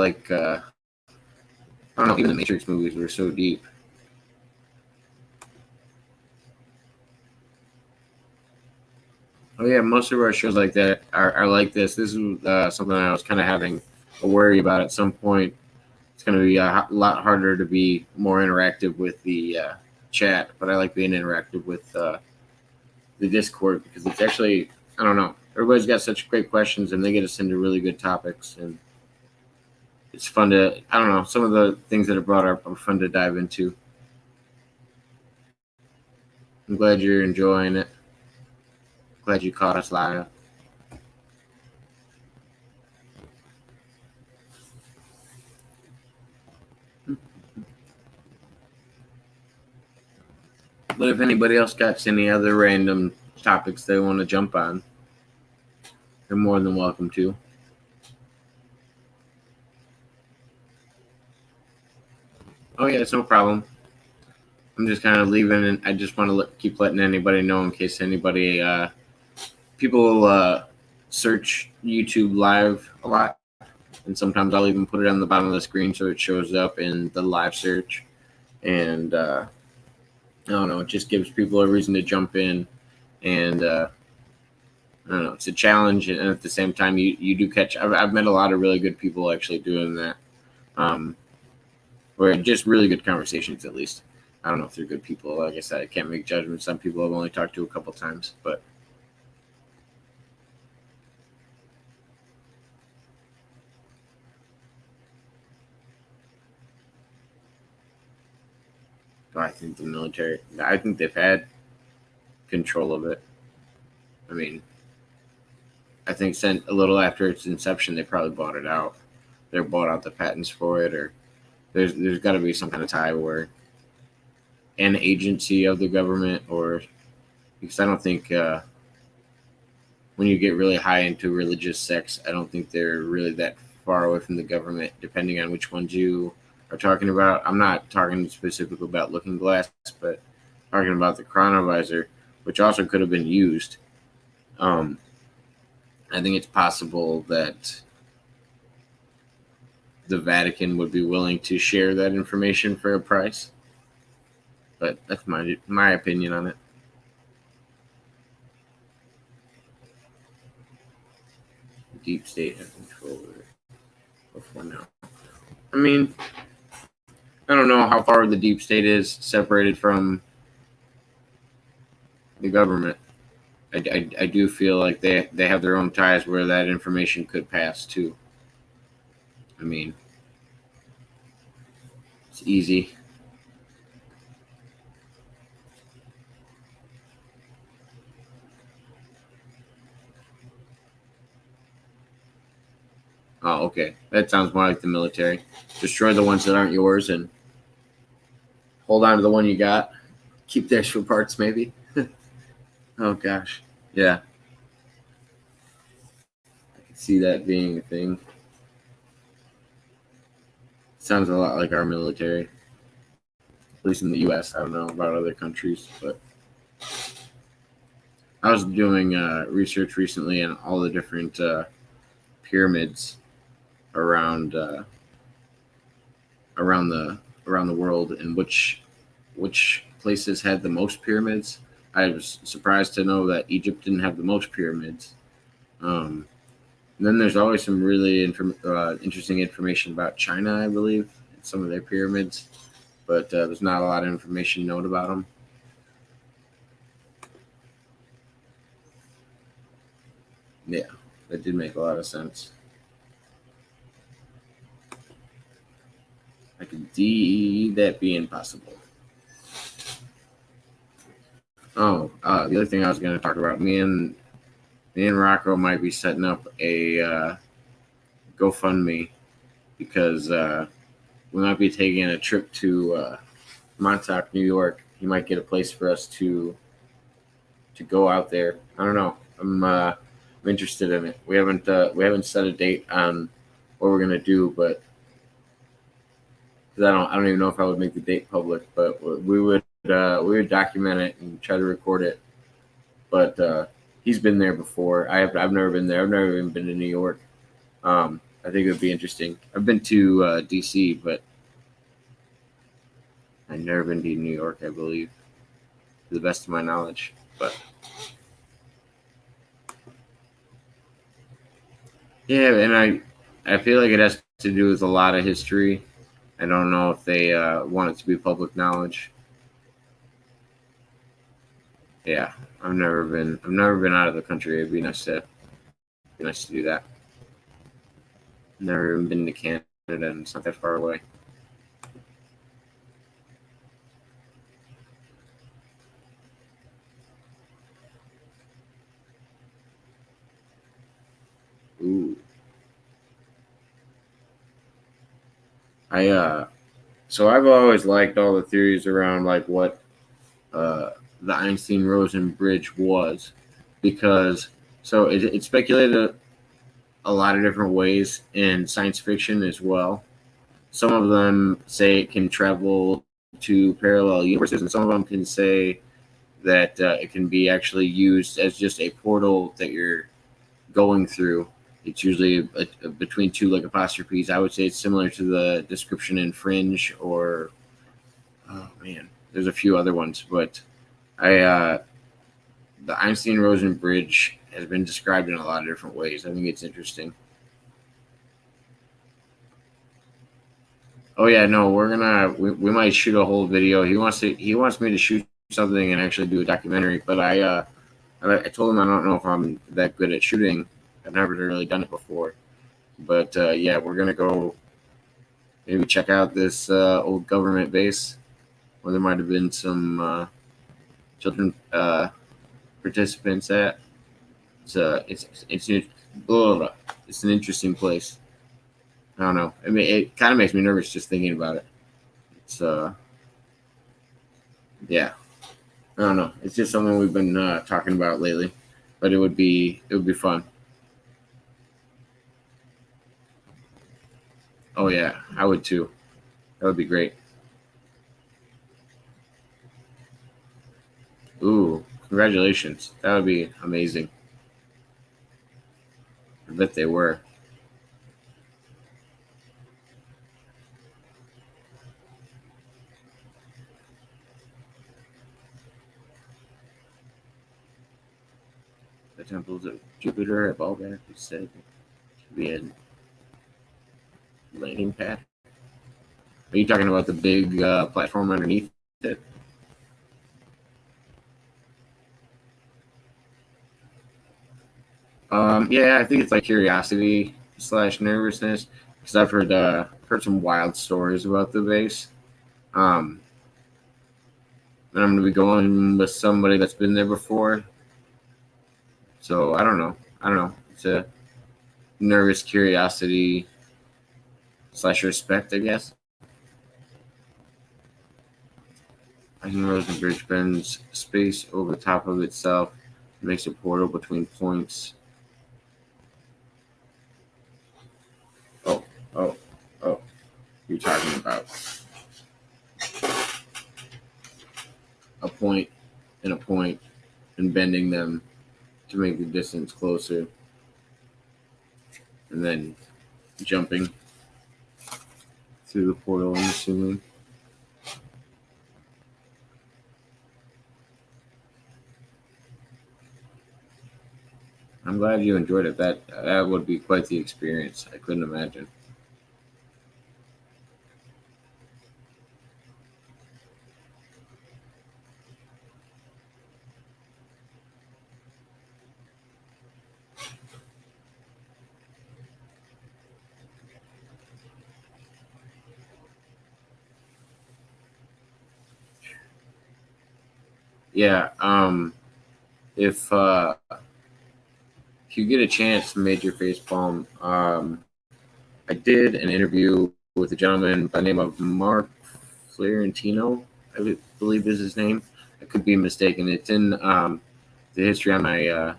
don't know, even the Matrix movies were so deep. Oh yeah, most of our shows like that are like this. This is something I was kind of having a worry about at some point. It's going to be a lot harder to be more interactive with the chat, but I like being interactive with the Discord because it's actually, I don't know, everybody's got such great questions and they get us into really good topics, and it's fun to, I don't know, some of the things that are brought up are fun to dive into. I'm glad you're enjoying it. Glad you caught us live. But if anybody else got any other random topics they want to jump on, they're more than welcome to. Oh yeah, it's no problem. I'm just kind of leaving, and I just want to keep letting anybody know in case anybody people search YouTube Live a lot, and sometimes I'll even put it on the bottom of the screen so it shows up in the live search, and I don't know, it just gives people a reason to jump in, and I don't know, it's a challenge, and at the same time, you do catch. I've met a lot of really good people actually doing that, or just really good conversations at least. I don't know if they're good people. Like I said, I can't make judgments. Some people I've only talked to a couple times, but I think the military, I think they've had control of it. I mean, I think a little after its inception, they probably bought it out. They bought out the patents for it, or there's got to be some kind of tie where an agency of the government, or because I don't think when you get really high into religious sects, I don't think they're really that far away from the government, depending on which ones you are talking about. I'm not talking specifically about Looking Glass, but talking about the chronovisor, which also could have been used. I think it's possible that the Vatican would be willing to share that information for a price, but that's my opinion on it. Deep state has control over it before now. I mean, I don't know how far the deep state is separated from the government. I do feel like they have their own ties where that information could pass too. I mean, it's easy. Oh, okay. That sounds more like the military. Destroy the ones that aren't yours and hold on to the one you got. Keep the extra parts, maybe. Oh, gosh. Yeah. I can see that being a thing. Sounds a lot like our military. At least in the U.S. I don't know about other countries, but I was doing research recently on all the different pyramids around around the world, and which places had the most pyramids. I was surprised to know that Egypt didn't have the most pyramids. And then there's always some really interesting information about China, I believe, and some of their pyramids, but there's not a lot of information known about them. Yeah. That did make a lot of sense. I could that being possible. Oh, the other thing I was going to talk about, me and Rocco might be setting up a GoFundMe because we might be taking a trip to Montauk, New York. He might get a place for us to go out there. I don't know. I'm interested in it. We haven't set a date on what we're gonna do, but because I don't even know if I would make the date public, but we would document it and try to record it. But he's been there before. I've never been there. I've never even been to New York. I think it would be interesting. I've been to DC, but I've never been to New York, I believe, to the best of my knowledge. But yeah, and I feel like it has to do with a lot of history. I don't know if they want it to be public knowledge. Yeah, I've never been out of the country. It'd be nice to do that. Never even been to Canada, and it's not that far away. Ooh. So I've always liked all the theories around like what the Einstein-Rosen bridge was, because it's speculated a lot of different ways in science fiction as well. Some of them say it can travel to parallel universes, and some of them can say that it can be actually used as just a portal that you're going through. It's usually between two like apostrophes. I would say it's similar to the description in Fringe, or oh man, there's a few other ones, but the Einstein-Rosen bridge has been described in a lot of different ways. I think it's interesting. Oh yeah, no, we might shoot a whole video. He wants me to shoot something and actually do a documentary, but I told him I don't know if I'm that good at shooting. I've never really done it before. But yeah, we're gonna go maybe check out this old government base where there might have been some children participants at. It's an interesting place. I don't know. I mean, it kind of makes me nervous just thinking about it. It's yeah. I don't know. It's just something we've been talking about lately, but it would be fun. Oh yeah, I would too. That would be great. Ooh, congratulations. That would be amazing. I bet they were. The temples of Jupiter at Baalbek is said to be a landing pad. Are you talking about the big platform underneath it? Yeah, I think it's like curiosity slash nervousness because I've heard some wild stories about the base. Um, and I'm gonna be going with somebody that's been there before, so I don't know. I don't know. It's a nervous curiosity slash respect, I guess. I think Rosen Bridge bends space over the top of itself, makes a portal between points. Oh, oh, oh! You're talking about a point and a point and bending them to make the distance closer, and then jumping through the portal. I'm assuming. I'm glad you enjoyed it. That would be quite the experience. I couldn't imagine. yeah. If you get a chance, Major Facepalm, I did an interview with a gentleman by the name of Mark Florentino, I believe is his name. I could be mistaken. It's in the history on my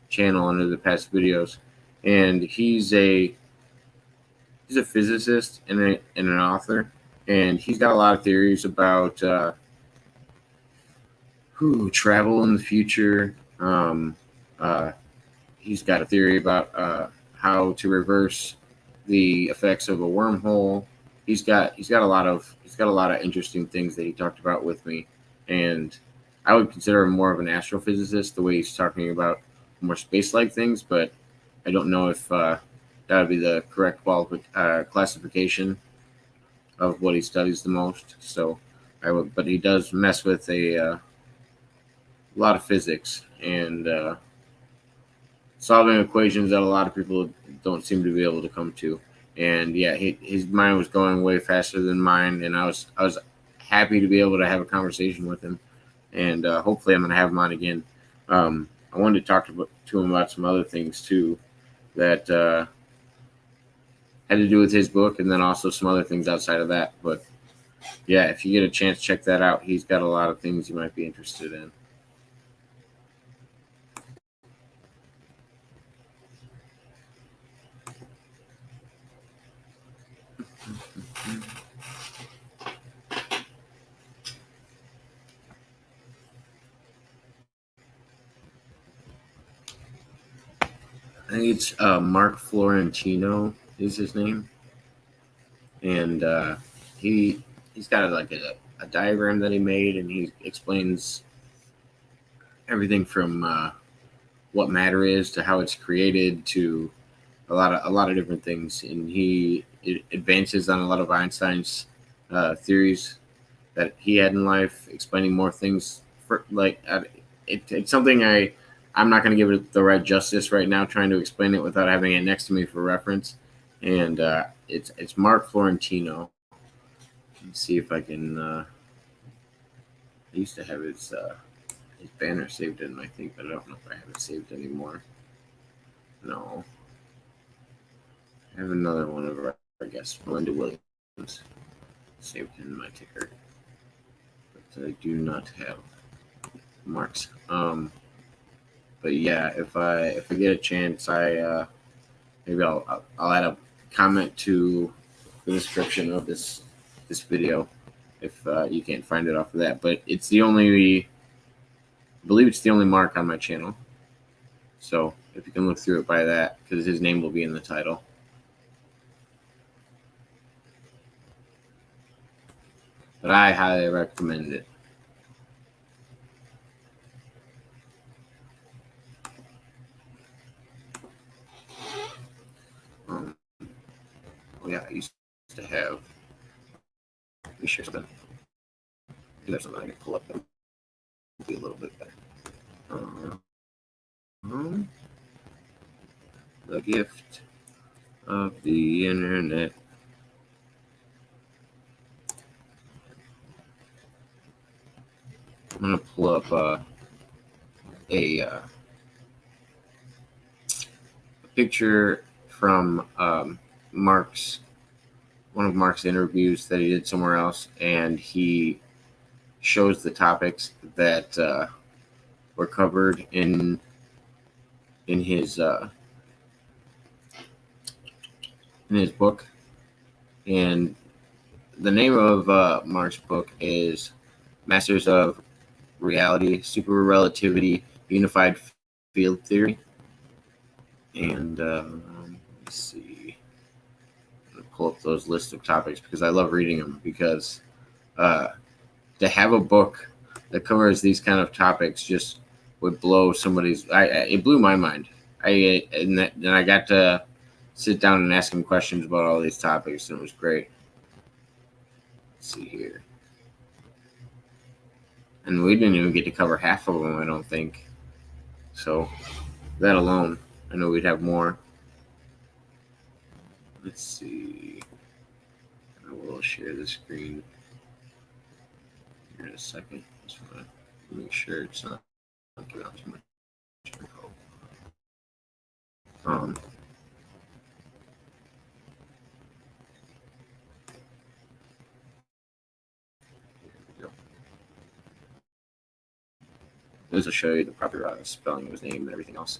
channel under the past videos, and he's a physicist and an author, and he's got a lot of theories about who travel in the future. Uh, he's got a theory about how to reverse the effects of a wormhole. He's got a lot of interesting things that he talked about with me, and I would consider him more of an astrophysicist the way he's talking about more space-like things. But I don't know if that would be the correct classification of what he studies the most. So I would, but he does mess with a lot of physics and solving equations that a lot of people don't seem to be able to come to. And yeah, his mind was going way faster than mine, and I was happy to be able to have a conversation with him. And hopefully, I'm going to have him on again. I wanted to talk to him about some other things too that had to do with his book, and then also some other things outside of that. But yeah, if you get a chance, check that out. He's got a lot of things you might be interested in. I think it's Mark Florentino is his name, and he he's got like a diagram that he made, and he explains everything from what matter is to how it's created to a lot of different things, and it advances on a lot of Einstein's theories that he had in life, explaining more things. For like, it's something I'm not going to give it the right justice right now, trying to explain it without having it next to me for reference. And it's Mark Florentino. Let's see if I can. I used to have his banner saved in my thing, but I don't know if I have it saved anymore. No, I have another one of our guests, Melinda Williams, saved in my ticker, but I do not have Mark's. But yeah, if I get a chance, maybe I'll add a comment to the description of this video if you can't find it off of that. But it's I believe it's the only Mark on my channel. So if you can look through it by that, because his name will be in the title. But I highly recommend it. Oh yeah, I used to have. Let me share something. Do have something I can pull up. That would be a little bit better. The gift of the internet. I'm gonna pull up a picture from Mark's one of Mark's interviews that he did somewhere else, and he shows the topics that were covered in his book. And the name of Mark's book is Masters of Reality, Super Relativity, Unified Field Theory. And let's see, I'm gonna pull up those list of topics because I love reading them. Because to have a book that covers these kind of topics just would blow somebody's. It blew my mind. And I got to sit down and ask him questions about all these topics, and it was great. Let's see here. And we didn't even get to cover half of them, I don't think. So that alone, I know we'd have more. Let's see. I will share the screen here in a second. Just want to Make sure it's not giving out too much info. Um, this will show you the proper spelling of his name and everything else.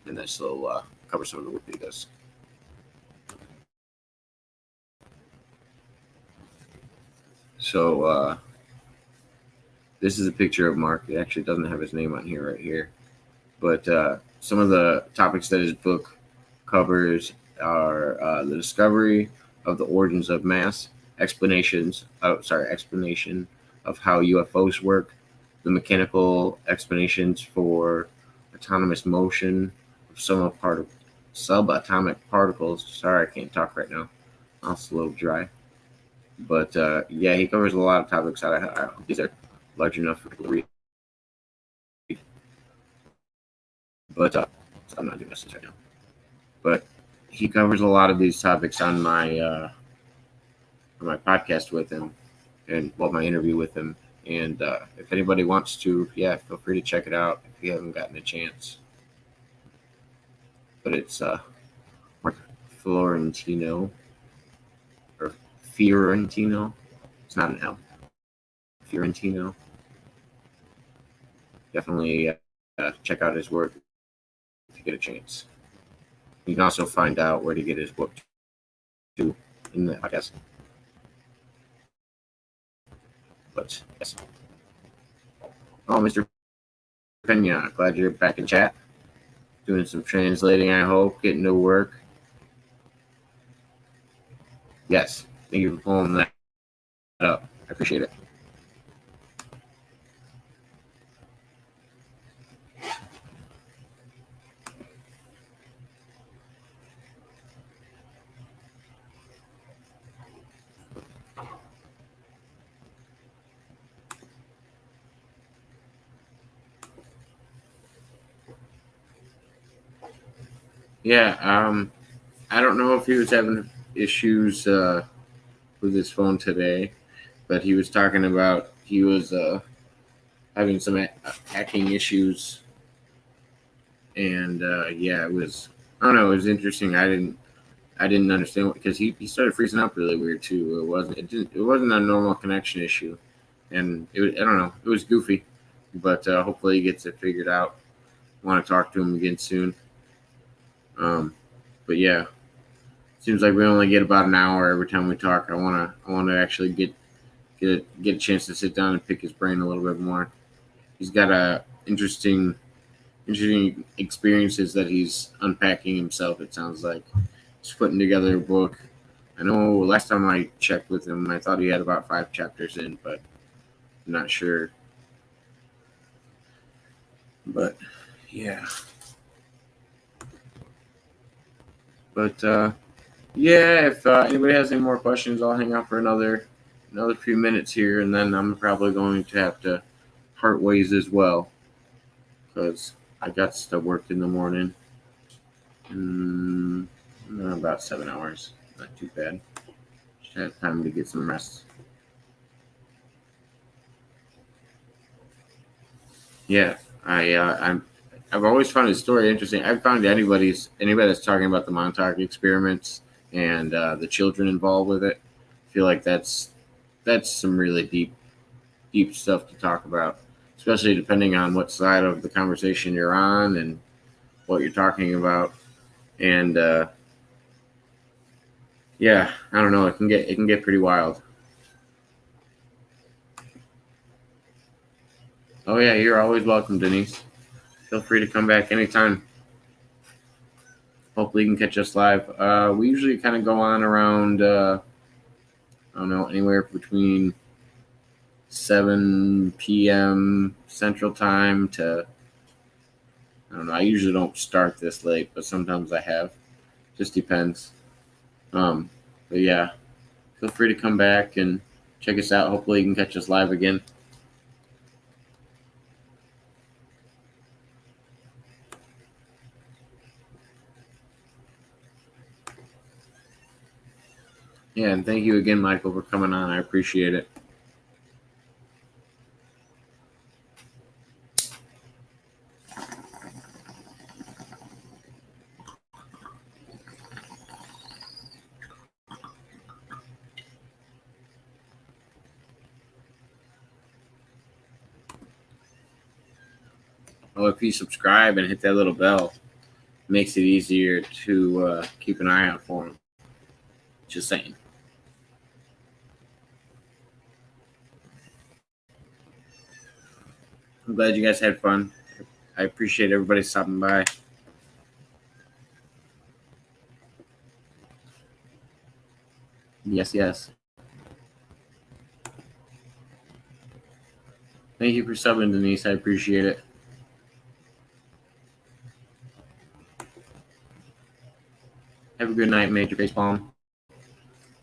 And this will cover some of the work that he does. So this is a picture of Mark. It actually doesn't have his name on here right here. But some of the topics that his book covers are the discovery of the origins of mass, explanation of how UFOs work, the mechanical explanations for autonomous motion of subatomic particles. Sorry, I can't talk right now. I'm a little dry. But yeah, he covers a lot of topics. These are large enough for people to read. But I'm not doing this right now. But he covers a lot of these topics on my podcast with him, and my interview with him. And if anybody wants to, yeah, feel free to check it out if you haven't gotten a chance. But it's Mark Fiorentino, or Fiorentino. It's not an L. Fiorentino. Definitely check out his work if you get a chance. You can also find out where to get his book too in the podcast. But yes. Oh, Mr. Pena, glad you're back in chat. Doing some translating, I hope, getting to work. Yes, thank you for pulling that up. I appreciate it. Yeah, I don't know if he was having issues with his phone today, but he was talking about he was having some hacking issues, and yeah, it was, I don't know, it was interesting. I didn't understand because he started freezing up really weird too. It wasn't a normal connection issue, and I don't know, it was goofy, but hopefully he gets it figured out. I want to talk to him again soon. But yeah, seems like we only get about an hour every time we talk. I want to actually get a chance to sit down and pick his brain a little bit more. He's got interesting experiences that he's unpacking himself. It sounds like he's putting together a book. I know last time I checked with him, I thought he had about 5 chapters in, but I'm not sure. But yeah. But yeah, if anybody has any more questions, I'll hang out for another few minutes here, and then I'm probably going to have to part ways as well because I got to work in the morning. About 7 hours, not too bad. Just had time to get some rest. Yeah, I've always found his story interesting. I've found anybody that's talking about the Montauk experiments and the children involved with it, I feel like that's some really deep stuff to talk about, especially depending on what side of the conversation you're on and what you're talking about. And yeah, I don't know, it can get pretty wild. Oh yeah, you're always welcome, Denise. Feel free to come back anytime. Hopefully you can catch us live. We usually kind of go on around, I don't know, anywhere between 7 p.m. Central Time to, I don't know, I usually don't start this late, but sometimes I have. Just depends. But yeah, feel free to come back and check us out. Hopefully you can catch us live again. Yeah, and thank you again, Michael, for coming on. I appreciate it. Well, if you subscribe and hit that little bell, it makes it easier to keep an eye out for them. Just saying. I'm glad you guys had fun. I appreciate everybody stopping by. Yes, yes. Thank you for subbing, Denise. I appreciate it. Have a good night, Major Facepalm.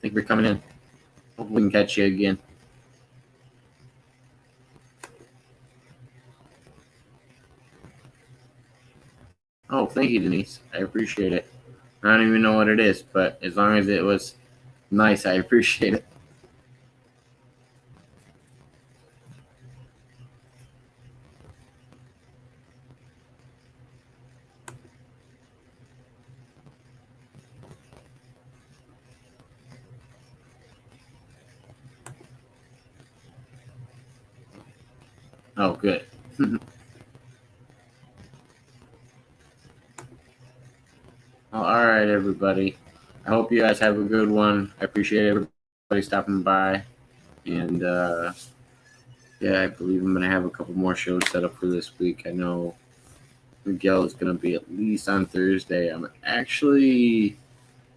Thank you for coming in. Hopefully we can catch you again. Oh, thank you, Denise. I appreciate it. I don't even know what it is, but as long as it was nice, I appreciate it. Oh, good. Well, all right, everybody. I hope you guys have a good one. I appreciate everybody stopping by. And yeah, I believe I'm going to have a couple more shows set up for this week. I know Miguel is going to be at least on Thursday. I'm actually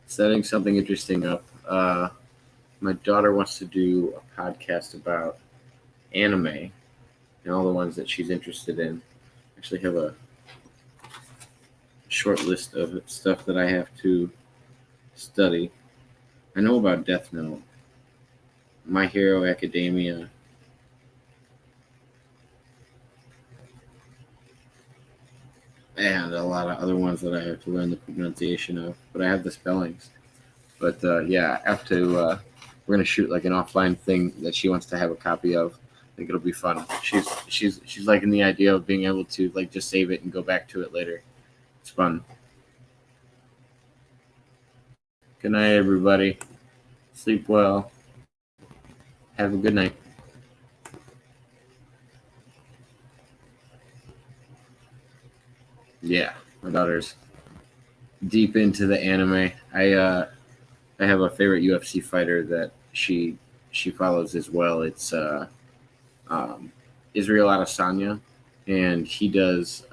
setting something interesting up. My daughter wants to do a podcast about anime and all the ones that she's interested in. I actually have a short list of stuff that I have to study. I know about Death Note, My Hero Academia, and a lot of other ones that I have to learn the pronunciation of, but I have the spellings. But yeah, I have to. We're gonna shoot like an offline thing that she wants to have a copy of. I think it'll be fun. She's liking the idea of being able to like just save it and go back to it later. It's fun. Good night, everybody. Sleep well. Have a good night. Yeah, my daughter's deep into the anime. I have a favorite UFC fighter that she follows as well. It's Israel Adesanya, and he does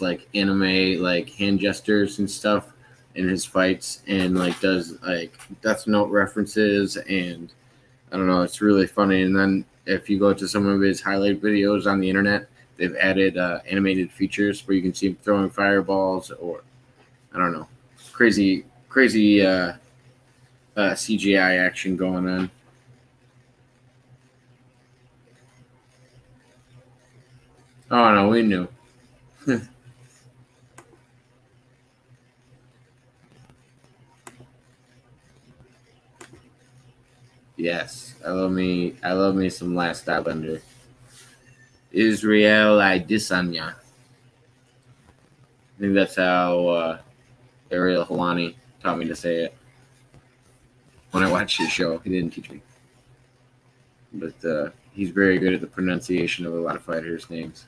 like anime like hand gestures and stuff in his fights, and like does like Death Note references, and I don't know, it's really funny. And then if you go to some of his highlight videos on the internet, they've added animated features where you can see him throwing fireballs, or I don't know, crazy CGI action going on. Oh no, we knew. Yes, I love me some Last Airbender. Israel Adesanya. I think that's how Ariel Helwani taught me to say it when I watched his show. He didn't teach me, but he's very good at the pronunciation of a lot of fighters' names.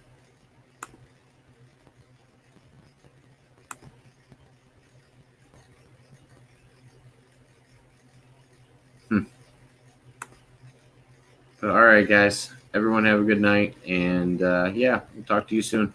But all right, guys. Everyone have a good night, and yeah, we'll talk to you soon.